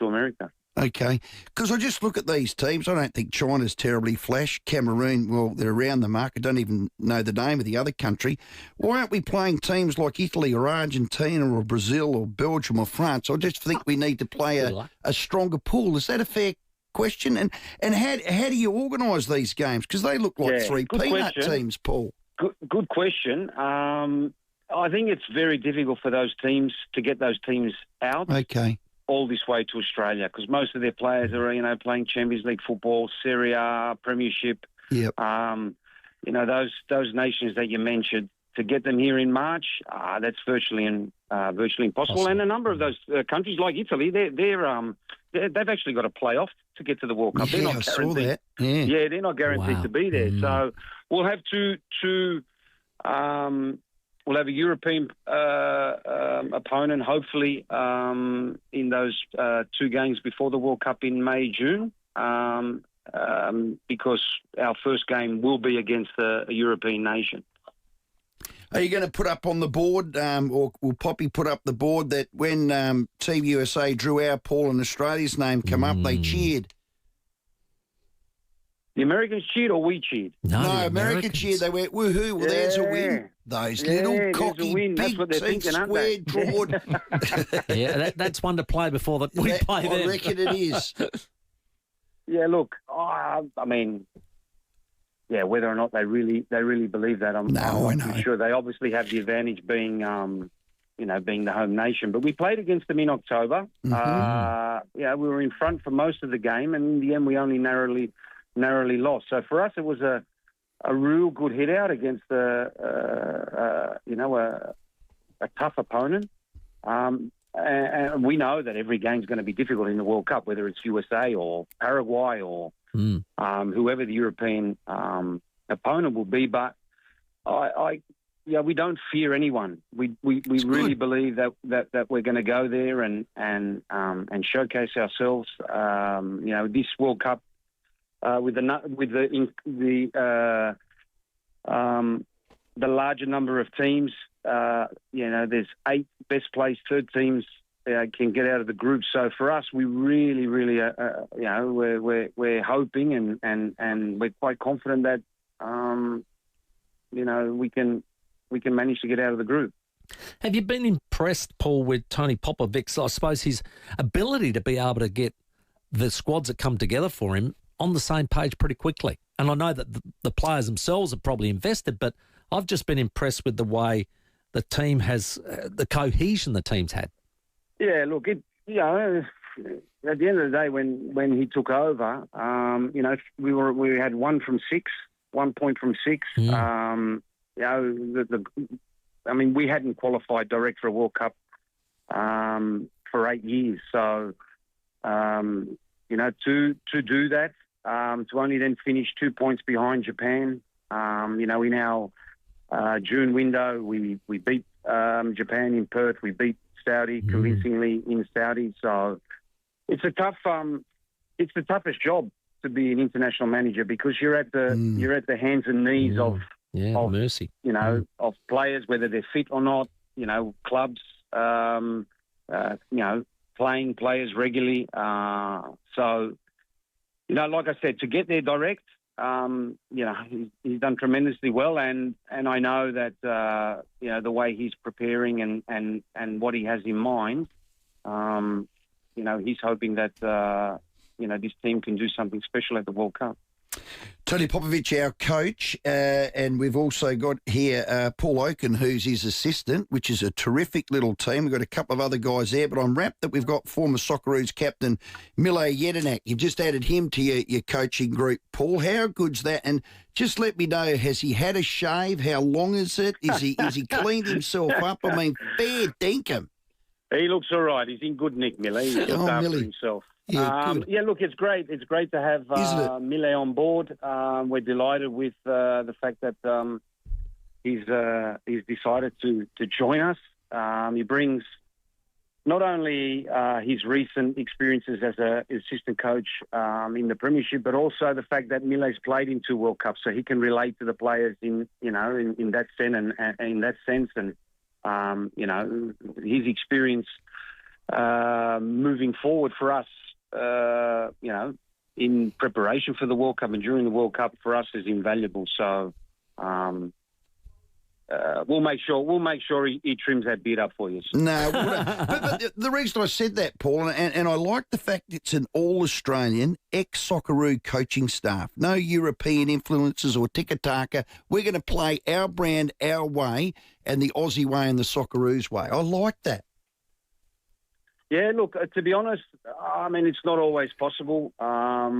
Speaker 11: America.
Speaker 13: Okay, because I just look at these teams. I don't think China's terribly flash. Cameroon, well, they're around the mark. I don't even know the name of the other country. Why aren't we playing teams like Italy or Argentina or Brazil or Belgium or France? I just think we need to play a stronger pool. Is that a fair question? And how do you organise these games? Because they look like three peanut teams, Paul.
Speaker 11: Good question. I think it's very difficult for those teams to get those teams out.
Speaker 13: Okay.
Speaker 11: All this way to Australia because most of their players are, playing Champions League football, Serie A, Premiership.
Speaker 13: Yep.
Speaker 11: Those nations that you mentioned, to get them here in March, that's virtually impossible. And a number of those countries, like Italy, they've actually got a playoff to get to the World Cup.
Speaker 13: Yeah,
Speaker 11: They're not guaranteed.
Speaker 13: I saw that.
Speaker 11: Yeah, they're not guaranteed to be there. So we'll have two. We'll have a European opponent, hopefully, in those 2 games before the World Cup in May, June, because our first game will be against a European nation.
Speaker 13: Are you going to put up on the board, or will Poppy put up the board that when Team USA drew our Paul and Australia's name come up, they cheered?
Speaker 11: The Americans cheered or we cheered?
Speaker 13: No, America cheered. They went, woohoo, well, there's a win. Those little cocky, big teeth, square jawed.
Speaker 14: That's one to play before we play them.
Speaker 13: I reckon it is.
Speaker 11: Yeah, look, whether or not they really believe that, I'm not sure. They obviously have the advantage being the home nation. But we played against them in October. We were in front for most of the game, and in the end, we only narrowly lost. So for us, it was a real good hit out against a tough opponent. And we know that every game's going to be difficult in the World Cup, whether it's USA or Paraguay or whoever the European opponent will be. But we don't fear anyone. We really believe that we're going to go there and showcase ourselves. This World Cup. With the larger number of teams, there's 8 best placed third teams can get out of the group. So for us, we really, we're hoping and we're quite confident that we can manage to get out of the group.
Speaker 14: Have you been impressed, Paul, with Tony Popovic's, I suppose, his ability to be able to get the squads that come together for him on the same page pretty quickly? And I know that the players themselves are probably invested, but I've just been impressed with the way the team has, the cohesion the team's had.
Speaker 11: Yeah, look, at the end of the day, when he took over, we had 1 point from 6. We hadn't qualified direct for a World Cup for 8 years, so to do that. To only then finish 2 points behind Japan. In our June window, we beat Japan in Perth. We beat Saudi convincingly in Saudi. So it's a tough. It's the toughest job to be an international manager because you're at the hands and knees of
Speaker 14: mercy.
Speaker 11: Of players, whether they're fit or not. Clubs. Playing players regularly. Like I said, to get there direct, he's done tremendously well, and I know that the way he's preparing and what he has in mind, he's hoping that this team can do something special at the World Cup.
Speaker 13: Tony Popovich, our coach, and we've also got here Paul Oaken, who's his assistant, which is a terrific little team. We've got a couple of other guys there, but I'm rapt that we've got former Socceroos captain Mile Jedinak. You've just added him to your coaching group, Paul. How good's that? And just let me know, has he had a shave? How long is it? Is he cleaned himself up? I mean, fair dinkum.
Speaker 11: He looks all right. He's in good nick, Mile. He's looked after himself.
Speaker 13: Yeah, good.
Speaker 11: Look, it's great. It's great to have Mile on board. We're delighted with the fact that he's decided to join us. He brings not only his recent experiences as an assistant coach in the Premiership, but also the fact that Mile's played in 2 World Cups, so he can relate to the players in that sense and his experience moving forward for us. In preparation for the World Cup and during the World Cup for us is invaluable. So we'll make sure he trims that beard up for you.
Speaker 13: No, but the reason I said that, Paul, and I like the fact it's an all-Australian ex-Socceroo coaching staff. No European influences or tiki-taka. We're going to play our brand, our way, and the Aussie way and the Socceroos way. I like that.
Speaker 11: Yeah, look, to be honest, I mean, it's not always possible. A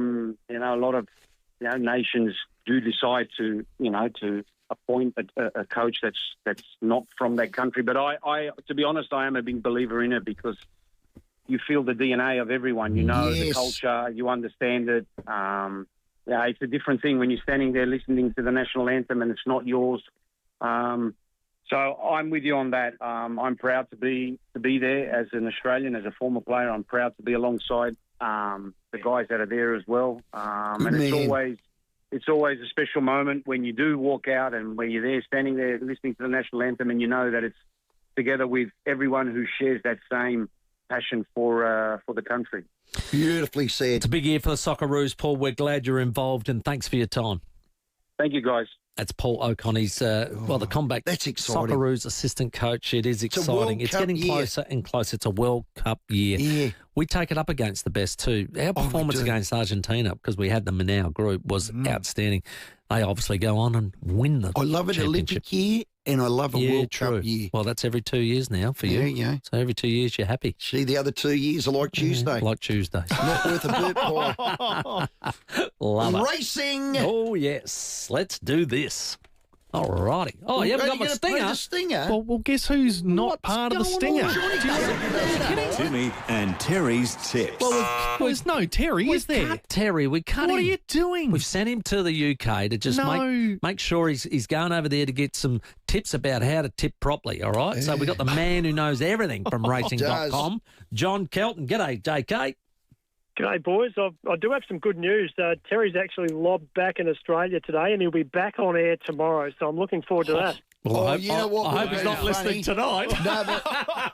Speaker 11: lot of nations do decide to appoint a coach that's not from that country. But I, to be honest, I am a big believer in it because you feel the DNA of everyone. You know the culture, you understand it. It's a different thing when you're standing there listening to the national anthem and it's not yours. So I'm with you on that. I'm proud to be there as an Australian, as a former player. I'm proud to be alongside the guys that are there as well. And it's always a special moment when you do walk out and when you're there, standing there, listening to the national anthem, and you know that it's together with everyone who shares that same passion for the country.
Speaker 13: Beautifully said.
Speaker 14: It's a big year for the Socceroos, Paul. We're glad you're involved, and thanks for your time.
Speaker 11: Thank you, guys.
Speaker 14: That's Paul Oaken. He's the Combat Socceroos assistant coach. It is exciting. It's getting closer and closer. It's a World Cup year.
Speaker 13: Yeah.
Speaker 14: We take it up against the best too. Our performance against Argentina, because we had them in our group, was outstanding. They obviously go on and win the
Speaker 13: I love an Olympic year and I love a World Cup year.
Speaker 14: Well, that's every 2 years now for you.
Speaker 13: Yeah.
Speaker 14: So every 2 years you're happy.
Speaker 13: See, the other 2 years are like Tuesday.
Speaker 14: Like Tuesday.
Speaker 13: Not worth a boot pie.
Speaker 14: Love it.
Speaker 13: Racing.
Speaker 14: Oh, yes. Let's do this. All righty. Oh, you haven't got my stinger.
Speaker 13: Stinger?
Speaker 16: Well, guess who's not part of the stinger?
Speaker 26: Timmy and Terry's tips.
Speaker 16: Well, there's no Terry, is there?
Speaker 14: Cut Terry. We cut him.
Speaker 16: What are you doing?
Speaker 14: We've sent him to the UK to just make sure he's going over there to get some tips about how to tip properly, all right? So we've got the man who knows everything from racing.com, John Kelton. G'day, JK.
Speaker 7: G'day, boys. I do have some good news. Terry's actually lobbed back in Australia today, and he'll be back on air tomorrow, so I'm looking forward to that.
Speaker 14: Well,
Speaker 13: you know what?
Speaker 14: I hope he's not listening tonight.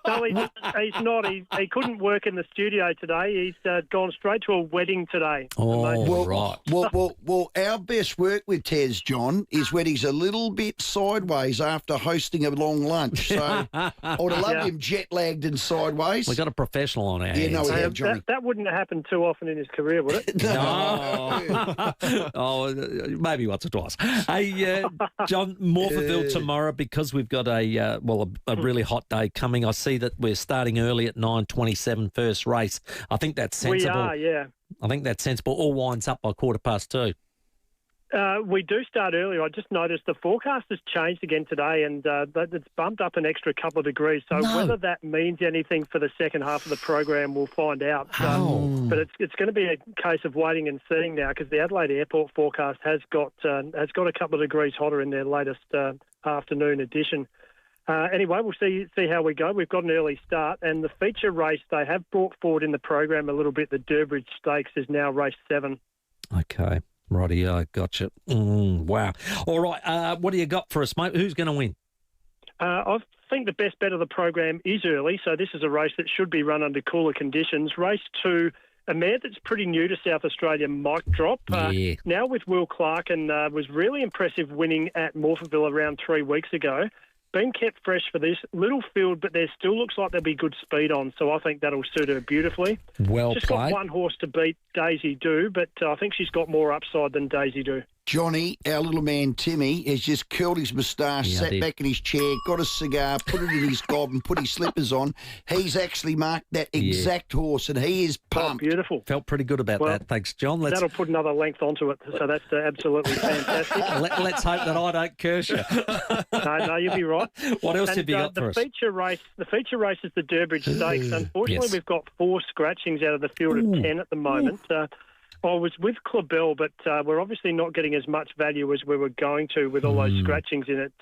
Speaker 7: No, he's not. He couldn't work in the studio today. He's gone straight to a wedding today.
Speaker 14: Oh, right.
Speaker 13: Well, our best work with Tez, John, is when he's a little bit sideways after hosting a long lunch. So I would have loved him jet-lagged and sideways.
Speaker 14: We got a professional on our hands.
Speaker 13: No, we have, Johnny.
Speaker 7: That wouldn't have happened too often in his career, would it?
Speaker 14: No. Maybe once or twice. Hey, John, Morphettville tomorrow, because we've got a really hot day coming. I see that we're starting early at 9:27 first race. I think that's sensible.
Speaker 7: We are, yeah.
Speaker 14: I think that's sensible. All winds up by 2:15.
Speaker 7: We do start earlier. I just noticed the forecast has changed again today, and it's bumped up an extra couple of degrees. So whether that means anything for the second half of the program, we'll find out. But it's going to be a case of waiting and seeing now, because the Adelaide Airport forecast has got a couple of degrees hotter in their latest afternoon edition. Anyway, we'll see how we go. We've got an early start, and the feature race they have brought forward in the program a little bit. The Durbridge Stakes is now race 7.
Speaker 14: Okay. Rightio, gotcha. Wow. All right, what do you got for us, mate? Who's going to win?
Speaker 7: I think the best bet of the program is early, so this is a race that should be run under cooler conditions. Race 2, a mare that's pretty new to South Australia, Mic Drop. Now with Will Clark, and was really impressive winning at Morphettville around 3 weeks ago. Been kept fresh for this. Little field, but there still looks like there'll be good speed on, so I think that'll suit her beautifully.
Speaker 14: Well
Speaker 7: Just
Speaker 14: played.
Speaker 7: got one horse to beat, Daisy Do, but I think she's got more upside than Daisy Do.
Speaker 13: Johnny, our little man Timmy, has just curled his moustache, sat back in his chair, got a cigar, put it in his gob and put his slippers on. He's actually marked that exact horse and he is pumped.
Speaker 7: Oh, beautiful.
Speaker 14: Felt pretty good about that. Thanks, John.
Speaker 7: That'll put another length onto it, so that's absolutely fantastic.
Speaker 14: Let's hope that I don't curse you.
Speaker 7: No, you'll be right.
Speaker 14: What else have you got for us?
Speaker 7: The feature race is the Durbridge Stakes. Unfortunately, we've got 4 scratchings out of the field of 10 at the moment. I was with Clabell, but we're obviously not getting as much value as we were going to with all those scratchings in it.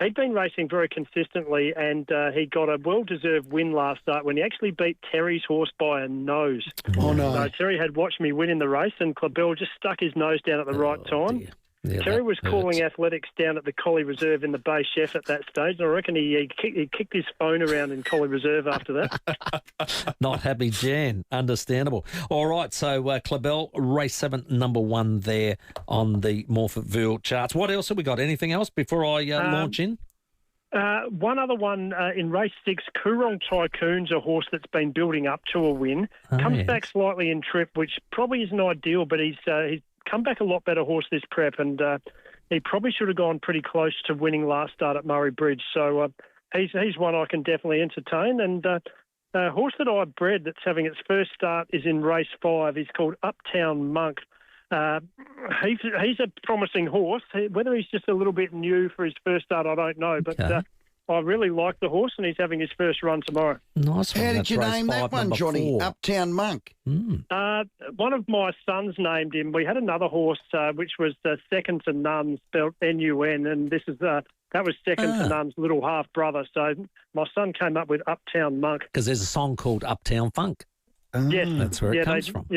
Speaker 7: He'd been racing very consistently, and he got a well-deserved win last start when he actually beat Terry's horse by a nose.
Speaker 13: Oh, no.
Speaker 7: So Terry had watched me win in the race, and Clabell just stuck his nose down at the right time.
Speaker 14: Dear. Yeah,
Speaker 7: Terry was calling athletics down at the Collie Reserve in the Bay Chef at that stage, and I reckon he kicked his phone around in Collie Reserve after that.
Speaker 14: Not happy, Jan. Understandable. All right, so Clabell, race 7, number 1 there on the Morphettville charts. What else have we got? Anything else before I launch in?
Speaker 7: One other one in race 6, Coorong Tycoon's a horse that's been building up to a win. Comes back slightly in trip, which probably isn't ideal, but he's come back a lot better horse this prep, and he probably should have gone pretty close to winning last start at Murray Bridge. So he's one I can definitely entertain. And a horse that I bred that's having its first start is in race 5. He's called Uptown Monk. He's a promising horse. Whether he's just a little bit new for his first start, I don't know. But I really like the horse, and he's having his first run tomorrow.
Speaker 14: Nice one.
Speaker 13: How did you name that one, Johnny?
Speaker 14: 4.
Speaker 13: Uptown Monk.
Speaker 7: One of my sons named him. We had another horse which was second to none, spelled N-U-N, and this is that was second to none's little half brother. So my son came up with Uptown Monk
Speaker 14: because there's a song called Uptown Funk.
Speaker 7: Yes,
Speaker 14: that's where it comes from.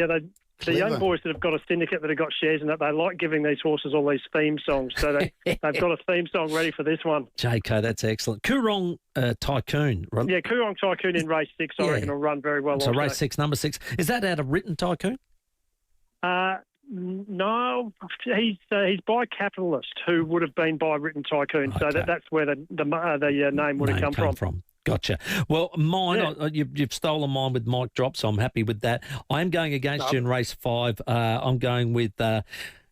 Speaker 7: The young boys that have got a syndicate that have got shares in it, they like giving these horses all these theme songs. So they've got a theme song ready for this one.
Speaker 14: JK, that's excellent. Coorong Tycoon. Right?
Speaker 7: Yeah, Coorong Tycoon in race 6, I reckon will run very well.
Speaker 14: So race 6, number 6. Is that out of Written Tycoon?
Speaker 7: No, he's by Capitalist, who would have been by Written Tycoon. Okay. So that's where the name would have come from.
Speaker 14: Gotcha. Well, mine, you've stolen mine with Mike Drop, so I'm happy with that. I'm going against you in race 5. I'm going with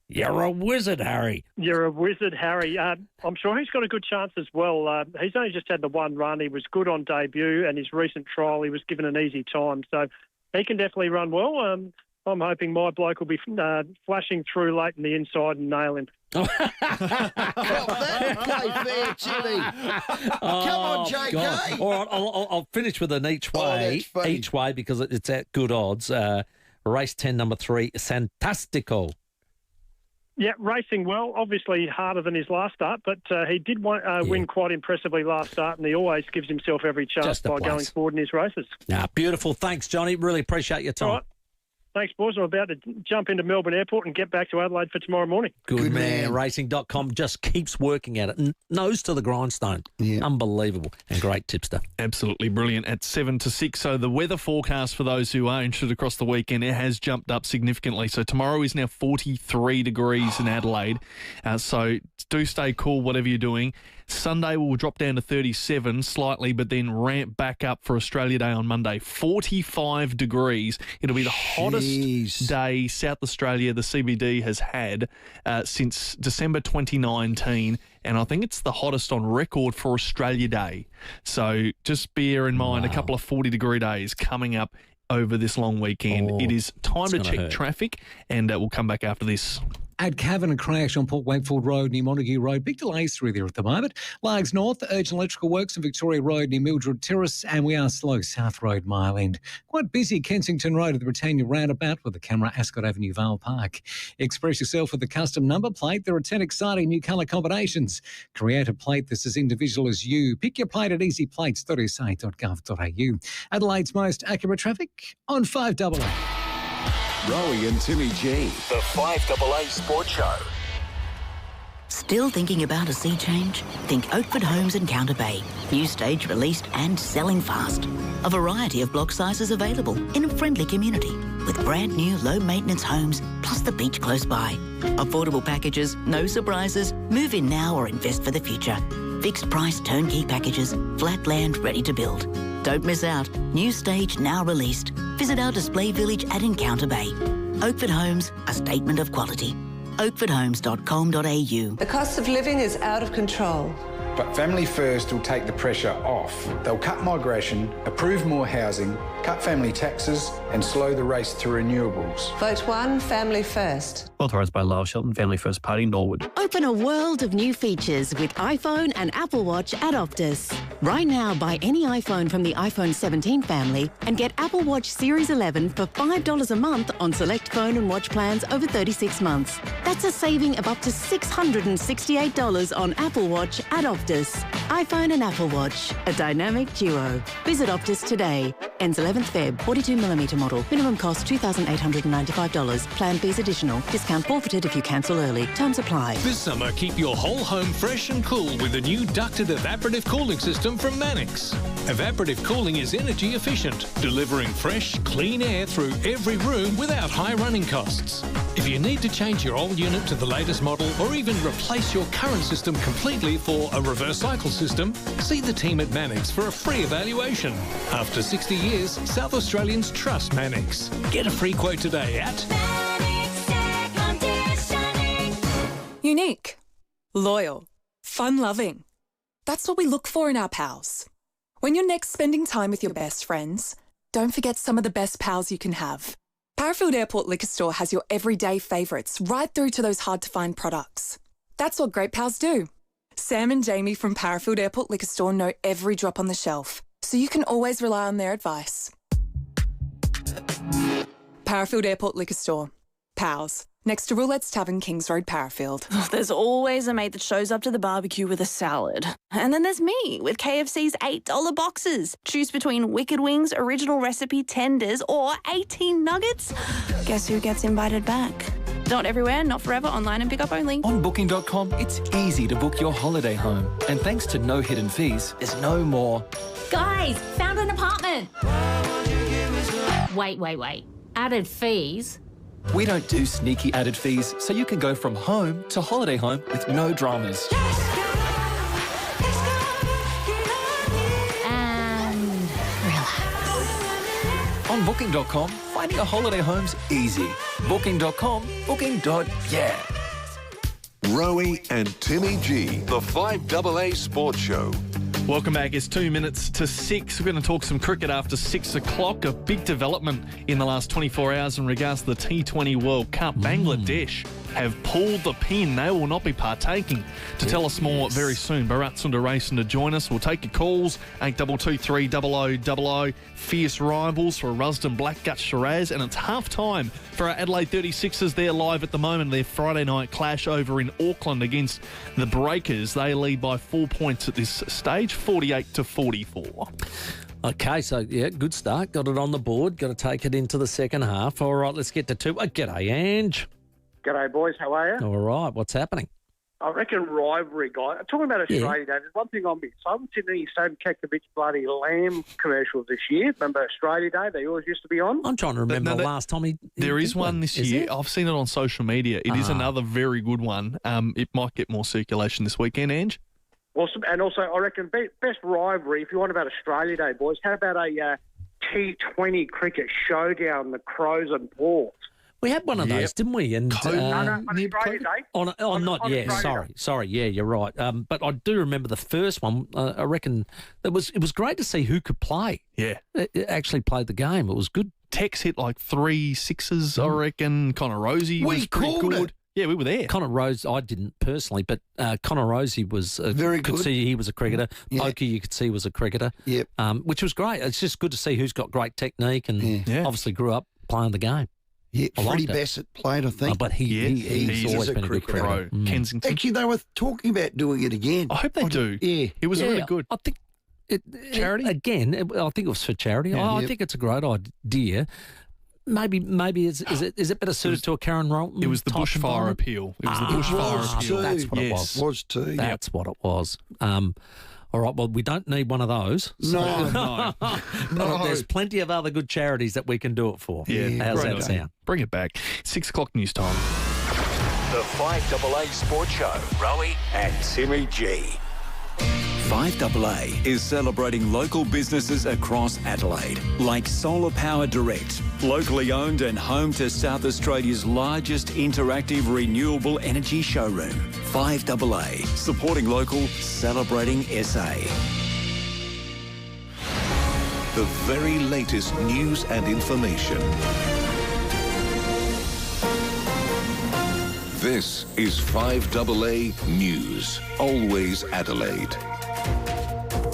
Speaker 14: You're a Wizard, Harry.
Speaker 7: You're a Wizard, Harry. I'm sure he's got a good chance as well. He's only just had the one run. He was good on debut, and his recent trial, he was given an easy time. So he can definitely run well. I'm hoping my bloke will be flashing through late in the inside and nail him.
Speaker 13: That play fair, Timmy. Come on, JK.
Speaker 14: God. All right, I'll finish with an each way because it's at good odds. Race 10, number 3, Santastico.
Speaker 7: Yeah, racing well. Obviously harder than his last start, but he did win quite impressively last start, and he always gives himself every chance by going forward in his races.
Speaker 14: Beautiful. Thanks, Johnny. Really appreciate your time.
Speaker 7: All right. Thanks, boys. I'm about to jump into Melbourne Airport and get back to Adelaide for tomorrow morning.
Speaker 14: Good man. Racing.com just keeps working at it. Nose to the grindstone. Yeah. Unbelievable. And great tipster.
Speaker 16: Absolutely brilliant at 7 to 6. So the weather forecast for those who are interested across the weekend, it has jumped up significantly. So tomorrow is now 43 degrees in Adelaide. So do stay cool, whatever you're doing. Sunday will drop down to 37 slightly, but then ramp back up for Australia Day on Monday. 45 degrees. It'll be the hottest day South Australia, the CBD, has had since December 2019. And I think it's the hottest on record for Australia Day. So just bear in mind a couple of 40-degree days coming up over this long weekend. It is time to check traffic, and we'll come back after this.
Speaker 10: At Cavan, a crash on Port Wakefield Road near Montague Road. Big delays through there at the moment. Largs North, urgent electrical works on Victoria Road near Mildred Terrace, and we are slow South Road, Mile End. Quite busy Kensington Road at the Britannia Roundabout with the camera Ascot Avenue, Vale Park. Express yourself with the custom number plate. There are 10 exciting new colour combinations. Create a plate that's as individual as you. Pick your plate at easyplates.sa.gov.au. Adelaide's most accurate traffic on 5AA.
Speaker 26: Rowey and Timmy G, the 5AA Sports Show.
Speaker 3: Still thinking about a sea change? Think Oakford Homes in Counter Bay. New stage released and selling fast. A variety of block sizes available in a friendly community with brand new low maintenance homes plus the beach close by. Affordable packages, no surprises. Move in now or invest for the future. Fixed price turnkey packages, flat land ready to build. Don't miss out. New stage now released. Visit our display village at Encounter Bay. Oakford Homes, a statement of quality. oakfordhomes.com.au.
Speaker 6: The cost of living is out of control.
Speaker 12: But Family First will take the pressure off. They'll cut migration, approve more housing, cut family taxes and slow the race to renewables.
Speaker 6: Vote 1 Family First.
Speaker 17: Authorised by Lyle Shelton Family First Party, Norwood.
Speaker 23: Open a world of new features with iPhone and Apple Watch at Optus. Right now, buy any iPhone from the iPhone 17 family and get Apple Watch Series 11 for $5 a month on select phone and watch plans over 36 months. That's a saving of up to $668 on Apple Watch at Optus. iPhone and Apple Watch, a dynamic duo. Visit Optus today. Ends 11th Feb, 42mm model. Minimum cost $2,895. Plan fees additional. Discount forfeited if you cancel early. Terms apply.
Speaker 24: This summer, keep your whole home fresh and cool with a new ducted evaporative cooling system from Mannix. Evaporative cooling is energy efficient, delivering fresh, clean air through every room without high running costs. If you need to change your old unit to the latest model or even replace your current system completely for a reverse cycle system, see the team at Mannix for a free evaluation. After 60 years, South Australians trust Mannix. Get a free quote today at
Speaker 25: Unique, loyal, fun-loving. That's what we look for in our pals. When you're next spending time with your best friends, don't forget some of the best pals you can have. Parafield Airport Liquor Store has your everyday favourites right through to those hard-to-find products. That's what great pals do. Sam and Jamie from Parafield Airport Liquor Store know every drop on the shelf, so you can always rely on their advice. Parafield Airport Liquor Store. Pals. Next to Roulette's Tavern, Kings Road, Parafield.
Speaker 27: There's always a mate that shows up to the barbecue with a salad. And then there's me with KFC's $8 boxes. Choose between Wicked Wings, original recipe tenders, or 18 nuggets. Guess who gets invited back? Not everywhere, not forever, online and pick up only.
Speaker 28: On Booking.com, it's easy to book your holiday home. And thanks to no hidden fees, there's no more.
Speaker 29: Guys, found an apartment. Wait. Added fees?
Speaker 28: We don't do sneaky added fees, so you can go from home to holiday home with no dramas.
Speaker 29: And relax.
Speaker 28: On Booking.com, finding a holiday home's easy. Booking.com, booking.yeah.
Speaker 26: Rowey and Timmy G, the 5AA Sports Show.
Speaker 16: Welcome back. It's 2 minutes to 6. We're going to talk some cricket after 6 o'clock. A big development in the last 24 hours in regards to the T20 World Cup. Bangladesh have pulled the pin. They will not be partaking. To tell us more very soon, Bharat Sundaresan to join us. We'll take your calls, 8223 0000. Fierce rivals for Rusden Blackgut Shiraz. And it's half-time for our Adelaide 36ers. They're live at the moment. Their Friday night clash over in Auckland against the Breakers. They lead by 4 points at this stage, 48-44.
Speaker 14: Okay, so, yeah, good start. Got it on the board. Got to take it into the second half. All right, let's get to 2. G'day, Ange.
Speaker 30: G'day, boys. How are you?
Speaker 14: All right, what's happening?
Speaker 30: I reckon rivalry, guy. Talking about Australia Day, there's one thing on me. So I haven't seen any Sam Kekovich bloody lamb commercials this year. Remember Australia Day? They always used to be on.
Speaker 14: I'm trying to remember the last time he
Speaker 16: There is one this year. I've seen it on social media. It is another very good one. It might get more circulation this weekend, Ange.
Speaker 30: Awesome. And also, I reckon best rivalry, if you want about Australia Day, boys, how about a T20 cricket showdown, the Crows and Paws?
Speaker 14: We had one of those, didn't we? And
Speaker 30: on Australia Day.
Speaker 14: Not yet. Sorry. Yeah, you're right. But I do remember the first one. I reckon it was great to see who could play.
Speaker 16: Yeah,
Speaker 14: it actually played the game. It was good.
Speaker 16: Tex hit like 3 sixes. I reckon. Connor Rosie was pretty good. Yeah, we were there.
Speaker 14: Connor Rose, I didn't personally, but Connor Rosie was
Speaker 13: very good.
Speaker 14: Could see he was a cricketer. Oki, you could see was a cricketer.
Speaker 13: Yep.
Speaker 14: Which was great. It's just good to see who's got great technique and obviously grew up playing the game.
Speaker 13: Yeah, Freddie Bassett played, I think.
Speaker 14: But he's always been a good cricketer.
Speaker 16: Kensington.
Speaker 13: Actually, they were talking about doing it again.
Speaker 16: I hope they do.
Speaker 13: Yeah.
Speaker 16: It was really good.
Speaker 14: I think
Speaker 16: charity?
Speaker 14: I think it was for charity. I think it's a great idea. Maybe is it better suited to a Karen Rolton?
Speaker 16: It was the bushfire appeal. It was the bushfire appeal.
Speaker 14: That's what it was.
Speaker 13: Was too.
Speaker 14: That's what it was. All right, well, we don't need one of those.
Speaker 13: No.
Speaker 14: There's plenty of other good charities that we can do it for.
Speaker 16: Yeah.
Speaker 14: How's that sound?
Speaker 16: Bring it back. 6 o'clock news time.
Speaker 26: The 5AA Sports Show. Rowey and Timmy G.
Speaker 1: FIVEAA is celebrating local businesses across Adelaide, like Solar Power Direct, locally owned and home to South Australia's largest interactive renewable energy showroom. FIVEAA, supporting local, celebrating SA.
Speaker 26: The very latest news and information. This is 5AA News, always Adelaide.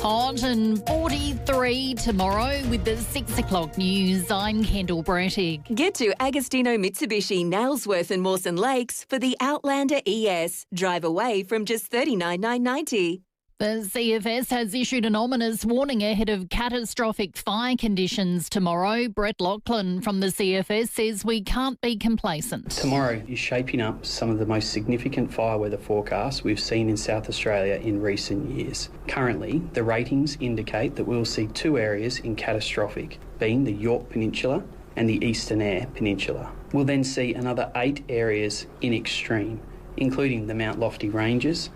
Speaker 29: Hot and 43 tomorrow with the 6 o'clock news. I'm Kendall Brettig.
Speaker 23: Get to Agostino Mitsubishi, Nailsworth and Mawson Lakes for the Outlander ES. Drive away from just $39,990.
Speaker 29: The CFS has issued an ominous warning ahead of catastrophic fire conditions tomorrow. Brett Lachlan from the CFS says we can't be complacent.
Speaker 17: Tomorrow is shaping up some of the most significant fire weather forecasts we've seen in South Australia in recent years. Currently, the ratings indicate that we'll see 2 areas in catastrophic, being the Yorke Peninsula and the Eastern Eyre Peninsula. We'll then see another 8 areas in extreme, including the Mount Lofty Ranges.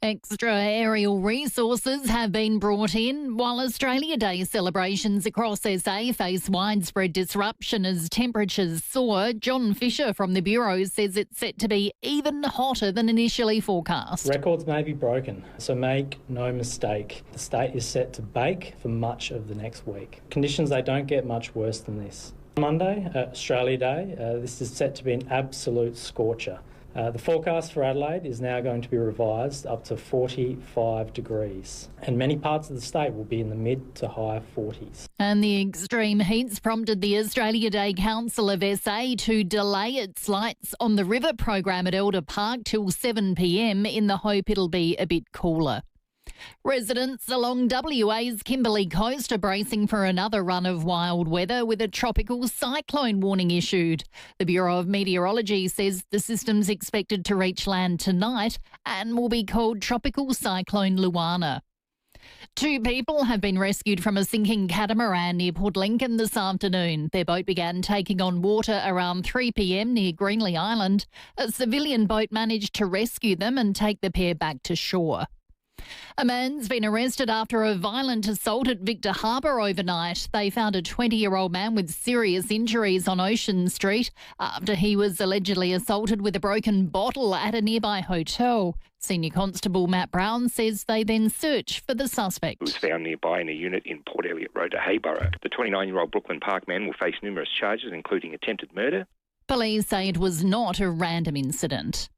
Speaker 29: Extra aerial resources have been brought in, while Australia Day celebrations across SA face widespread disruption as temperatures soar. John Fisher from the Bureau says it's set to be even hotter than initially forecast.
Speaker 4: Records may be broken, so make no mistake, the state is set to bake for much of the next week. Conditions, they don't get much worse than this. Monday, Australia Day, this is set to be an absolute scorcher. The forecast for Adelaide is now going to be revised up to 45 degrees, and many parts of the state will be in the mid to high 40s.
Speaker 29: And the extreme heats prompted the Australia Day Council of SA to delay its Lights on the River program at Elder Park till 7 p.m. in the hope it'll be a bit cooler. Residents along WA's Kimberley coast are bracing for another run of wild weather with a tropical cyclone warning issued. The Bureau of Meteorology says the system's expected to reach land tonight and will be called Tropical Cyclone Luana. 2 people have been rescued from a sinking catamaran near Port Lincoln this afternoon. Their boat began taking on water around 3 p.m. near Greenley Island. A civilian boat managed to rescue them and take the pair back to shore. A man's been arrested after a violent assault at Victor Harbour overnight. They found a 20-year-old man with serious injuries on Ocean Street after he was allegedly assaulted with a broken bottle at a nearby hotel. Senior Constable Matt Brown says they then search for the suspect.
Speaker 5: It was found nearby in a unit in Port Elliot Road to Hayborough. The 29-year-old Brooklyn Park man will face numerous charges, including attempted murder.
Speaker 29: Police say it was not a random incident.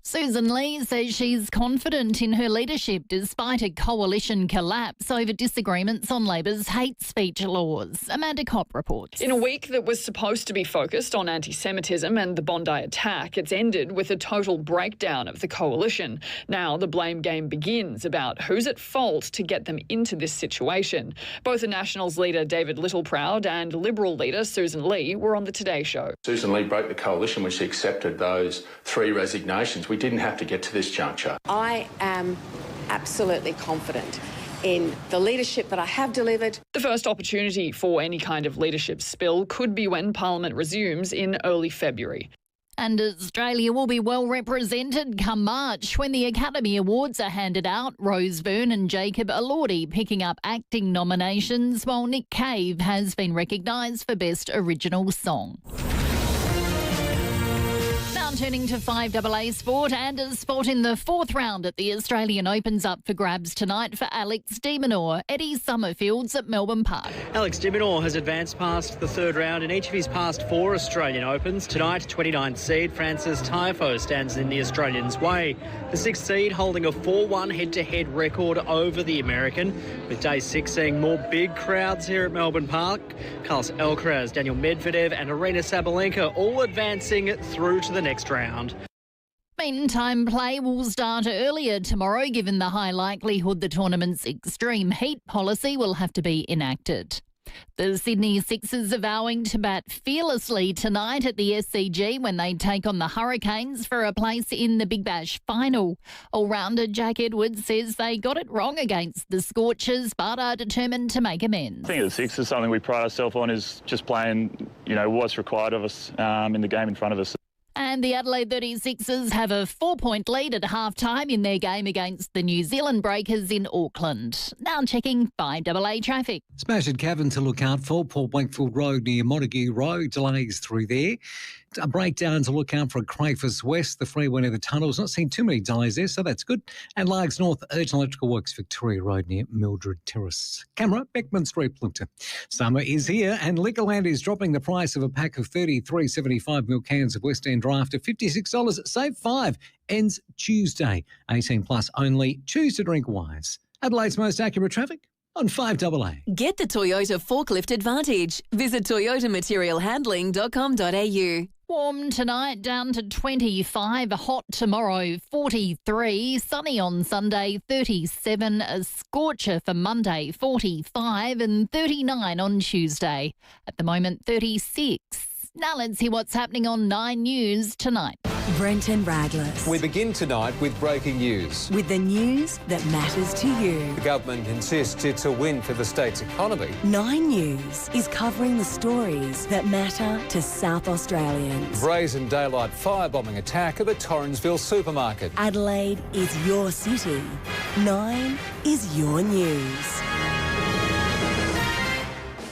Speaker 29: Susan Lee says she's confident in her leadership despite a coalition collapse over disagreements on Labor's hate speech laws. Amanda Kopp reports.
Speaker 8: In a week that was supposed to be focused on anti-Semitism and the Bondi attack, it's ended with a total breakdown of the coalition. Now the blame game begins about who's at fault to get them into this situation. Both the Nationals leader David Littleproud and Liberal leader Susan Lee were on the Today Show.
Speaker 9: Susan Lee broke the coalition when she accepted those 3 resignations. We didn't have to get to this juncture.
Speaker 15: I am absolutely confident in the leadership that I have delivered.
Speaker 8: The first opportunity for any kind of leadership spill could be when Parliament resumes in early February.
Speaker 29: And Australia will be well represented come March when the Academy Awards are handed out. Rose Byrne and Jacob Elordi picking up acting nominations, while Nick Cave has been recognised for Best Original Song. Turning to 5AA Sport, and a spot in the 4th round at the Australian Open's up for grabs tonight for Alex de Minaur. Eddie Summerfield's at Melbourne Park.
Speaker 18: Alex de Minaur has advanced past the 3rd round in each of his past 4 Australian Opens. Tonight, 29th seed Francis Tiafoe stands in the Australian's way. The 6th seed holding a 4-1 head-to-head record over the American, with day 6 seeing more big crowds here at Melbourne Park. Carlos Alcaraz, Daniel Medvedev and Arina Sabalenka all advancing through to the next round.
Speaker 29: Meantime, play will start earlier tomorrow, given the high likelihood the tournament's extreme heat policy will have to be enacted. The Sydney Sixers are vowing to bat fearlessly tonight at the SCG when they take on the Hurricanes for a place in the Big Bash final. All-rounder Jack Edwards says they got it wrong against the Scorchers but are determined to make amends.
Speaker 19: I think the Sixers, something we pride ourselves on is just playing, what's required of us in the game in front of us.
Speaker 29: And And the Adelaide 36ers have a 4-point lead at half-time in their game against the New Zealand Breakers in Auckland. Now checking 5AA traffic.
Speaker 2: Smash at Cavan to look out for. Port Wakefield Road near Montague Road. Delays through there. A breakdown to look out for at Crayfus West, the freeway near the tunnels. Not seeing too many delays there, so that's good. And Largs North, urgent electrical works, Victoria Road near Mildred Terrace. Camera, Beckman Street, Plimpton. Summer is here, and Liquorland is dropping the price of a pack of 33.75 ml cans of West End Draft to $56. Save 5. Ends Tuesday. 18 plus only. Choose to drink wise. Adelaide's most accurate traffic on 5AA.
Speaker 3: Get the Toyota Forklift Advantage. Visit toyotaMaterialHandling.com.au.
Speaker 29: Warm tonight, down to 25. Hot tomorrow, 43. Sunny on Sunday, 37. A scorcher for Monday, 45. And 39 on Tuesday. At the moment, 36. Now let's see what's happening on 9 News tonight.
Speaker 7: Brenton Raglas.
Speaker 10: We begin tonight with breaking news.
Speaker 7: With the news that matters to you.
Speaker 10: The government insists it's a win for the state's economy.
Speaker 7: 9 News is covering the stories that matter to South Australians.
Speaker 10: Brazen daylight firebombing attack at the Torrensville supermarket.
Speaker 7: Adelaide is your city. 9 is your news.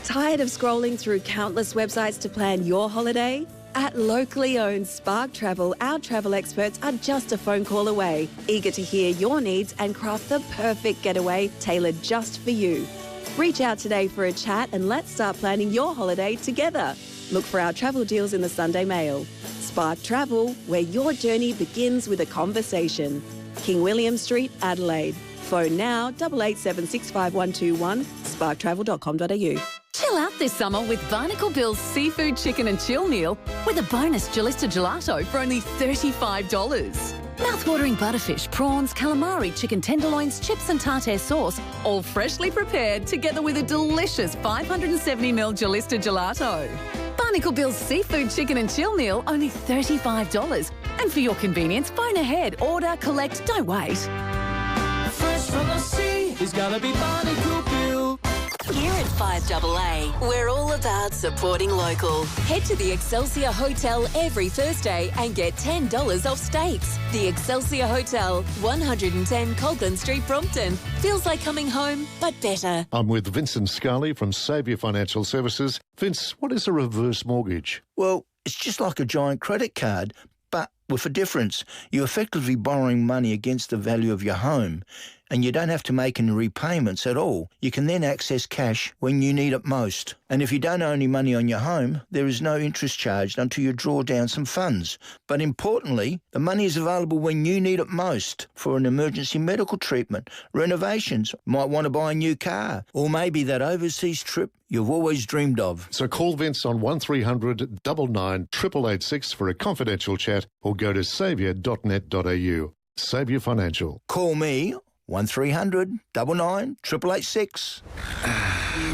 Speaker 11: Tired of scrolling through countless websites to plan your holiday? At locally owned Spark Travel, our travel experts are just a phone call away, eager to hear your needs and craft the perfect getaway tailored just for you. Reach out today for a chat and let's start planning your holiday together. Look for our travel deals in the Sunday Mail. Spark Travel, where your journey begins with a conversation. King William Street, Adelaide. Phone now 88765121, sparktravel.com.au.
Speaker 3: Chill out this summer with Barnacle Bill's Seafood Chicken and Chill Meal with a bonus Jalista Gelato for only $35. Mouth-watering butterfish, prawns, calamari, chicken tenderloins, chips and tartare sauce, all freshly prepared together with a delicious 570ml Jalista Gelato. Barnacle Bill's Seafood Chicken and Chill Meal, only $35. And for your convenience, phone ahead, order, collect, don't wait.
Speaker 12: Fresh from the sea, it's gotta be Barnacle Bill.
Speaker 3: Here at 5AA, we're all about supporting local. Head to the Excelsior Hotel every Thursday and get $10 off steaks. The Excelsior Hotel, 110 Coghlan Street, Brompton. Feels like coming home, but better.
Speaker 19: I'm with Vincent Scully from FIVEAA Financial Services. Vince, what is a reverse mortgage?
Speaker 20: Well, it's just like a giant credit card, but with a difference. You're effectively borrowing money against the value of your home, and you don't have to make any repayments at all. You can then access cash when you need it most. And if you don't owe any money on your home, there is no interest charged until you draw down some funds. But importantly, the money is available when you need it most for an emergency medical treatment, renovations, might want to buy a new car, or maybe that overseas trip you've always dreamed of.
Speaker 19: So call Vince on 1300 99 886 for a confidential chat, or go to saviour.net.au. Saviour Financial.
Speaker 20: Call me 1300 99 886.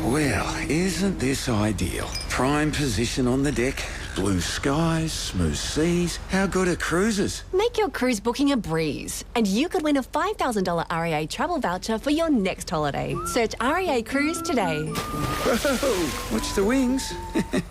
Speaker 21: Well, isn't this ideal? Prime position on the deck, blue skies, smooth seas. How good are cruises?
Speaker 22: Make your cruise booking a breeze, and you could win a $5,000 REA travel voucher for your next holiday. Search REA Cruise today.
Speaker 21: Whoa, watch the wings.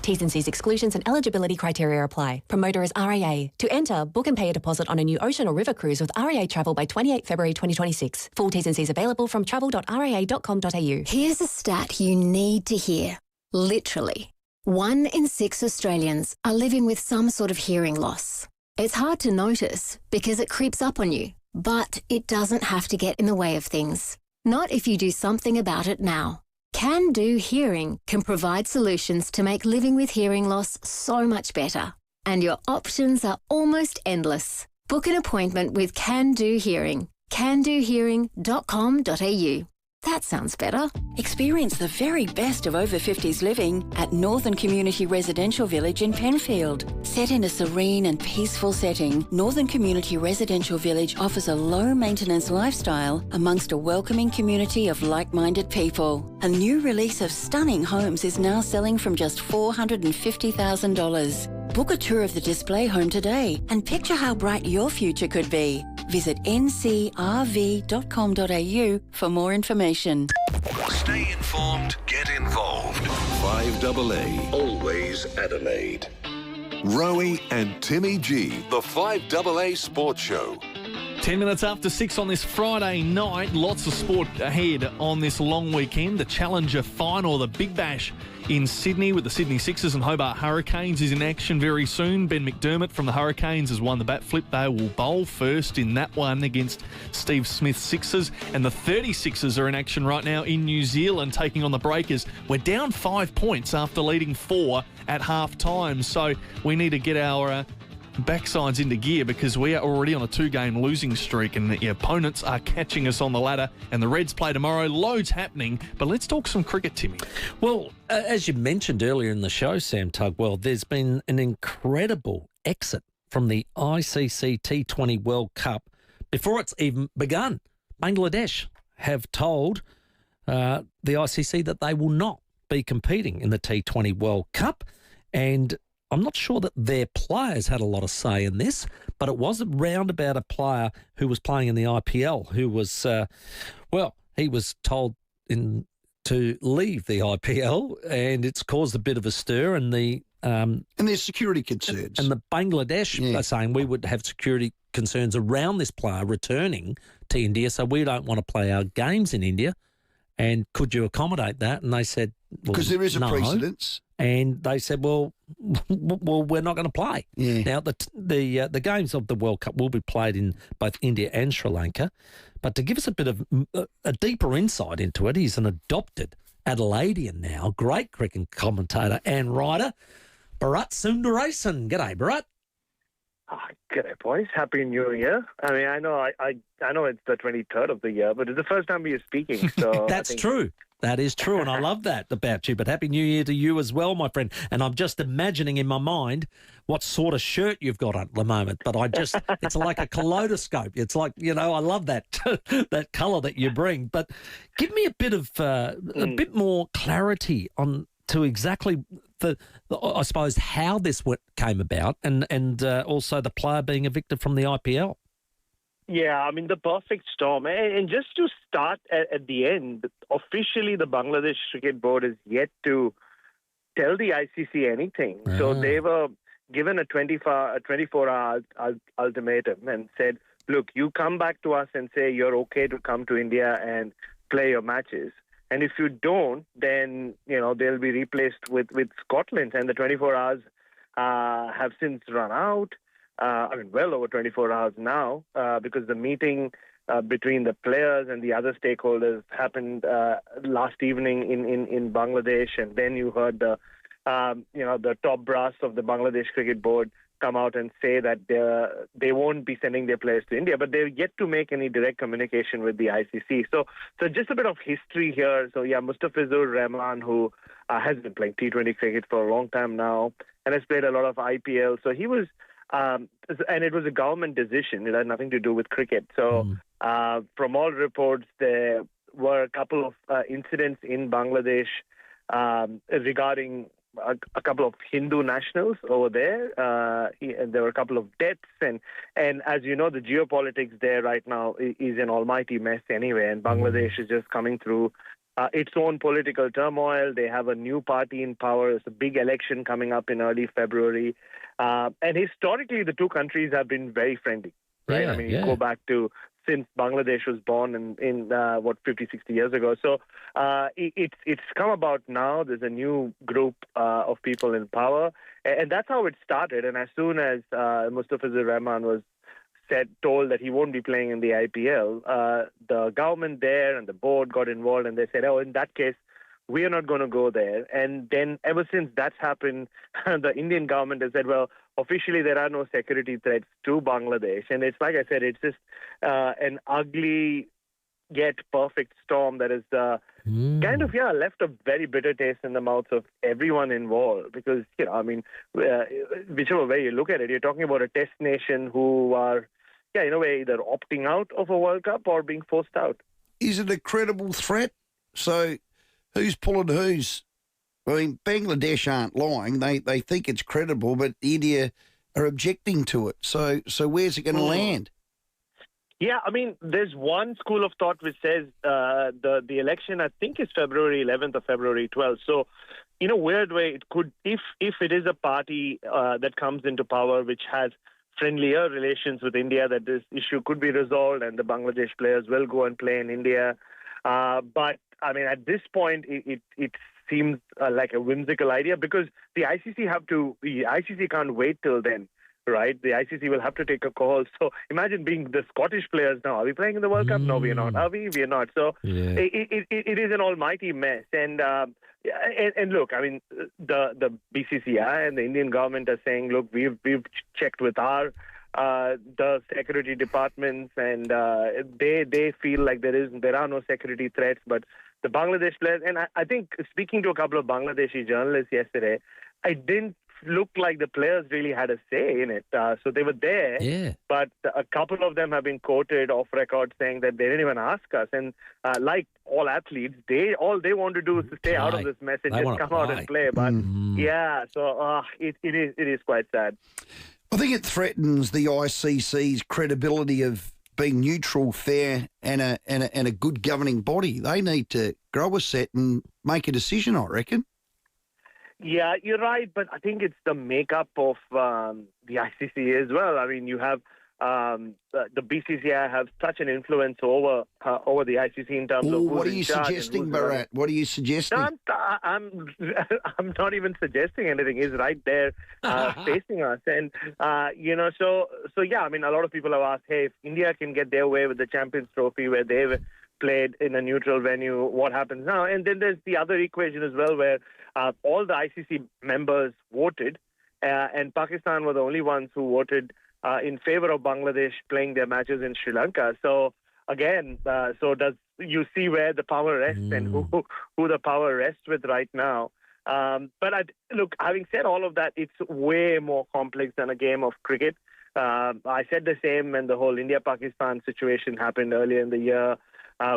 Speaker 22: T's and C's, exclusions and eligibility criteria apply. Promoter is REA. To enter, book and pay a deposit on a new ocean or river cruise with REA Travel by 28 February 2026. Full T's and C's available from travel.rea.com.au.
Speaker 23: Here's a stat you need to hear. Literally, 1 in 6 Australians are living with some sort of hearing loss. It's hard to notice because it creeps up on you, but it doesn't have to get in the way of things. Not if you do something about it now. Can Do Hearing can provide solutions to make living with hearing loss so much better. And your options are almost endless. Book an appointment with Can Do Hearing. candohearing.com.au. That sounds better.
Speaker 3: Experience the very best of over 50s living at Northern Community Residential Village in Penfield. Set in a serene and peaceful setting, Northern Community Residential Village offers a low-maintenance lifestyle amongst a welcoming community of like-minded people. A new release of stunning homes is now selling from just $450,000. Book a tour of the display home today and picture how bright your future could be. Visit ncrv.com.au for more information.
Speaker 26: Stay informed, get involved. 5AA, always Adelaide. Rowey and Timmy G, the 5AA Sports Show.
Speaker 1: 10 minutes after 6 on this Friday night. Lots of sport ahead on this long weekend. The Challenger final, the Big Bash in Sydney with the Sydney Sixers and Hobart Hurricanes is in action very soon. Ben McDermott from the Hurricanes has won the bat flip. They will bowl first in that one against Steve Smith's Sixers. And the 36ers are in action right now in New Zealand taking on the Breakers. We're down 5 points after leading 4 at half-time. So we need to get our backsides into gear because we are already on a 2-game losing streak and the opponents are catching us on the ladder. And the Reds play tomorrow. Loads happening. But let's talk some cricket, Timmy.
Speaker 6: Well, as you mentioned earlier in the show, Sam Tugwell, there's been an incredible exit from the ICC T20 World Cup before it's even begun. Bangladesh have told the ICC that they will not be competing in the T20 World Cup, and I'm not sure that their players had a lot of say in this, but it was around about a player who was playing in the IPL who was, he was told to leave the IPL, and it's caused a bit of a stir. And
Speaker 13: there's security concerns.
Speaker 6: And the Bangladesh are saying we would have security concerns around this player returning to India, so we don't want to play our games in India. And could you accommodate that? And they said,
Speaker 13: because there is a precedence.
Speaker 6: And they said, well, we're not going to play.
Speaker 13: Yeah.
Speaker 6: Now, the games of the World Cup will be played in both India and Sri Lanka. But to give us a bit of a deeper insight into it, he's an adopted Adelaidean now, great cricket commentator and writer, Bharat Sundaresan. G'day, Bharat.
Speaker 14: G'day, boys. Happy New Year. I mean, I know it's the 23rd of the year, but it's the first time we are speaking. So
Speaker 6: That's true. That is true, and I love that about you. But Happy New Year to you as well, my friend. And I'm just imagining in my mind what sort of shirt you've got on at the moment. But it's like a kaleidoscope. It's like, I love that that colour that you bring. But give me a bit of a bit more clarity on to exactly I suppose how this came about, and also the player being evicted from the IPL.
Speaker 14: Yeah, I mean, the perfect storm. And just to start at the end, officially the Bangladesh Cricket Board is yet to tell the ICC anything. So they were given a 24-hour ultimatum and said, look, you come back to us and say you're okay to come to India and play your matches. And if you don't, then, they'll be replaced with Scotland. And the 24 hours have since run out. Well over 24 hours now, because the meeting between the players and the other stakeholders happened last evening in Bangladesh, and then you heard the top brass of the Bangladesh Cricket Board come out and say that they won't be sending their players to India, but they're yet to make any direct communication with the ICC. So just a bit of history here. So Mustafizur Rahman, who has been playing T20 cricket for a long time now and has played a lot of IPL. So he was. And it was a government decision. It had nothing to do with cricket. So from all reports, there were a couple of incidents in Bangladesh regarding a couple of Hindu nationals over there. And there were a couple of deaths. And as you know, the geopolitics there right now is an almighty mess anyway. And Bangladesh is just coming through its own political turmoil. They have a new party in power. There's a big election coming up in early February. And historically, the two countries have been very friendly, right?
Speaker 6: Yeah,
Speaker 14: you go back to since Bangladesh was born in 50, 60 years ago. So it's come about now. There's a new group of people in power. And that's how it started. And as soon as Mustafizur Rahman was told that he won't be playing in the IPL, the government there and the board got involved, and they said, in that case, we are not going to go there. And then ever since that's happened, the Indian government has said, well, officially there are no security threats to Bangladesh. And it's like I said, it's just an ugly yet perfect storm that is kind of, left a very bitter taste in the mouths of everyone involved. Because, whichever way you look at it, you're talking about a test nation who are, in a way, either opting out of a World Cup or being forced out.
Speaker 13: Is it a credible threat? So who's pulling who's? I mean, Bangladesh aren't lying. They think it's credible, but India are objecting to it. So where's it going to land?
Speaker 14: Yeah, I mean, there's one school of thought which says the election, I think, is February 11th or February 12th. So in a weird way, it could, if it is a party that comes into power which has friendlier relations with India, that this issue could be resolved and the Bangladesh players will go and play in India. But I mean, at this point, it seems like a whimsical idea because the ICC can't wait till then. Right, the ICC will have to take a call. So imagine being the Scottish players now. Are we playing in the World Cup? No, we are not. Are we? We are not. So it is an almighty mess. And look, I mean, the BCCI and the Indian government are saying, look, we've checked with the security departments, and they feel like there are no security threats. But the Bangladesh players, and I think speaking to a couple of Bangladeshi journalists yesterday, I didn't look like the players really had a say in it. So they were there, but a couple of them have been quoted off record saying that they didn't even ask us. And like all athletes, all they want to do is to stay out of this mess and just come out and play. But so it is quite sad.
Speaker 13: I think it threatens the ICC's credibility of being neutral, fair, and a good governing body. They need to grow a set and make a decision, I reckon.
Speaker 14: Yeah, you're right, but I think it's the makeup of the ICC as well. I memean, you have the BCCI have such an influence over the ICC in terms of who's
Speaker 13: what are you suggesting, Bharat? What are you suggesting?
Speaker 14: No, I'm not even suggesting anything. He's right there facing us, and so yeah. I mean, a lot of people have asked, hey, if India can get their way with the Champions Trophy, where they've played in a neutral venue, what happens now? And then there's the other equation as well, where all the ICC members voted, and Pakistan were the only ones who voted in favor of Bangladesh playing their matches in Sri Lanka. So again, does you see where the power rests and who the power rests with right now? But look, having said all of that, it's way more complex than a game of cricket. I said the same when the whole India-Pakistan situation happened earlier in the year.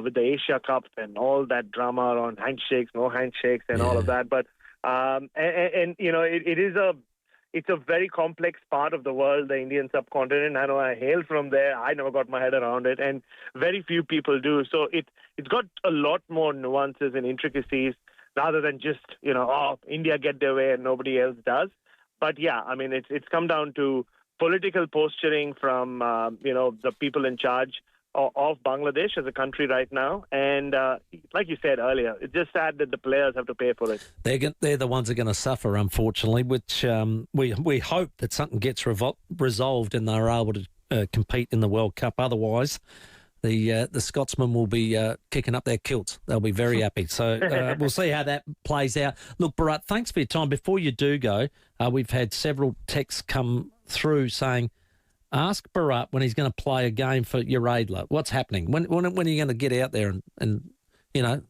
Speaker 14: With the Asia Cup and all that drama around handshakes, no handshakes, and all of that. But it's a very complex part of the world, the Indian subcontinent. I know I hail from there. I never got my head around it, and very few people do. So it's got a lot more nuances and intricacies rather than just India get their way and nobody else does. But yeah, I mean it's come down to political posturing from the people in charge of Bangladesh as a country right now. And like you said earlier, it's just sad that the players have to pay for it.
Speaker 6: They're the ones that are going to suffer, unfortunately, which we hope that something gets resolved and they're able to compete in the World Cup. Otherwise, the Scotsmen will be kicking up their kilts. They'll be very happy. So we'll see how that plays out. Look, Bharat, thanks for your time. Before you do go, we've had several texts come through saying, ask Bharat when he's going to play a game for Uradla. What's happening? When are you going to get out there and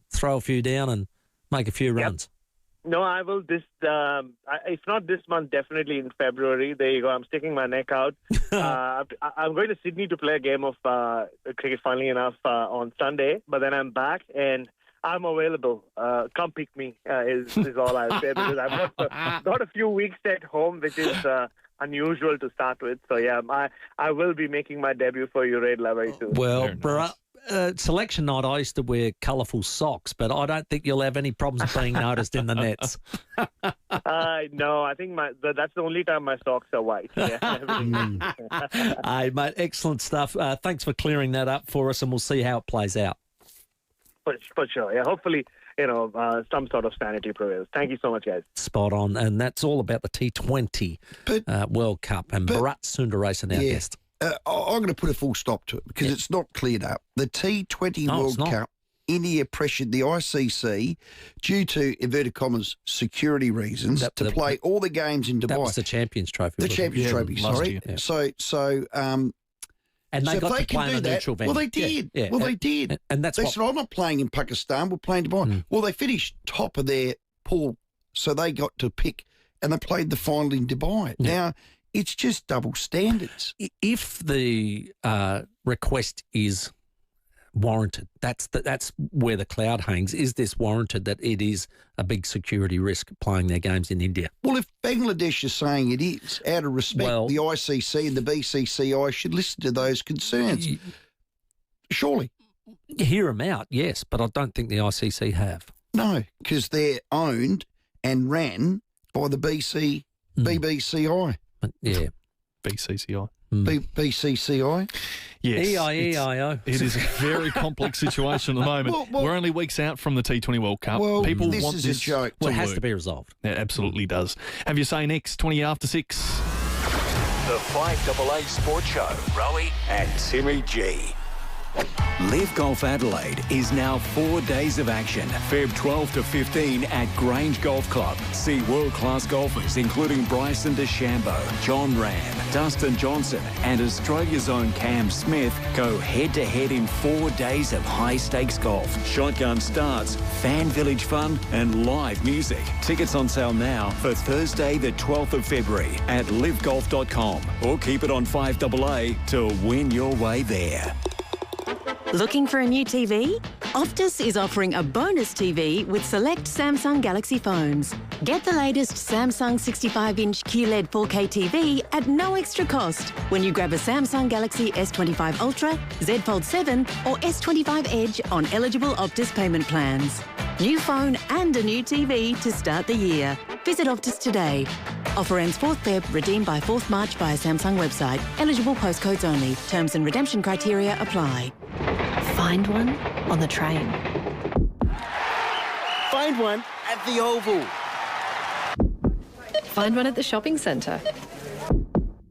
Speaker 6: throw a few down and make a few runs?
Speaker 14: No, I will. If not this month, definitely in February. There you go. I'm sticking my neck out. I'm going to Sydney to play a game of cricket, funnily enough, on Sunday. But then I'm back and I'm available. Come pick me is all I'll say, because I've got a few weeks at home, which is unusual to start with. So yeah, I will be making my debut for Uradla very soon.
Speaker 6: Well, Bharat, selection night, I used to wear colourful socks, but I don't think you'll have any problems being noticed in the nets.
Speaker 14: No, I think that's the only time my socks are white. Yeah.
Speaker 6: Hey, mate, excellent stuff. Thanks for clearing that up for us, and we'll see how it plays out.
Speaker 14: For sure. Yeah, hopefully, some sort of sanity prevails. Thank you so much, guys.
Speaker 6: Spot on. And that's all about the T20 World Cup. And Bharat Sundaresan, our guest.
Speaker 13: I'm going to put a full stop to it because it's not cleared up. The T20 World Cup, India pressured the ICC due to, inverted commas, security reasons to play all the games in Dubai.
Speaker 6: That was the Champions Trophy.
Speaker 13: The Champions Trophy, sorry.
Speaker 6: Yeah. And they got to play in a neutral venue.
Speaker 13: Well, they did.
Speaker 6: Yeah.
Speaker 13: Well, they did.
Speaker 6: And that's
Speaker 13: they said, I'm not playing in Pakistan. We're playing Dubai. Well, they finished top of their pool, so they got to pick, and they played the final in Dubai. Yeah. Now, it's just double standards.
Speaker 6: If the request is warranted, that's where the cloud hangs. Is this warranted that it is a big security risk playing their games in India?
Speaker 13: Well, if Bangladesh is saying it is, out of respect, the ICC and the BCCI should listen to those concerns. Surely.
Speaker 6: You hear them out, yes, but I don't think the ICC have.
Speaker 13: No, because they're owned and ran by the BBCI.
Speaker 6: Yeah.
Speaker 1: BCCI.
Speaker 13: BCCI?
Speaker 1: Yes.
Speaker 6: EIEIO.
Speaker 1: It is a very complex situation at the moment.
Speaker 13: Well,
Speaker 1: we're only weeks out from the T20 World Cup.
Speaker 13: Well,
Speaker 1: People
Speaker 13: this
Speaker 1: want
Speaker 13: is
Speaker 1: this
Speaker 13: a joke.
Speaker 6: Well, it has to be resolved.
Speaker 1: It absolutely does. Have your say next, 20 after 6.
Speaker 26: The 5AA Sports Show. Rowey and Timmy G.
Speaker 4: Live Golf Adelaide is now 4 days of action. Feb 12 to 15 at Grange Golf Club. See world-class golfers including Bryson DeChambeau, John Ram, Dustin Johnson and Australia's own Cam Smith go head-to-head in 4 days of high-stakes golf. Shotgun starts, fan village fun and live music. Tickets on sale now for Thursday the 12th of February at livegolf.com or keep it on 5AA to win your way there.
Speaker 23: Looking for a new TV? Optus is offering a bonus TV with select Samsung Galaxy phones. Get the latest Samsung 65-inch QLED 4K TV at no extra cost when you grab a Samsung Galaxy S25 Ultra, Z Fold 7 or S25 Edge on eligible Optus payment plans. New phone and a new TV to start the year. Visit Optus today. Offer ends 4th Feb, redeemed by 4th March via Samsung website. Eligible postcodes only. Terms and redemption criteria apply.
Speaker 5: Find one on the train.
Speaker 9: Find one at the Oval.
Speaker 5: Find one at the shopping centre.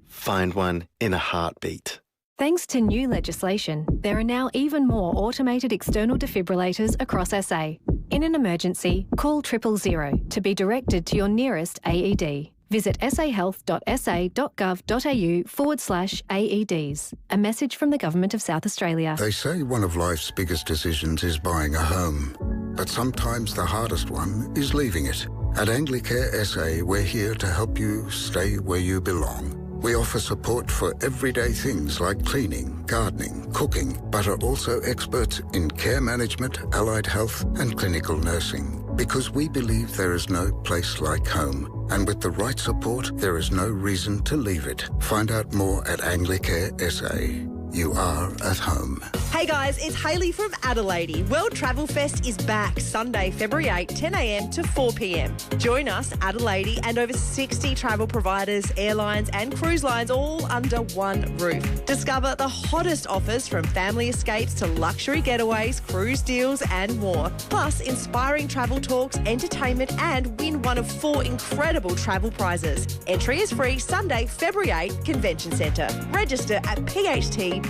Speaker 9: Find one in a heartbeat.
Speaker 5: Thanks to new legislation, there are now even more automated external defibrillators across SA. In an emergency, call 000 to be directed to your nearest AED. Visit sahealth.sa.gov.au/AEDs. A message from the Government of South Australia.
Speaker 16: They say one of life's biggest decisions is buying a home. But sometimes the hardest one is leaving it. At Anglicare SA, we're here to help you stay where you belong. We offer support for everyday things like cleaning, gardening, cooking, but are also experts in care management, allied health and clinical nursing. Because we believe there is no place like home. And with the right support, there is no reason to leave it. Find out more at Anglicare SA. You are at home.
Speaker 17: Hey guys, it's Hayley from Adelaide. World Travel Fest is back Sunday, February 8, 10 a.m. to 4 p.m. Join us, Adelaide, and over 60 travel providers, airlines and cruise lines all under one roof. Discover the hottest offers from family escapes to luxury getaways, cruise deals and more. Plus, inspiring travel talks, entertainment and win one of 4 incredible travel prizes. Entry is free Sunday, February 8, Convention Centre. Register at pht.com.au.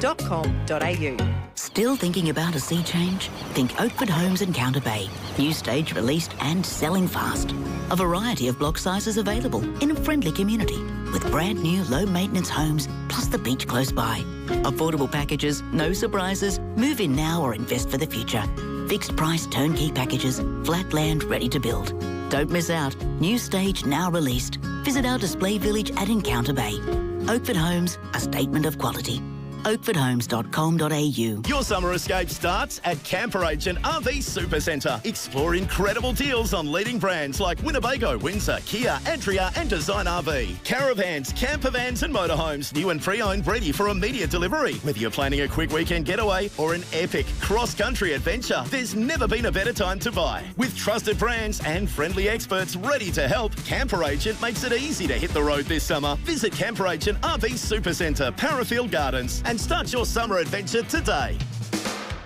Speaker 24: Still thinking about a sea change? Think Oakford Homes Encounter Bay. New stage released and selling fast. A variety of block sizes available in a friendly community with brand new low maintenance homes plus the beach close by. Affordable packages, no surprises. Move in now or invest for the future. Fixed price turnkey packages, flat land ready to build. Don't miss out. New stage now released. Visit our display village at Encounter Bay. Oakford Homes, a statement of quality. oakfordhomes.com.au.
Speaker 25: Your summer escape starts at Camper Agent RV Supercentre. Explore incredible deals on leading brands like Winnebago, Windsor, Kia, Andrea and Design RV. Caravans, camper vans and motorhomes, new and pre-owned, ready for immediate delivery. Whether you're planning a quick weekend getaway or an epic cross-country adventure, there's never been a better time to buy. With trusted brands and friendly experts ready to help, Camper Agent makes it easy to hit the road this summer. Visit Camper Agent RV Supercentre, Parafield Gardens and start your summer adventure today.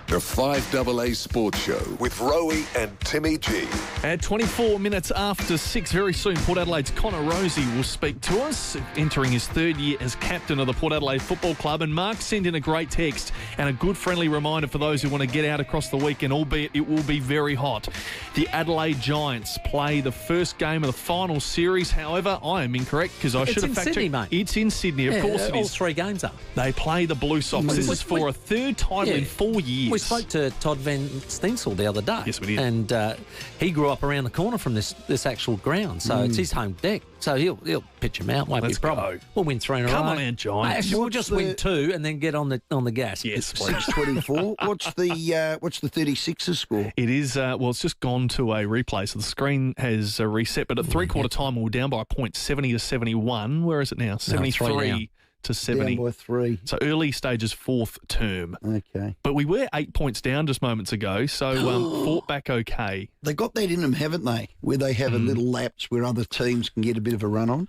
Speaker 26: The 5AA Sports Show with Rowey and Timmy G.
Speaker 1: At 24 minutes after 6, very soon, Port Adelaide's Connor Rowey will speak to us, entering his 3rd year as captain of the Port Adelaide Football Club. And Mark sent in a great text and a good friendly reminder for those who want to get out across the weekend, albeit it will be very hot. The Adelaide Giants play the first game of the final series. However, I am incorrect because I should have fact-checked.
Speaker 6: It's in Sydney, mate.
Speaker 1: It's in Sydney, of course it is.
Speaker 6: All 3 games are.
Speaker 1: They play the Blue Sox. This is for a 3rd title in 4 years.
Speaker 6: We spoke to Todd Van Steensel the other day.
Speaker 1: Yes, we did.
Speaker 6: And he grew up around the corner from this actual ground, so it's his home deck. So he'll pitch him out, won't be a problem. We'll win 3 in a row.
Speaker 1: Come on, Giants.
Speaker 6: Actually, we'll just win 2 and then get on the gas.
Speaker 1: Yes, please.
Speaker 13: 6-24. What's the 36ers score?
Speaker 1: It is, it's just gone to a replay, so the screen has reset, but at three-quarter time, we were down by a point, 70-71. Where is it now? 73. to 70.
Speaker 13: Down by 3.
Speaker 1: So early stages, fourth term.
Speaker 13: Okay.
Speaker 1: But we were 8 points down just moments ago, so fought back okay.
Speaker 13: They got that in them, haven't they? Where they have a little lapse where other teams can get a bit of a run on.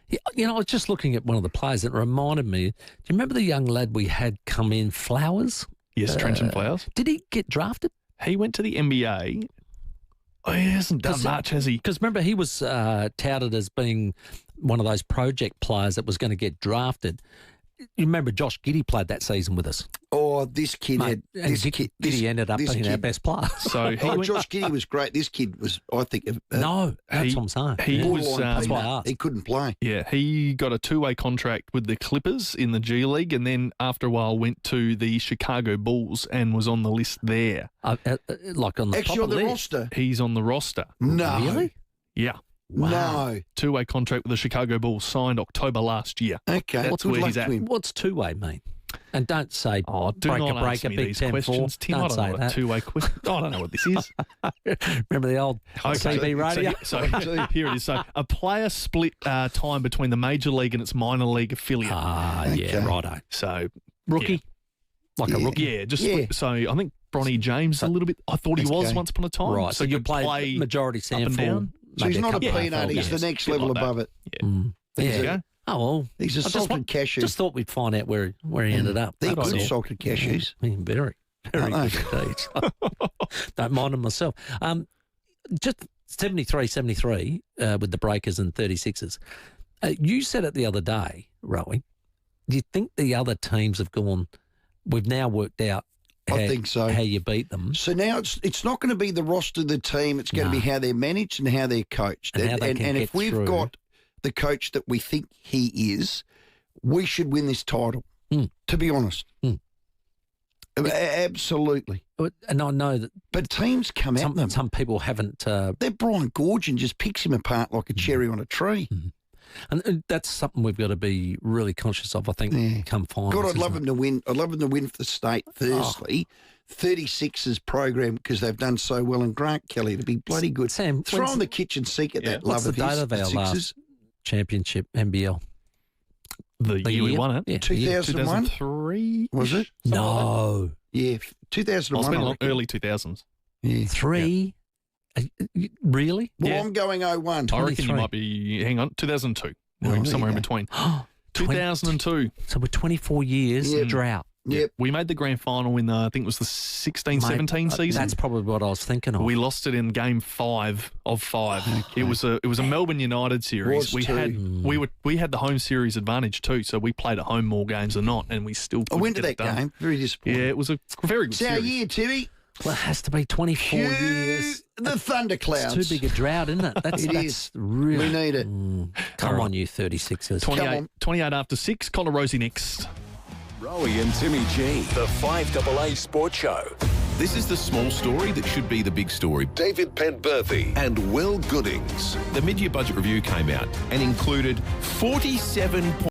Speaker 6: Yeah, you know, I was just looking at one of the players that reminded me. Do you remember the young lad we had come in, Flowers?
Speaker 1: Yes, Trenton Flowers.
Speaker 6: Did he get drafted?
Speaker 1: He went to the NBA. Oh, he hasn't done much, has he?
Speaker 6: Because remember, he was touted as being one of those project players that was going to get drafted. You remember Josh Giddey played that season with us.
Speaker 13: Oh, this kid had...
Speaker 6: Giddey ended up being our best player.
Speaker 1: So
Speaker 13: Josh Giddey was great. This kid was, I think...
Speaker 6: no, that's what I'm saying.
Speaker 1: He was...
Speaker 6: that's why I asked.
Speaker 13: He couldn't play.
Speaker 1: Yeah, he got a 2-way contract with the Clippers in the G League and then after a while went to the Chicago Bulls and was on the list there.
Speaker 6: Like on the
Speaker 13: Actually
Speaker 6: top
Speaker 13: on the
Speaker 6: list.
Speaker 13: roster?
Speaker 1: He's on the roster.
Speaker 13: No.
Speaker 6: Really?
Speaker 1: Yeah.
Speaker 13: Wow. No.
Speaker 1: 2-way contract with the Chicago Bulls signed October last year.
Speaker 13: Okay.
Speaker 1: That's where he's at.
Speaker 6: What's 2-way mean? And don't say
Speaker 1: do
Speaker 6: break
Speaker 1: not
Speaker 6: a break
Speaker 1: ask
Speaker 6: a
Speaker 1: me
Speaker 6: big
Speaker 1: these
Speaker 6: 10-4.
Speaker 1: questions. Tim, I don't know what a 2-way question. I don't know what this is.
Speaker 6: Remember the old CB radio?
Speaker 1: So here it is. So a player split time between the major league and its minor league affiliate.
Speaker 6: Yeah, righto.
Speaker 1: So
Speaker 6: rookie, like a rookie.
Speaker 1: Yeah, just split. So I think Bronny James a little bit. I thought he was once upon a time.
Speaker 6: Right.
Speaker 1: So
Speaker 6: you
Speaker 1: could
Speaker 6: play majority
Speaker 1: up and down.
Speaker 13: So he's not a peanut. He's the next level above it.
Speaker 1: There you go.
Speaker 6: Oh, well.
Speaker 13: He's a salted cashew.
Speaker 6: Just thought we'd find out where he ended up.
Speaker 13: They're good salted cashews.
Speaker 6: Very good indeed. Don't mind them myself. Just 73-73 with the Breakers and 36ers. You said it the other day, Rowey. Do you think the other teams have gone, we've now worked out
Speaker 13: I think so.
Speaker 6: How you beat them.
Speaker 13: So now it's not going to be the roster of the team. It's going to be how they're managed and how they're coached.
Speaker 6: And
Speaker 13: if we've got the coach that we think he is, we should win this title, to be honest. Absolutely.
Speaker 6: And I know that...
Speaker 13: But teams come at them.
Speaker 6: Some people haven't...
Speaker 13: That Brian Gorgian just picks him apart like a cherry on a tree.
Speaker 6: And that's something we've got to be really conscious of, I think, come finals.
Speaker 13: God, I'd love him to win. I'd love him to win for the state, firstly. 36ers program because they've done so well, and Grant Kelly to be bloody good.
Speaker 6: Sam,
Speaker 13: throw on the kitchen sink at that
Speaker 6: what's
Speaker 13: love
Speaker 6: the
Speaker 13: of
Speaker 6: date
Speaker 13: his.
Speaker 6: of our last championship, NBL?
Speaker 1: The year we won it.
Speaker 6: Yeah,
Speaker 13: 2001?
Speaker 1: 2003?
Speaker 13: Was it?
Speaker 6: No.
Speaker 13: Yeah, 2001.
Speaker 1: It's been early 2000s.
Speaker 13: Yeah.
Speaker 6: 3? Really?
Speaker 13: Well, I'm going 01.
Speaker 1: I reckon you might be, hang on, 2002. Somewhere in between. 2002.
Speaker 6: So we're 24 years drought.
Speaker 13: Yep.
Speaker 1: We made the grand final in, I think it was the 16-17 season.
Speaker 6: That's probably what I was thinking of.
Speaker 1: We lost it in game 5 of 5. Okay. It was a Melbourne United series. We had the home series advantage too, so we played at home more games than not, and we still couldn't
Speaker 13: went to
Speaker 1: get
Speaker 13: that
Speaker 1: it done.
Speaker 13: game. Very disappointing.
Speaker 1: Yeah, it was a very good
Speaker 13: It's our
Speaker 1: series.
Speaker 13: year, Timmy.
Speaker 6: Well, it has to be 24 years.
Speaker 13: The thunderclouds.
Speaker 6: It's too big a drought, isn't it? That's really...
Speaker 13: We need it.
Speaker 6: Come on, you 36ers.
Speaker 1: 28 after 6. Connor Rosie next.
Speaker 26: Rowey and Timmy G, the 5AA Sports Show. This is the small story that should be the big story. David Penberthy and Will Goodings. The mid-year budget review came out and included 47